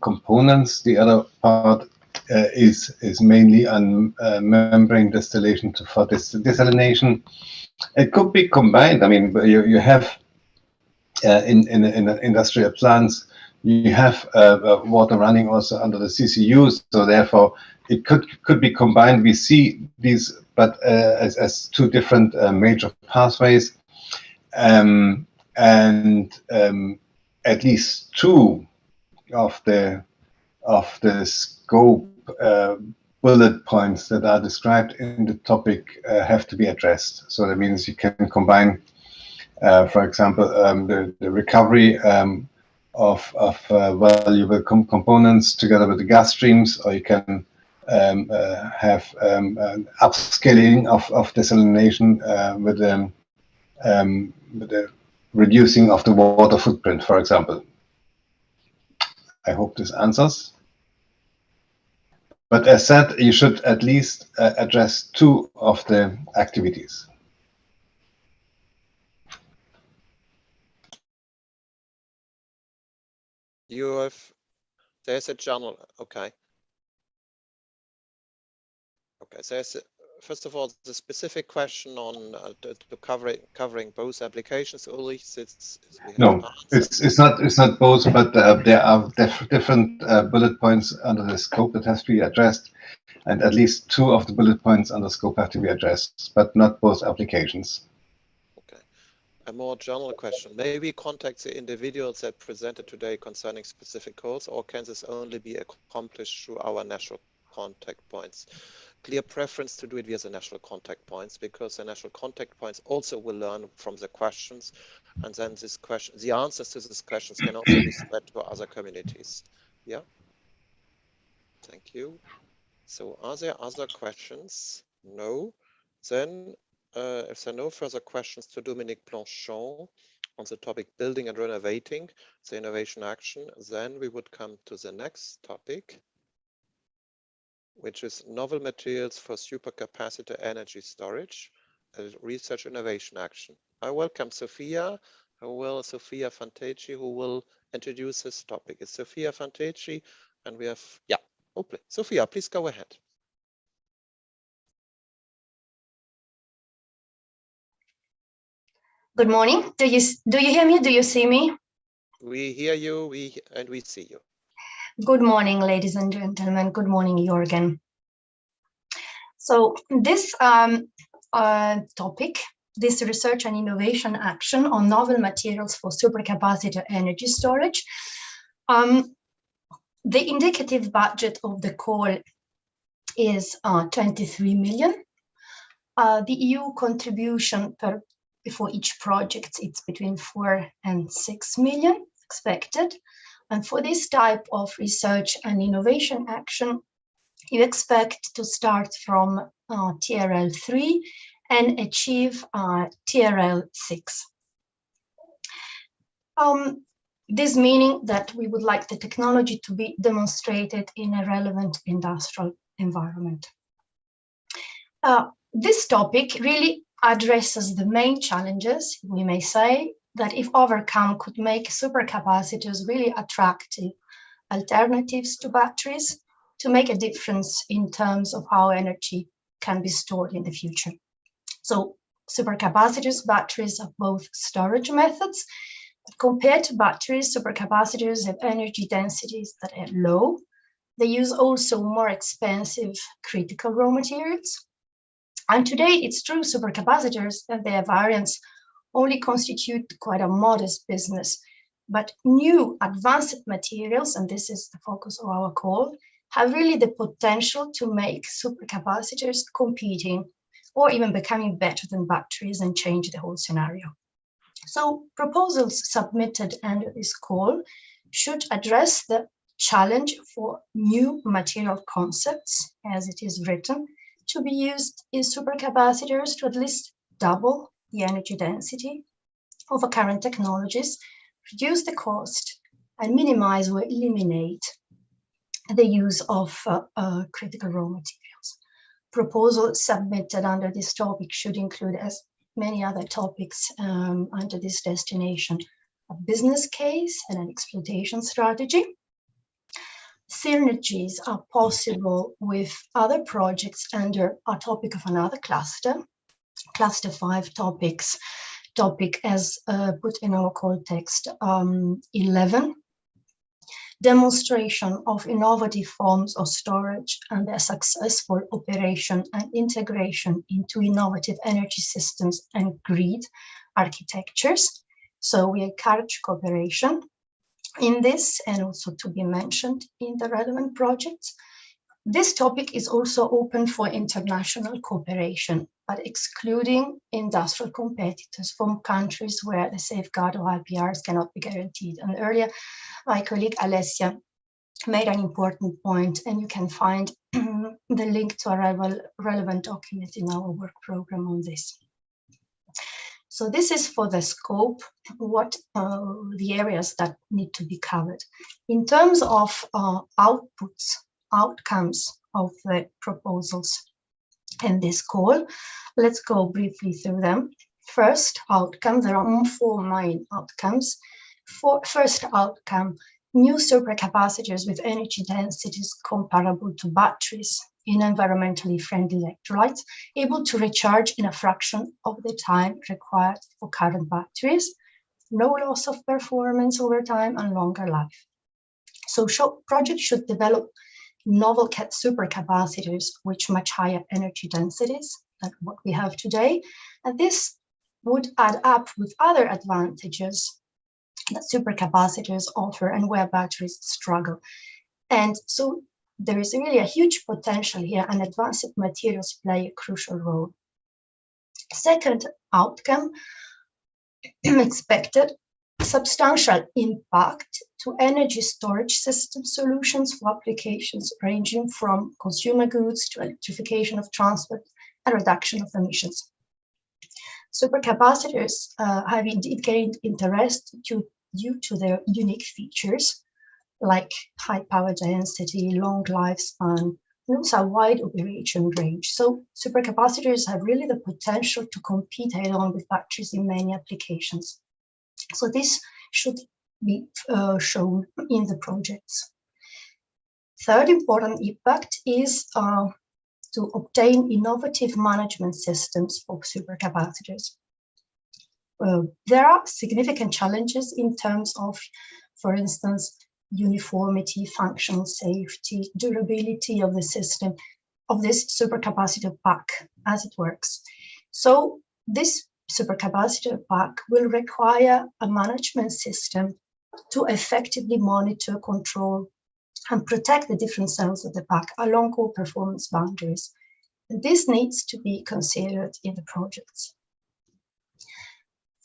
components. The other part is mainly on membrane distillation for desalination. It could be combined. I mean, you have in industrial plants, you have water running also under the CCUs, so therefore it could be combined. We see these, but as 2 different major pathways, and at least 2 of the scope bullet points that are described in the topic have to be addressed. So that means you can combine, for example, the recovery of valuable components together with the gas streams, or you can have an upscaling of desalination with the reducing of the water footprint, for example. I hope this answers. But as said, you should at least address 2 of the activities. There's a journal, okay. Okay, there's first of all, the specific question on covering both applications, Ulrich, no, it's not both, but there are different bullet points under the scope that has to be addressed, and at least 2 of the bullet points under scope have to be addressed, but not both applications. Okay. A more general question: may we contact the individuals that presented today concerning specific calls, or can this only be accomplished through our national contact points? Clear preference to do it via the national contact points, because the national contact points also will learn from the questions, and then the answers to these questions can also be spread to other communities. Yeah. Thank you. So are there other questions? No. Then if there are no further questions to Dominique Blanchon on the topic building and renovating the innovation action, then we would come to the next topic, which is novel materials for supercapacitor energy storage, a research innovation action. I welcome Sophia Fantecchi, who will introduce this topic. It's Sophia Fantecchi, and we have, yeah, hopefully. Sophia, please go ahead. Good morning. Do you hear me? Do you see me? We hear you, and we see you. Good morning, ladies and gentlemen. Good morning, Jürgen. So this topic, this research and innovation action on novel materials for supercapacitor energy storage, the indicative budget of the call is 23 million. The EU contribution for each project, it's between 4 and 6 million expected. And for this type of research and innovation action, you expect to start from TRL 3 and achieve TRL 6. This meaning that we would like the technology to be demonstrated in a relevant industrial environment. This topic really addresses the main challenges, we may say, that if overcome could make supercapacitors really attractive alternatives to batteries to make a difference in terms of how energy can be stored in the future. So supercapacitors, batteries have both storage methods. Compared to batteries, supercapacitors have energy densities that are low. They use also more expensive critical raw materials. And today, it's true, supercapacitors and their variants only constitute quite a modest business. But new advanced materials, and this is the focus of our call, have really the potential to make supercapacitors competing or even becoming better than batteries and change the whole scenario. So proposals submitted under this call should address the challenge for new material concepts, as it is written, to be used in supercapacitors to at least double the energy density of current technologies, reduce the cost, and minimize or eliminate the use of critical raw materials. Proposals submitted under this topic should include, as many other topics under this destination, a business case and an exploitation strategy. Synergies are possible with other projects under a topic of another cluster, cluster 5 topics, topic as put in our call text 11, demonstration of innovative forms of storage and their successful operation and integration into innovative energy systems and grid architectures. So we encourage cooperation in this and also to be mentioned in the relevant projects. This topic is also open for international cooperation, but excluding industrial competitors from countries where the safeguard of IPRs cannot be guaranteed. And earlier, my colleague Alessia made an important point, and you can find the link to a relevant document in our work program on this. So this is for the scope, what the areas that need to be covered. In terms of outcomes of the proposals in this call, let's go briefly through them. First outcome, there are 4 main outcomes. First outcome, new supercapacitors with energy densities comparable to batteries in environmentally friendly electrolytes, able to recharge in a fraction of the time required for current batteries, no loss of performance over time, and longer life. So projects should develop novel supercapacitors with much higher energy densities than what we have today. And this would add up with other advantages that supercapacitors offer and where batteries struggle. And so there is really a huge potential here, and advanced materials play a crucial role. Second outcome, expected substantial impact to energy storage system solutions for applications ranging from consumer goods to electrification of transport and reduction of emissions. Supercapacitors have indeed gained interest due to their unique features like high power density, long lifespan, and also a wide operation range. So supercapacitors have really the potential to compete head-on with batteries in many applications. So this should be shown in the projects. Third important impact is to obtain innovative management systems for supercapacitors. There are significant challenges in terms of, for instance, uniformity, functional safety, durability of the system, of this supercapacitor pack as it works. So this supercapacitor pack will require a management system to effectively monitor, control, and protect the different cells of the pack along all performance boundaries. And this needs to be considered in the projects.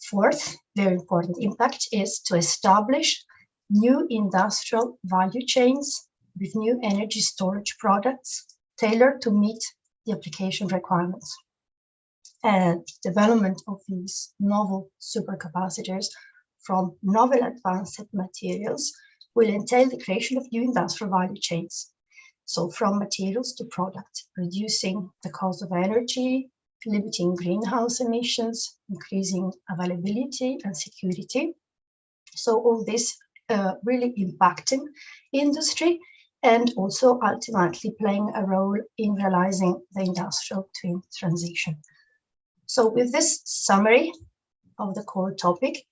Fourth, very important impact is to establish new industrial value chains with new energy storage products tailored to meet the application requirements. And development of these novel supercapacitors from novel advanced materials will entail the creation of new industrial value chains. So from materials to products, reducing the cost of energy, limiting greenhouse emissions, increasing availability and security. So all this really impacting industry and also ultimately playing a role in realizing the industrial twin transition. So with this summary of the core topic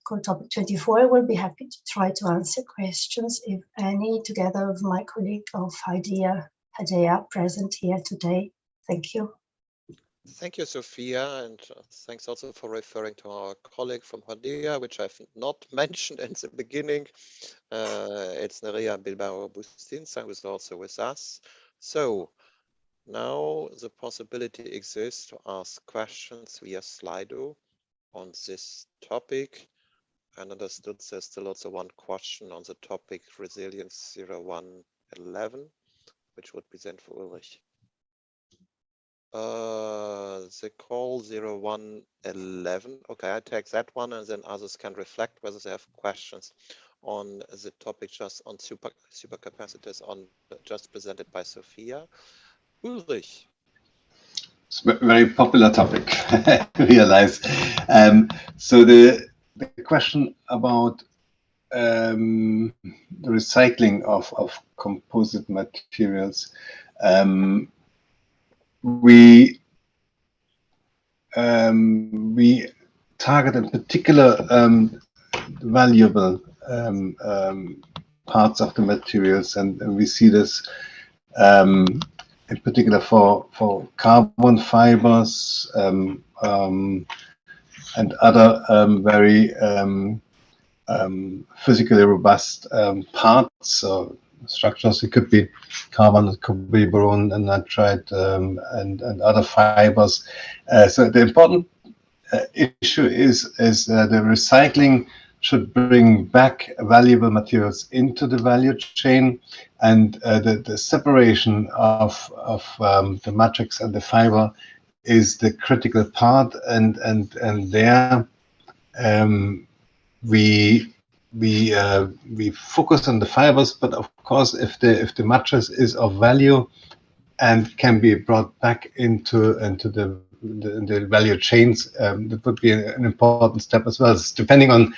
24, I will be happy to try to answer questions, if any, together with my colleague of Hadea present here today. Thank you. Thank you, Sophia, and thanks also for referring to our colleague from Hadea, which I've not mentioned in the beginning. It's Nerea Bilbao-Bustinza, who is also with us. So now the possibility exists to ask questions via Slido on this topic. And understood there's still also one question on the topic Resilience 0111, which would be then for Ulrich. The call 0111. Okay, I take that one, and then others can reflect whether they have questions on the topic just on supercapacitors just presented by Sophia. Ulrich. It's a very popular topic, I realize. So the question about the recycling of composite materials. We target in particular valuable parts of the materials, and we see this in particular for carbon fibers and other very physically robust parts or structures. It could be carbon, it could be boron and nitride and other fibers. So the important issue is the recycling should bring back valuable materials into the value chain, and the separation of the matrix and the fiber is the critical part, and there we focus on the fibers, but of course if the matrix is of value and can be brought back into the value chains, that would be an important step as well. It's depending on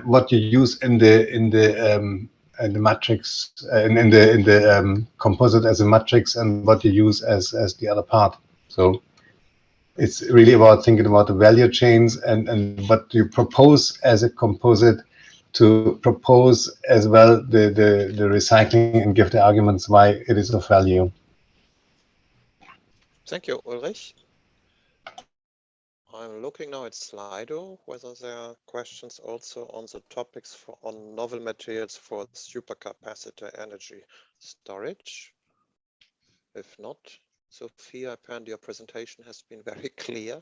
what you use in the the matrix in the composite as a matrix, and what you use as the other part. So it's really about thinking about the value chains and what you propose as a composite, to propose as well the recycling and give the arguments why it is of value. Thank you, Ulrich. I'm looking now at Slido, whether there are questions also on the topics on novel materials for supercapacitor energy storage. If not, Sophia, apparently your presentation has been very clear.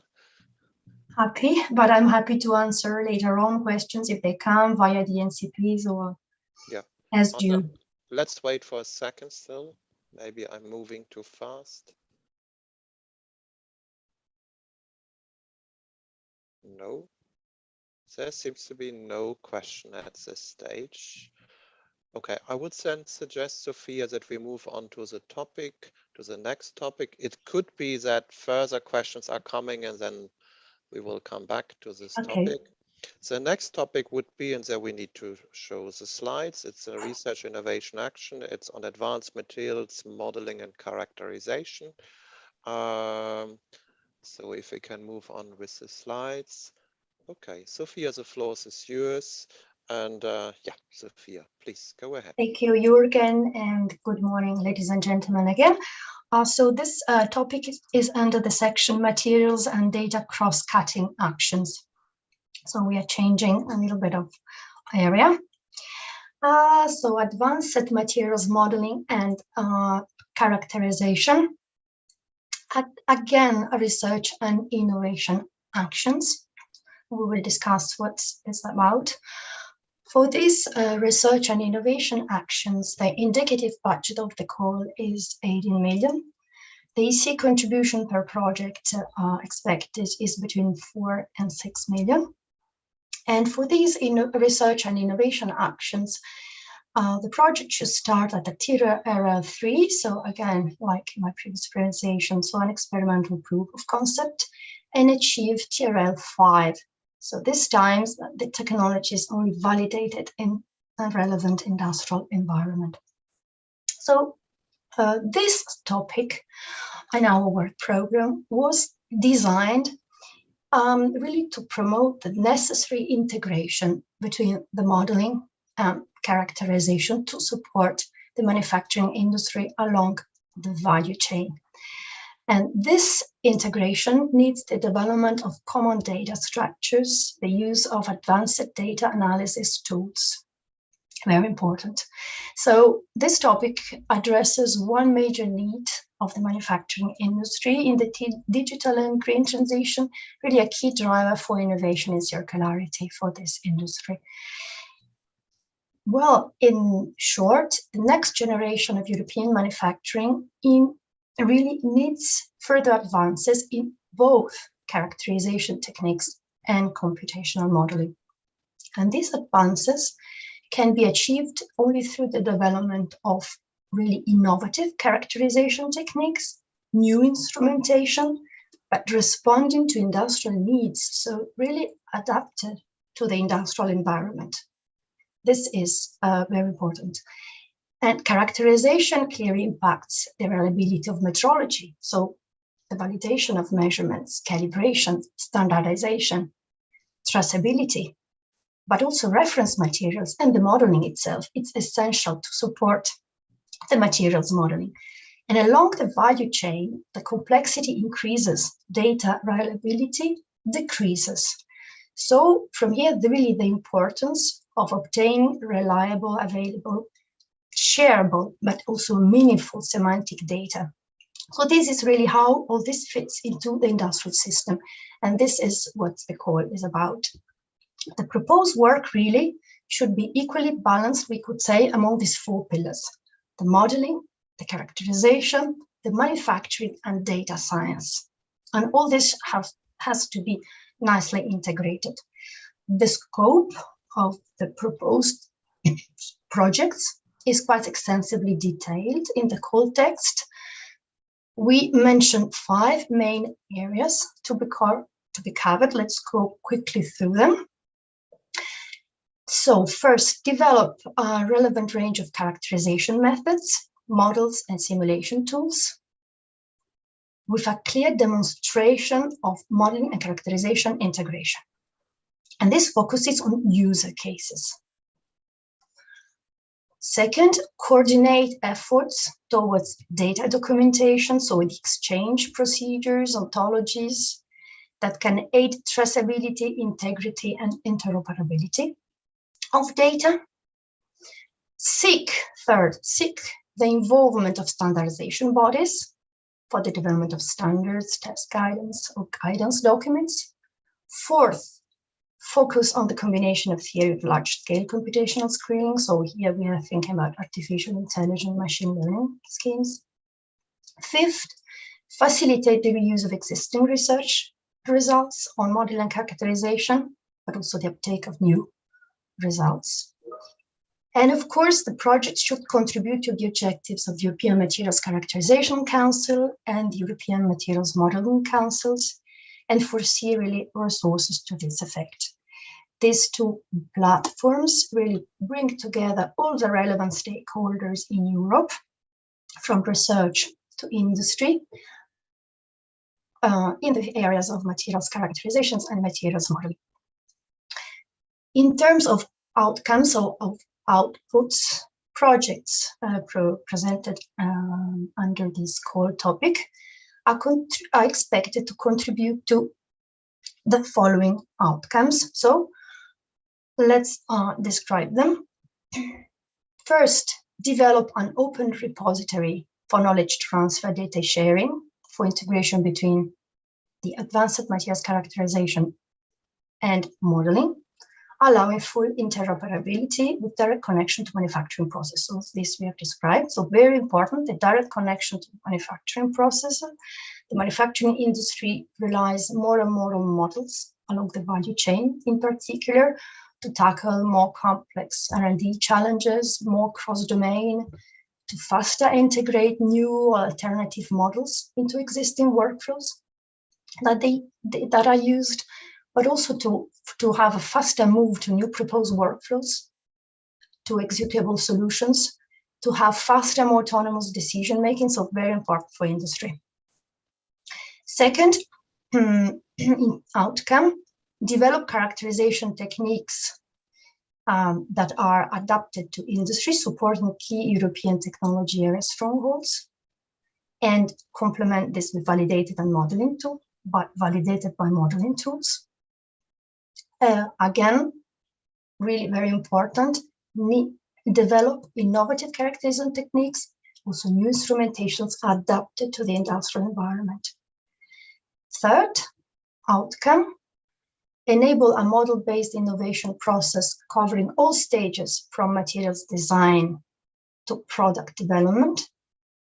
Happy, but I'm happy to answer later on questions if they come via the NCPs or as due. Let's wait for a second still. Maybe I'm moving too fast. No, there seems to be no question at this stage. Okay, I would then suggest, Sophia, that we move on to the next topic. It could be that further questions are coming and then we will come back to this topic. The next topic would be, and there we need to show the slides, it's a research innovation action. It's on advanced materials modeling and characterization. So if we can move on with the slides. Okay, Sophia, the floor is yours. And yeah, Sophia, please go ahead. Thank you, Jürgen, and good morning, ladies and gentlemen, again. So this topic is under the section Materials and Data Cross-Cutting Actions. So we are changing a little bit of area. So advanced materials modeling and characterization. Again, research and innovation actions. We will discuss what it's about. For these research and innovation actions, the indicative budget of the call is 18 million. The EC contribution per project expected is between 4 and 6 million. And for these research and innovation actions, the project should start at the TRL 3. So again, like in my previous presentation, so an experimental proof of concept, and achieve TRL 5. So this time, the technology is only validated in a relevant industrial environment. So this topic in our work program was designed really to promote the necessary integration between the modeling and characterization to support the manufacturing industry along the value chain. And this integration needs the development of common data structures, the use of advanced data analysis tools. Very important. So this topic addresses one major need of the manufacturing industry in the digital and green transition, really a key driver for innovation and circularity for this industry. Well, in short, the next generation of European manufacturing really needs further advances in both characterization techniques and computational modeling. And these advances can be achieved only through the development of really innovative characterization techniques, new instrumentation, but responding to industrial needs, so really adapted to the industrial environment. This is very important. And characterization clearly impacts the reliability of metrology, so the validation of measurements, calibration, standardization, traceability, but also reference materials and the modeling itself. It's essential to support the materials modeling. And along the value chain, the complexity increases, data reliability decreases. So from here, really the importance of obtaining reliable, available, shareable, but also meaningful semantic data. So this is really how all this fits into the industrial system. And this is what the call is about. The proposed work really should be equally balanced, we could say, among these four pillars: the modeling, the characterization, the manufacturing, and data science. And all this has to be nicely integrated. The scope of the proposed projects is quite extensively detailed in the call text. We mentioned 5 main areas to be covered. Let's go quickly through them. So first, develop a relevant range of characterization methods, models, and simulation tools with a clear demonstration of modeling and characterization integration. And this focuses on user cases. Second, coordinate efforts towards data documentation, so the exchange procedures, ontologies that can aid traceability, integrity, and interoperability of data. Third, seek the involvement of standardization bodies for the development of standards, test guidance, or guidance documents. Fourth, focus on the combination of theory of large-scale computational screening. So here we are thinking about artificial intelligence, machine learning schemes. Fifth, facilitate the reuse of existing research results on model and characterization, but also the uptake of new results. And of course, the project should contribute to the objectives of the European Materials Characterization Council and the European Materials Modeling Councils, and foresee really resources to this effect. These two platforms really bring together all the relevant stakeholders in Europe, from research to industry, in the areas of materials characterizations and materials modeling. In terms of outcomes or of outputs, projects presented under this core topic are expected to contribute to the following outcomes. So let's describe them. First, develop an open repository for knowledge transfer, data sharing, for integration between the advanced materials characterization and modeling, allowing full interoperability with direct connection to manufacturing processes. This we have described. So very important, the direct connection to manufacturing processes. The manufacturing industry relies more and more on models along the value chain, in particular, to tackle more complex R&D challenges, more cross-domain, to faster integrate new alternative models into existing workflows that are used, but also to have a faster move to new proposed workflows, to executable solutions, to have faster, more autonomous decision-making, so very important for industry. Second, outcome, develop characterization techniques that are adapted to industry, supporting key European technology area strongholds, and complement this with validated by modeling tools. Again, really very important, develop innovative characterization techniques, also new instrumentations adapted to the industrial environment. Third, outcome, enable a model-based innovation process covering all stages from materials design to product development,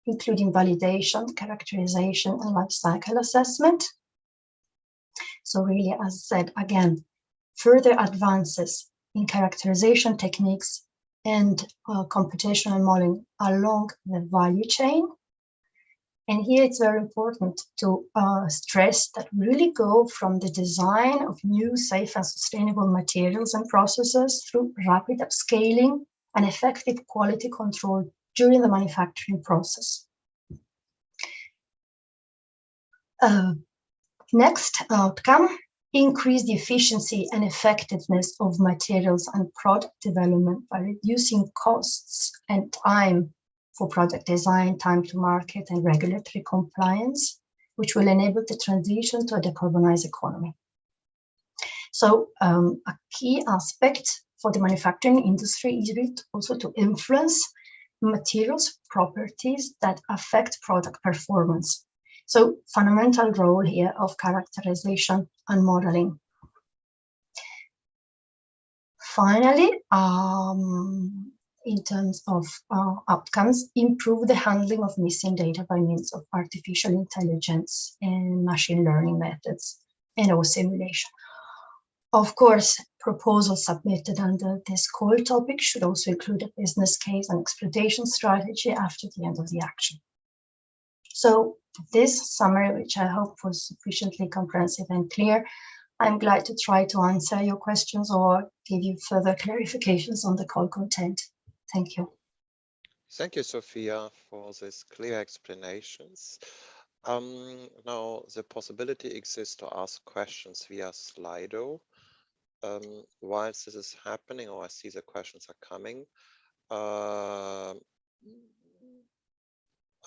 including validation, characterization, and life cycle assessment. So really, as I said, again, further advances in characterization techniques and computational modeling along the value chain. And here it's very important to stress that we really go from the design of new, safe, and sustainable materials and processes through rapid upscaling and effective quality control during the manufacturing process. Next outcome, increase the efficiency and effectiveness of materials and product development by reducing costs and time for product design, time to market, and regulatory compliance, which will enable the transition to a decarbonized economy. So a key aspect for the manufacturing industry is also to influence materials properties that affect product performance. So fundamental role here of characterization and modeling. Finally, in terms of outcomes, improve the handling of missing data by means of artificial intelligence and machine learning methods and or simulation. Of course, proposals submitted under this core topic should also include a business case and exploitation strategy after the end of the action. So this summary, which I hope was sufficiently comprehensive and clear, I'm glad to try to answer your questions or give you further clarifications on the call content. Thank you. Thank you, Sophia, for these clear explanations. Now, the possibility exists to ask questions via Slido. Whilst this is happening, or I see the questions are coming, I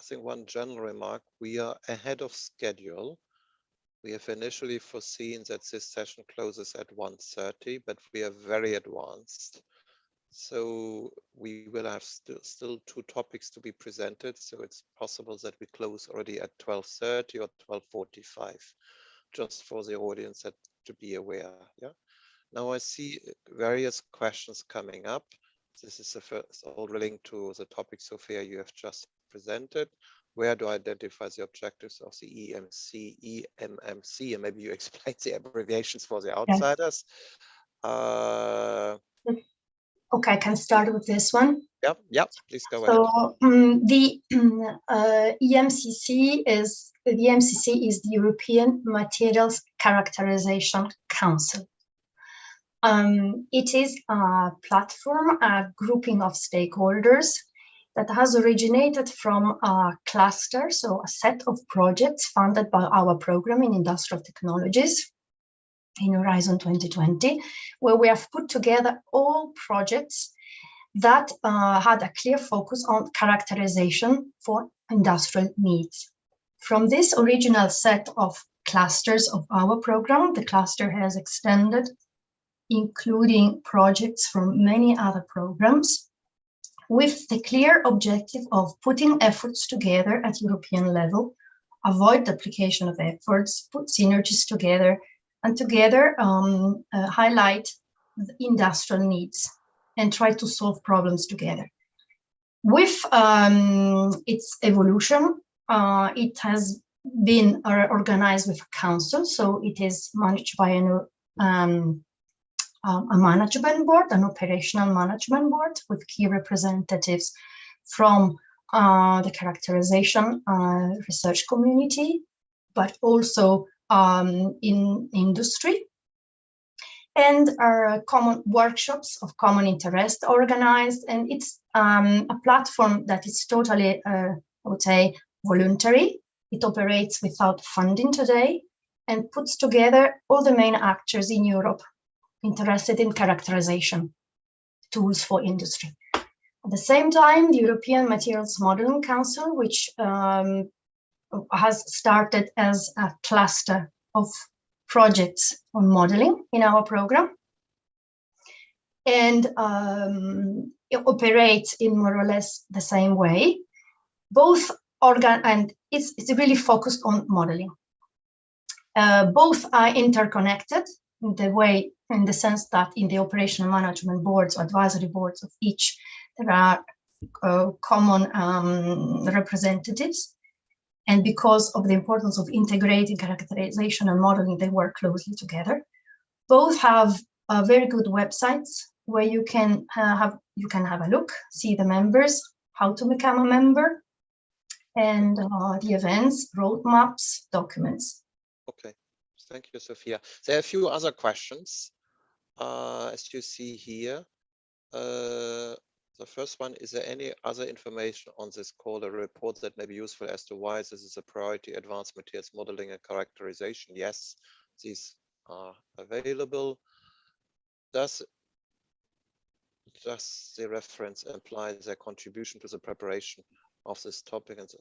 think one general remark, we are ahead of schedule. We have initially foreseen that this session closes at 1:30, but we are very advanced. So we will have still 2 topics to be presented. So it's possible that we close already at 12:30 or 12:45, just for the audience to be aware. Yeah. Now I see various questions coming up. This is the first, all relating to the topic, Sophia, you have just presented. Where do I identify the objectives of the EMMC, and maybe you explain the abbreviations for the outsiders. Yes. Okay, I can start with this one. Yeah, please go ahead. So the EMCC is the European Materials Characterization Council. It is a platform, a grouping of stakeholders that has originated from a cluster, so a set of projects funded by our program in industrial technologies in Horizon 2020, where we have put together all projects that had a clear focus on characterization for industrial needs. From this original set of clusters of our program, the cluster has extended, including projects from many other programs, with the clear objective of putting efforts together at European level, avoid duplication of efforts, put synergies together, and together highlight the industrial needs and try to solve problems together. With its evolution, it has been organized with a council, so it is managed by a management board, an operational management board with key representatives from the characterization research community, but also in industry. And common workshops of common interest organized. And it's a platform that is totally, I would say, voluntary. It operates without funding today and puts together all the main actors in Europe interested in characterization tools for industry. At the same time, the European Materials Modeling Council, which has started as a cluster of projects on modeling in our program, and it operates in more or less the same way. Both and it's really focused on modeling. Both are interconnected in the sense that in the operational management boards or advisory boards of each, there are common representatives. And because of the importance of integrating characterization and modeling, they work closely together. Both have very good websites where you can have a look, see the members, how to become a member, and the events, roadmaps, documents. Okay, thank you, Sophia. There are a few other questions, as you see here. The first one, is there any other information on this call, a report that may be useful as to why this is a priority, advanced materials modeling and characterization? Yes, these are available. Does the reference imply their contribution to the preparation of this topic? And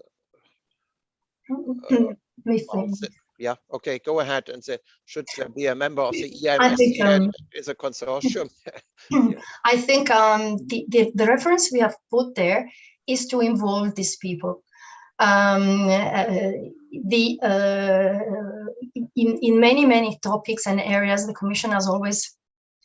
yeah, okay, go ahead and say, should there be a member of the EMSC is a consortium? Yeah. I think the reference we have put there is to involve these people. In many topics and areas, the Commission has always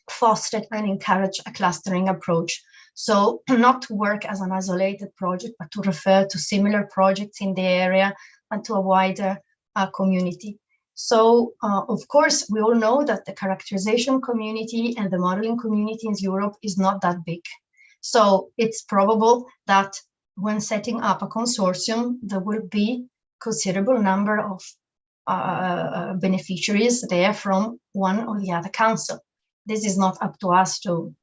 fostered and encouraged a clustering approach. So not to work as an isolated project, but to refer to similar projects in the area and to a wider community. So, of course, we all know that the characterization community and the modeling community in Europe is not that big. So it's probable that when setting up a consortium, there will be considerable number of beneficiaries there from one or the other council. This is not up to us to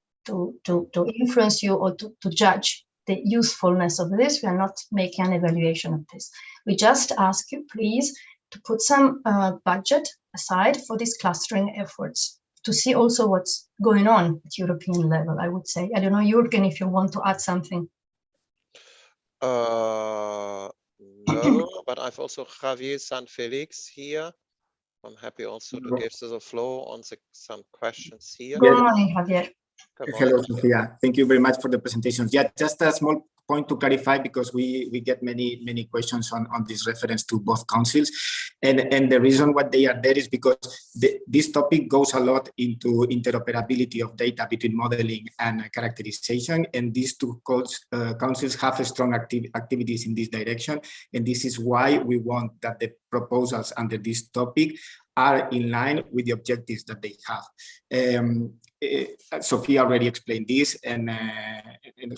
influence you or to judge the usefulness of this. We are not making an evaluation of this. We just ask you, please, to put some budget aside for these clustering efforts, to see also what's going on at European level, I would say. I don't know, Jürgen, if you want to add something. No, but I've also Javier San Felix here. I'm happy also to give the floor on some questions here. Good morning, Javier. Hello, Sofia. Thank you very much for the presentation. Yeah, just a small point to clarify, because we get many questions on this reference to both councils, and the reason why they are there is because this topic goes a lot into interoperability of data between modeling and characterization, and these two councils have strong activities in this direction, and this is why we want that the proposals under this topic are in line with the objectives that they have. Sophia already explained this and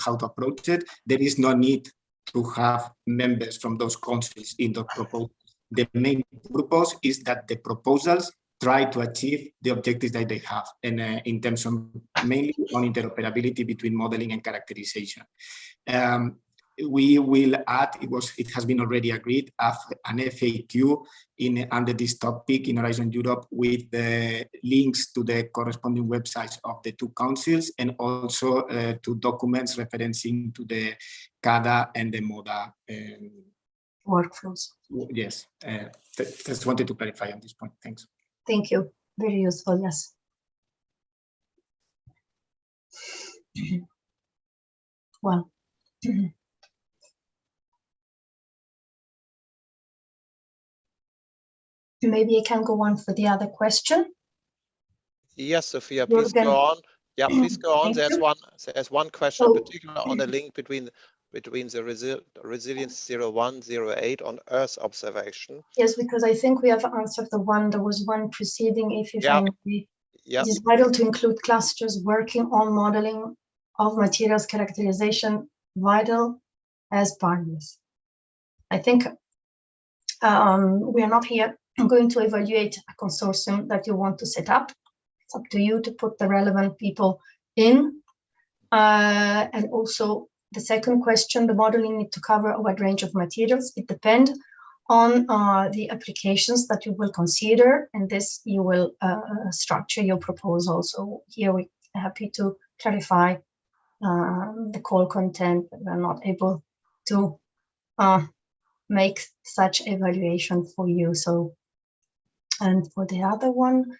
how to approach it. There is no need to have members from those councils in the proposals. The main purpose is that the proposals try to achieve the objectives that they have, and in terms of mainly on interoperability between modeling and characterization. We will add, it has been already agreed, an FAQ under this topic in Horizon Europe with the links to the corresponding websites of the two councils, and also to documents referencing to the CADA and the MODA workflows. Yes, just wanted to clarify on this point. Thanks. Thank you. Very useful, yes. Well. Maybe I can go on for the other question. Yes, Sophia, please go on. Yeah, please go on. There's one question in particular on a link between the Resilience 0108 on Earth observation. Yes, because I think we have answered the one. There was one preceding. If you find it is vital to include clusters working on modeling of materials characterization, vital as partners. I think we are not here going to evaluate a consortium that you want to set up. It's up to you to put the relevant people in. And also the second question, the modeling need to cover a wide range of materials. It depends on the applications that you will consider, and this you will structure your proposal. So here we're happy to clarify the call content. We're not able to make such evaluation for you. So, and for the other one,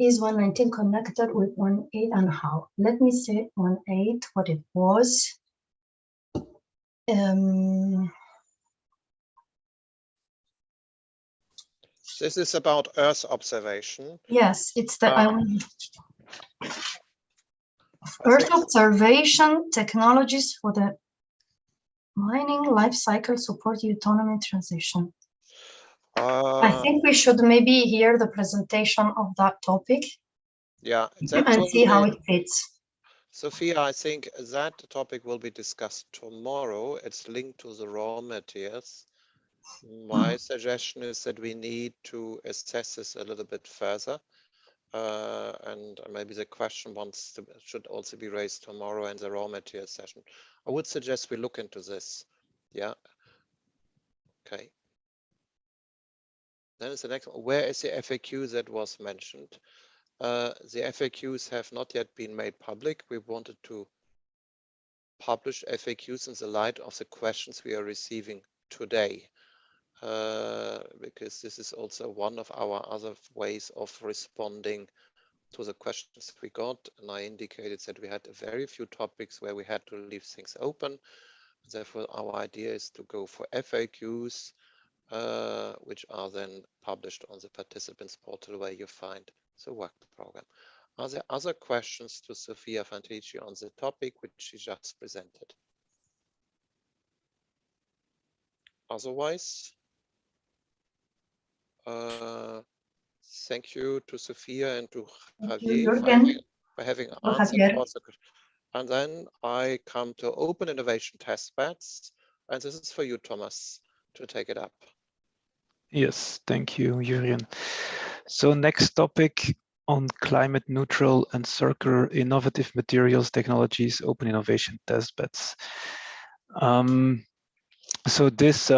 is 119 connected with 18 and how? Let me say 18 what it was. This is about Earth observation. Yes, it's the Earth observation technologies for the mining life cycle support autonomy transition. I think we should maybe hear the presentation of that topic. Yeah, and see how it fits. Sophia, I think that topic will be discussed tomorrow. It's linked to the raw materials. My suggestion is that we need to assess this a little bit further. And maybe the question should also be raised tomorrow in the raw materials session. I would suggest we look into this. Yeah. Okay. Then is the next one. Where is the FAQ that was mentioned? The FAQs have not yet been made public. We wanted to publish FAQs in the light of the questions we are receiving today, because this is also one of our other ways of responding to the questions we got. And I indicated that we had very few topics where we had to leave things open. Therefore, our idea is to go for FAQs, which are then published on the participants portal where you find the work program. Are there other questions to Sophia Fantici on the topic which she just presented? Otherwise, thank you to Sophia and to Javier for having answered all the questions. And then I come to open innovation test beds, and this is for you, Thomas, to take it up. Yes, thank you, Jurjen. So next topic on climate neutral and circular innovative materials technologies, open innovation testbeds. So this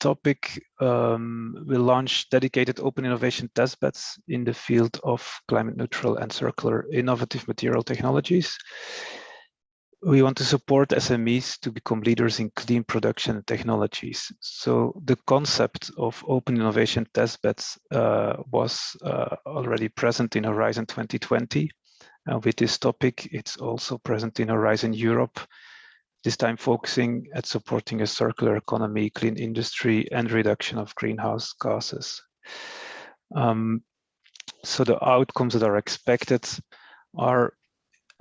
topic will launch dedicated open innovation testbeds in the field of climate neutral and circular innovative material technologies. We want to support SMEs to become leaders in clean production technologies. So the concept of open innovation testbeds was already present in Horizon 2020. With this topic, it's also present in Horizon Europe, this time focusing at supporting a circular economy, clean industry, and reduction of greenhouse gases. So the outcomes that are expected are,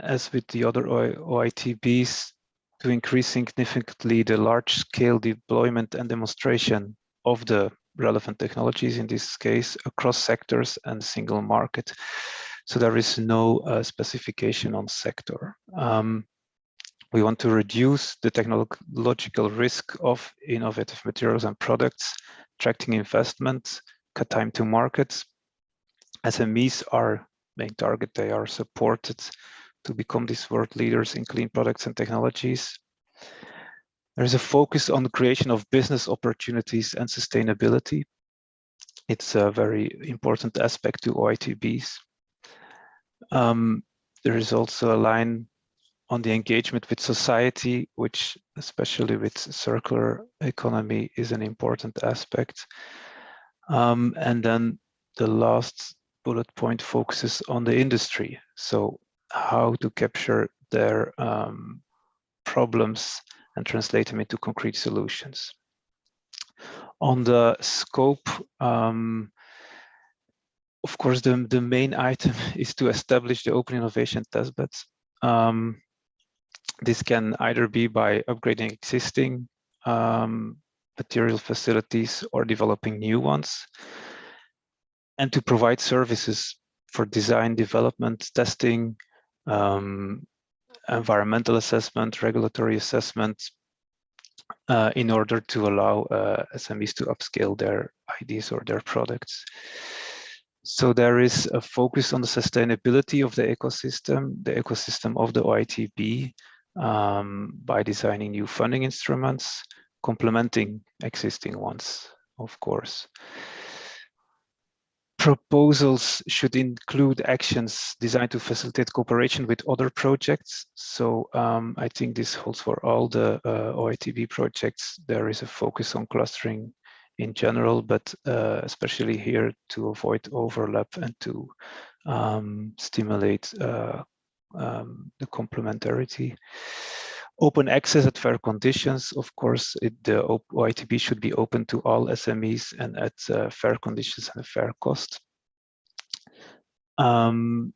as with the other OITBs, to increase significantly the large-scale deployment and demonstration of the relevant technologies, in this case, across sectors and single market. So there is no specification on sector. We want to reduce the technological risk of innovative materials and products, attracting investment, cut time to market. SMEs are main target. They are supported to become these world leaders in clean products and technologies. There is a focus on the creation of business opportunities and sustainability. It's a very important aspect to OITBs. There is also a line on the engagement with society, which especially with circular economy is an important aspect. And then the last bullet point focuses on the industry. So how to capture their problems and translate them into concrete solutions. On the scope, of course, the main item is to establish the open innovation testbeds. This can either be by upgrading existing material facilities or developing new ones, and to provide services for design, development, testing, environmental assessment, regulatory assessment, in order to allow SMEs to upscale their ideas or their products. So there is a focus on the sustainability of the ecosystem of the OITB, by designing new funding instruments, complementing existing ones, of course. Proposals should include actions designed to facilitate cooperation with other projects. So I think this holds for all the OITB projects. There is a focus on clustering in general, but especially here to avoid overlap and to stimulate the complementarity. Open access at fair conditions. Of course, the OITB should be open to all SMEs and at fair conditions and a fair cost. And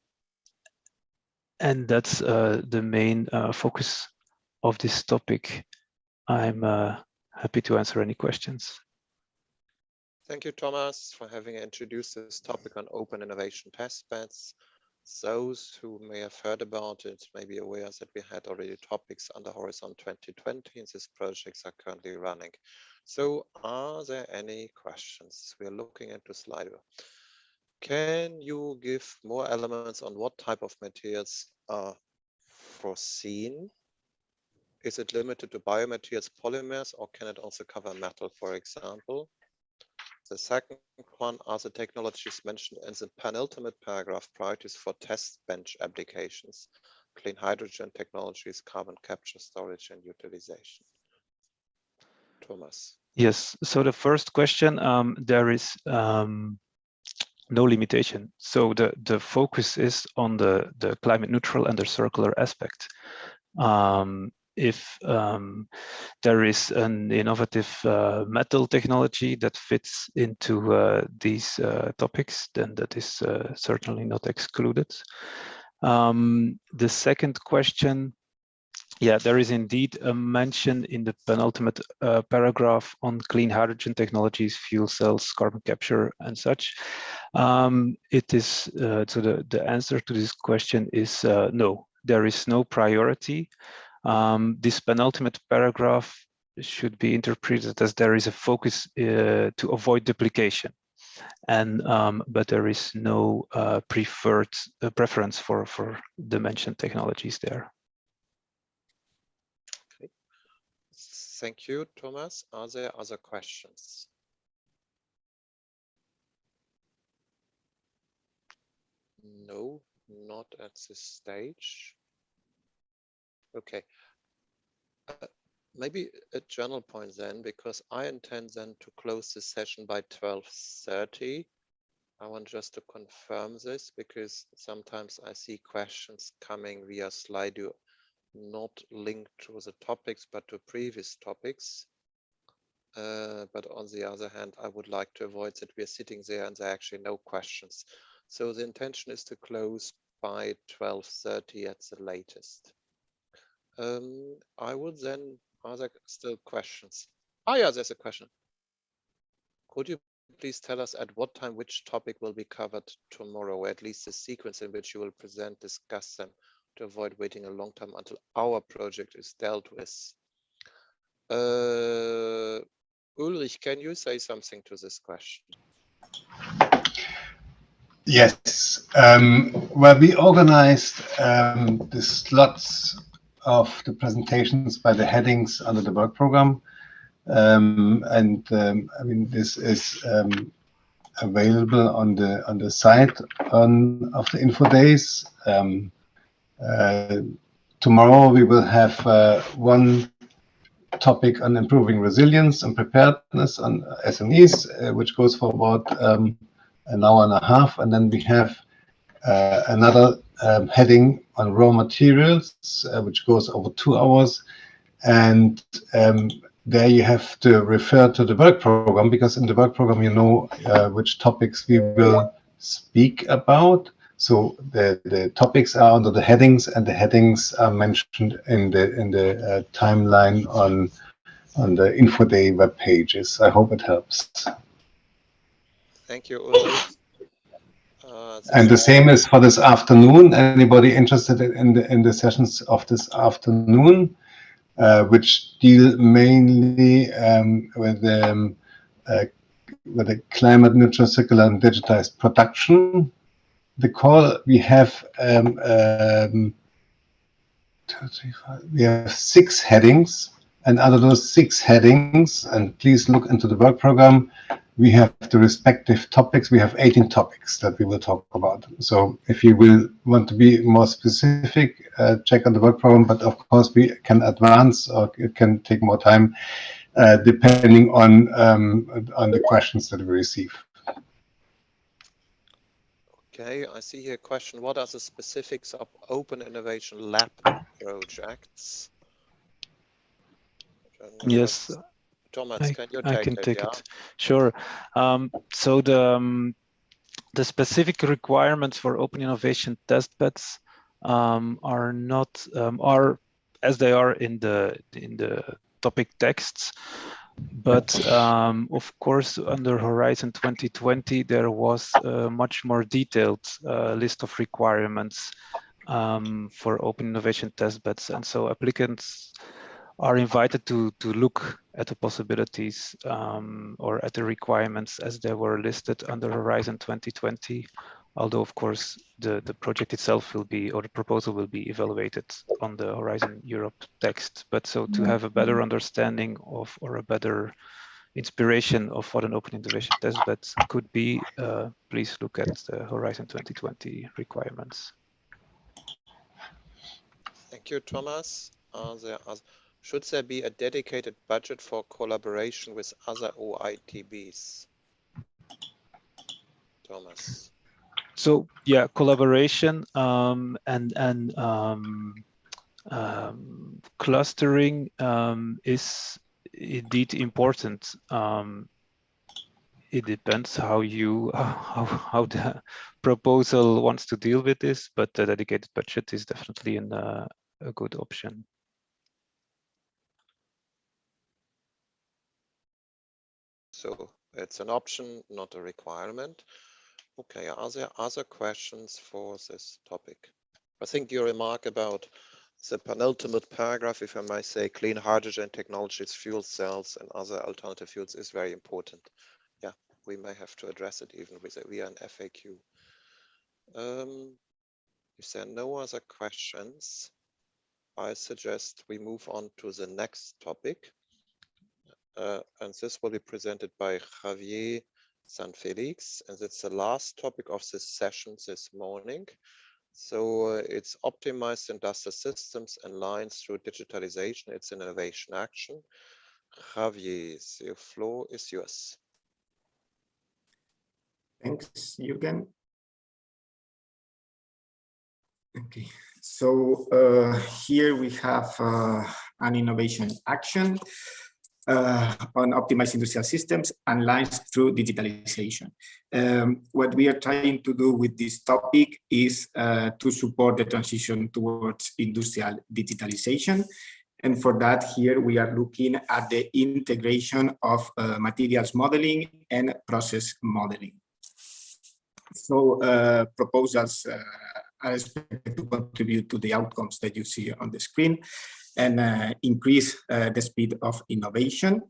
that's the main focus of this topic. I'm happy to answer any questions. Thank you, Thomas, for having introduced this topic on open innovation testbeds. Those who may have heard about it may be aware that we had already topics under Horizon 2020, and these projects are currently running. So are there any questions? We are looking into Slido. Can you give more elements on what type of materials are foreseen? Is it limited to biomaterials, polymers, or can it also cover metal, for example? The second one, are the technologies mentioned in the penultimate paragraph priorities for test bench applications, clean hydrogen technologies, carbon capture, storage, and utilization? Thomas. Yes, so the first question, there is no limitation. So the focus is on the climate neutral and the circular aspect. If there is an innovative metal technology that fits into these topics, then that is certainly not excluded. The second question, yeah, there is indeed a mention in the penultimate paragraph on clean hydrogen technologies, fuel cells, carbon capture, and such. It is so the answer to this question is no. There is no priority. This penultimate paragraph should be interpreted as there is a focus to avoid duplication, and but there is no preferred preference for the mentioned technologies there. Okay. Thank you, Thomas. Are there other questions? No, not at this stage. Okay. Maybe a general point then, because I intend then to close this session by 12:30. I want just to confirm this, because sometimes I see questions coming via Slido, not linked to the topics, but to previous topics. But on the other hand, I would like to avoid that we're sitting there and there are actually no questions. So the intention is to close by 12:30 at the latest. I would then, are there still questions? Oh yeah, there's a question. Could you please tell us at what time which topic will be covered tomorrow, or at least the sequence in which you will present, discuss them, to avoid waiting a long time until our project is dealt with? Ulrich, can you say something to this question? Yes. Well, we organized the slots of the presentations by the headings under the work program. I mean, this is available on the site of the info days. Tomorrow we will have one topic on improving resilience and preparedness on SMEs, which goes for about an hour and a half, and then we have another heading on raw materials, which goes over 2 hours, and there you have to refer to the work program, because in the work program you know which topics we will speak about. So the topics are under the headings, and the headings are mentioned in the timeline on the info day web pages. I hope it helps. Thank you, Ulrich. And the same is for this afternoon. Anybody interested in the sessions of this afternoon, which deal mainly with the climate neutral, circular, and digitized production. The call we have 6 headings, and out of those 6 headings, and please look into the work program, we have the respective topics. We have 18 topics that we will talk about. So if you will want to be more specific, check on the work program, but of course we can advance, or it can take more time depending on the questions that we receive. Okay, I see here a question. What are the specifics of Open Innovation Lab projects? Yes, Thomas, can you I take can it? take Yeah? it. Sure. So the specific requirements for Open Innovation testbeds are not are as they are in the topic texts. But of course, under Horizon 2020, there was a much more detailed list of requirements for Open Innovation testbeds, and so applicants are invited to look at the possibilities or at the requirements as they were listed under Horizon 2020. Although, of course, the project itself will be, or the proposal will be evaluated on the Horizon Europe text. But so to have a better understanding of, or a better inspiration of what an Open Innovation testbed could be, please look at the Horizon 2020 requirements. Thank you, Thomas. Should there be a dedicated budget for collaboration with other OITBs? Thomas. So yeah, collaboration and clustering is indeed important. It depends how the proposal wants to deal with this, but the dedicated budget is definitely a good option. So it's an option, not a requirement. Okay, are there other questions for this topic? I think your remark about The penultimate paragraph, if I may say, clean hydrogen technologies, fuel cells, and other alternative fuels is very important. Yeah, we may have to address it even with via an FAQ. If there are no other questions, I suggest we move on to the next topic. And this will be presented by Javier Sanfelix, and it's the last topic of this session this morning. So it's optimized industrial systems and lines through digitalization. It's an innovation action. Javier, the floor is yours. Thanks, Jürgen. Okay, so here we have an innovation action on optimized industrial systems and lines through digitalization. What we are trying to do with this topic is to support the transition towards industrial digitalization. And for that, here we are looking at the integration of materials modeling and process modeling. So proposals are expected to contribute to the outcomes that you see on the screen and increase the speed of innovation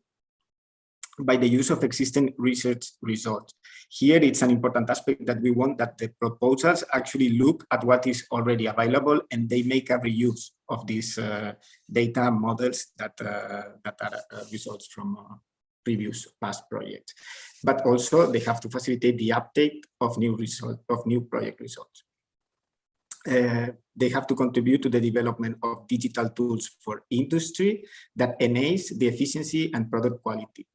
by the use of existing research results. Here, it's an important aspect that we want that the proposals actually look at what is already available and they make a reuse of these data models that are results from previous past projects. But also, they have to facilitate the uptake of new project results. They have to contribute to the development of digital tools for industry that enhance the efficiency and product quality,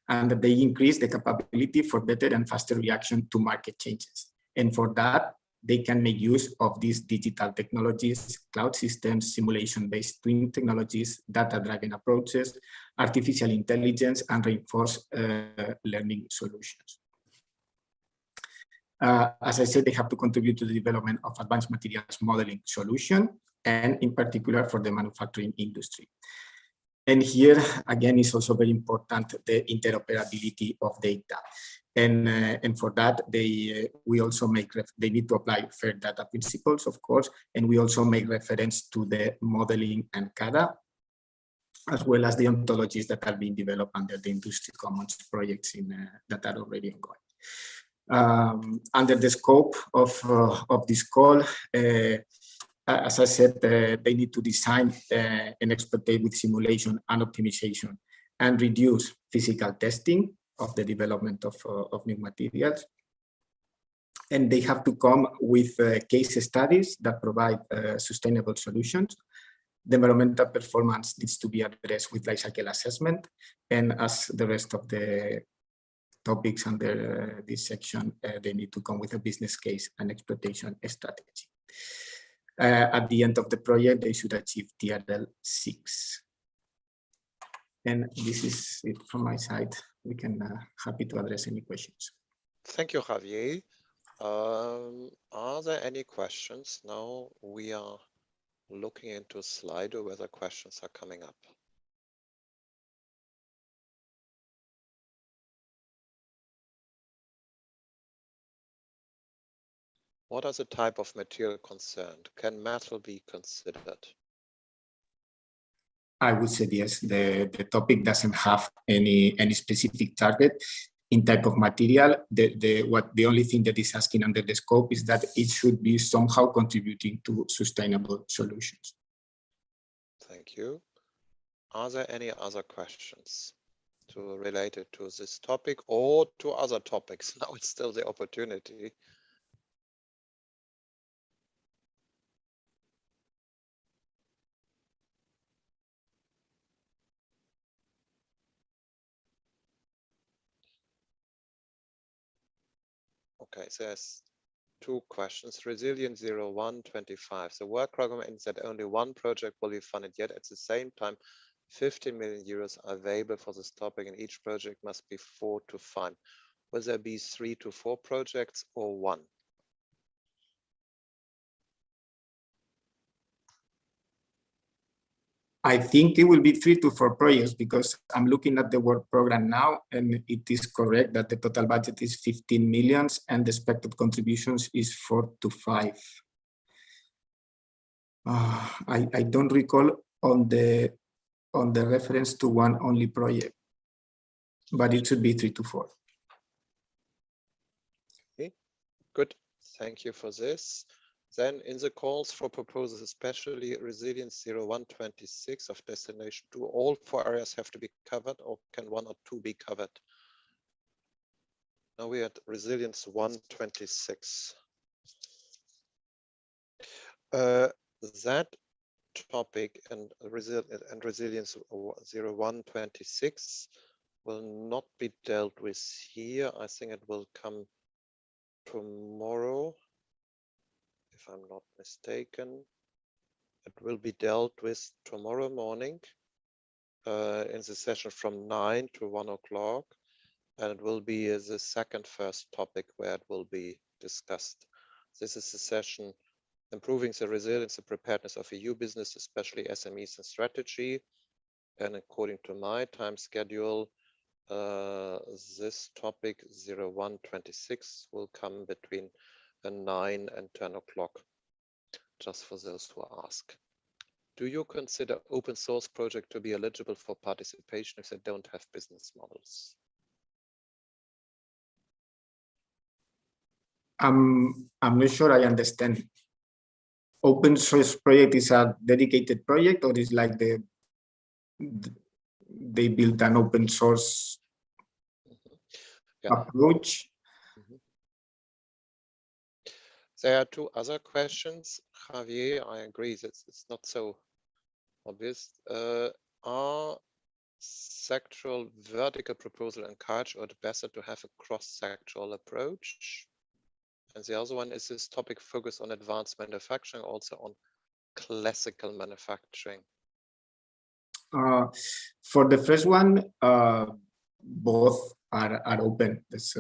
and that they increase the capability for better and faster reaction to market changes. And for that, they can make use of these digital technologies, cloud systems, simulation-based twin technologies, data-driven approaches, artificial intelligence, and reinforced learning solutions. As I said, they have to contribute to the development of advanced materials modeling solution, and in particular for the manufacturing industry. And here, again, is also very important the interoperability of data. And for that, they need to apply fair data principles, of course, and we also make reference to the modeling and CADA, as well as the ontologies that are being developed under the Industry Commons projects that are already ongoing. Under the scope of this call, as I said, they need to design and exploit with simulation and optimization and reduce physical testing of the development of new materials. And they have to come with case studies that provide sustainable solutions. The environmental performance needs to be addressed with life cycle assessment, and as the rest of the topics under this section, they need to come with a business case and exploitation strategy. At the end of the project, they should achieve TRL 6. And this is it from my side. We can happy to address any questions. Thank you, Javier. Are there any questions? Now we are looking into Slido whether questions are coming up. What is the type of material concerned? Can metal be considered? I would say yes. The topic doesn't have any specific target in type of material. The only thing that is asking under the scope is that it should be somehow contributing to sustainable solutions. Thank you. Are there any other questions related to this topic or to other topics? Now it's still the opportunity. Okay, so there's two questions. Resilient 0125. The work program ends that only one project will be funded, yet at the same time 50 million euros are available for this topic, and each project must be 4 to 5. Will there be 3 to 4 projects or 1? I think it will be 3 to 4 projects because I'm looking at the work program now, and it is correct that the total budget is 15 million and the expected contributions is 4 to 5. I don't recall on the reference to one only project, but it should be 3 to 4. Okay, good. Thank you for this. Then in the calls for proposals, especially resilience 0126 of destination 2, all 4 areas have to be covered, or can 1 or 2 be covered? Now we are at resilience 126. That topic and resilience 0126 will not be dealt with here. I think it will come tomorrow, if I'm not mistaken. It will be dealt with tomorrow morning in the session from 9 to 1 o'clock. And it will be the first topic where it will be discussed. This is the session improving the resilience and preparedness of EU business, especially SMEs and strategy. And according to my time schedule, this topic 0126 will come between 9 and 10 o'clock, just for those who ask. Do you consider open source project to be eligible for participation if they don't have business models? I'm not sure I understand. Open source project is a dedicated project, or is like they built an open source approach? There are 2 other questions. Javier, I agree that it's not so obvious. Are sectoral vertical proposal encouraged, or better to have a cross-sectoral approach? And the other one, is this topic focused on advanced manufacturing, also on classical manufacturing? For the first one, both are open. That's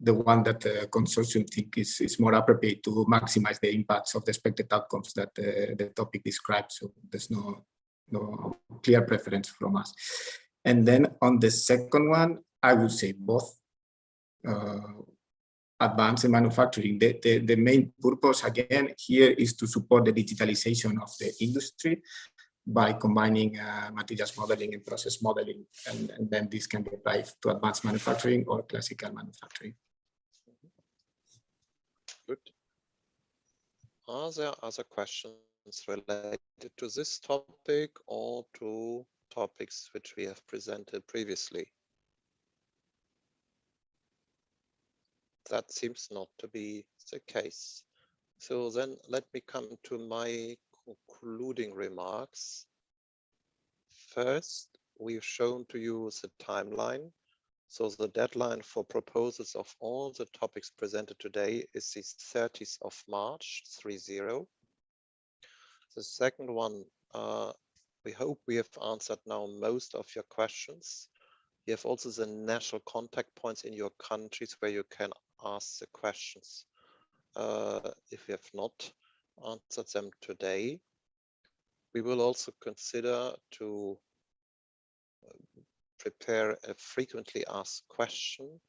the one that the consortium think is more appropriate to maximize the impacts of the expected outcomes that the topic describes. So there's no clear preference from us. And then on the second one, I would say both. Advanced in manufacturing. The main purpose, again, here is to support the digitalization of the industry by combining materials modeling and process modeling. And then this can be applied to advanced manufacturing or classical manufacturing. Good. Are there other questions related to this topic or to topics which we have presented previously? That seems not to be the case. So then let me come to my concluding remarks. First, we've shown to you the timeline. So the deadline for proposals of all the topics presented today is the 30th of March, 30. The second one, we hope we have answered now most of your questions. You have also the national contact points in your countries where you can ask the questions. If you have not answered them today, we will also consider to prepare a frequently asked question.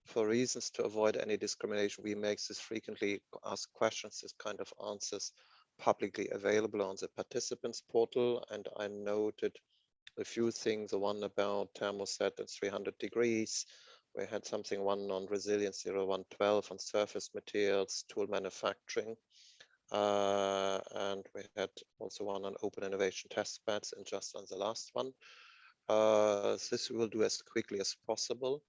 For reasons to avoid any discrimination, we make this frequently asked questions, this kind of answers, publicly available on the participants portal. And I noted a few things, the one about thermostat at 300 degrees. We had one on resilience 0112 on surface materials, tool manufacturing. And we had also one on open innovation test beds, and just on the last one. This we will do as quickly as possible.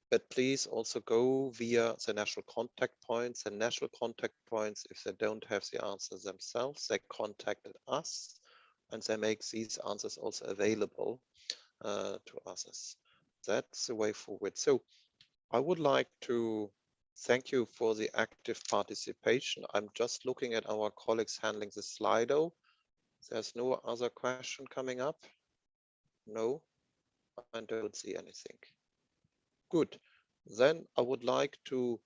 But please also go via the national contact points. The national contact points, if they don't have the answers themselves, they contacted us and they make these answers also available to others. That's the way forward. So I would like to thank you for the active participation. I'm just looking at our colleagues handling the Slido. There's no other question coming up? No, I don't see anything. Good. Then I would like to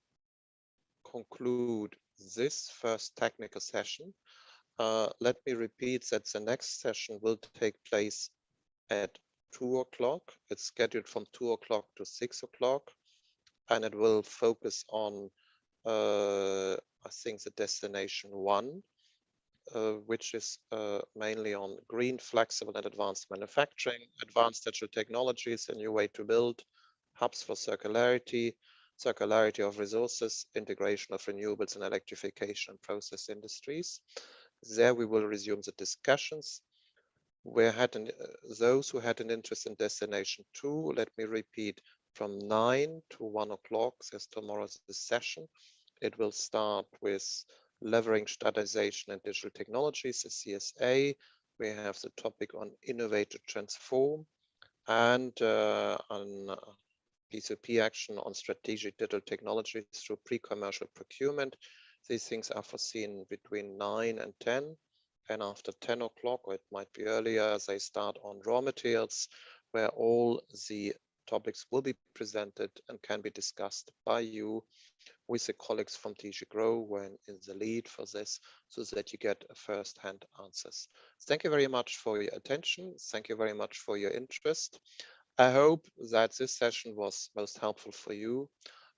conclude this first technical session. Let me repeat that the next session will take place at 2 o'clock. It's scheduled from 2 o'clock to 6 o'clock, and it will focus on, I think, the destination 1. which is mainly on green, flexible and advanced manufacturing, advanced digital technologies, a new way to build, hubs for circularity, circularity of resources, integration of renewables and electrification and process industries. There we will resume the discussions. Those who had an interest in Destination 2, let me repeat, from 9 to 1 o'clock, there's tomorrow's session. It will start with leveraging standardization and digital technologies, the CSA. We have the topic on innovate to transform and on P2P action on strategic digital technologies through pre-commercial procurement. These things are foreseen between 9 and 10. And after 10 o'clock, or it might be earlier, they start on raw materials, where all the topics will be presented and can be discussed by you with the colleagues from DG Grow when in the lead for this, so that you get first-hand answers. Thank you very much for your attention. Thank you very much for your interest. I hope that this session was most helpful for you.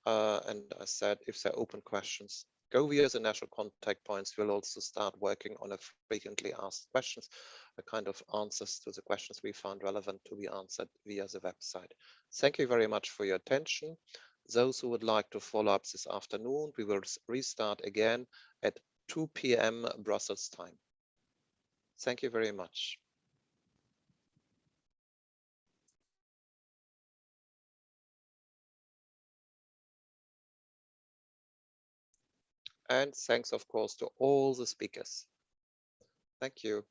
And I said, if there are open questions, go via the national contact points. We'll also start working on a frequently asked questions, a kind of answers to the questions we found relevant to be answered via the website. Thank you very much for your attention. Those who would like to follow up this afternoon, we will restart again at 2 p.m. Brussels time. Thank you very much. And thanks, of course, to all the speakers. Thank you.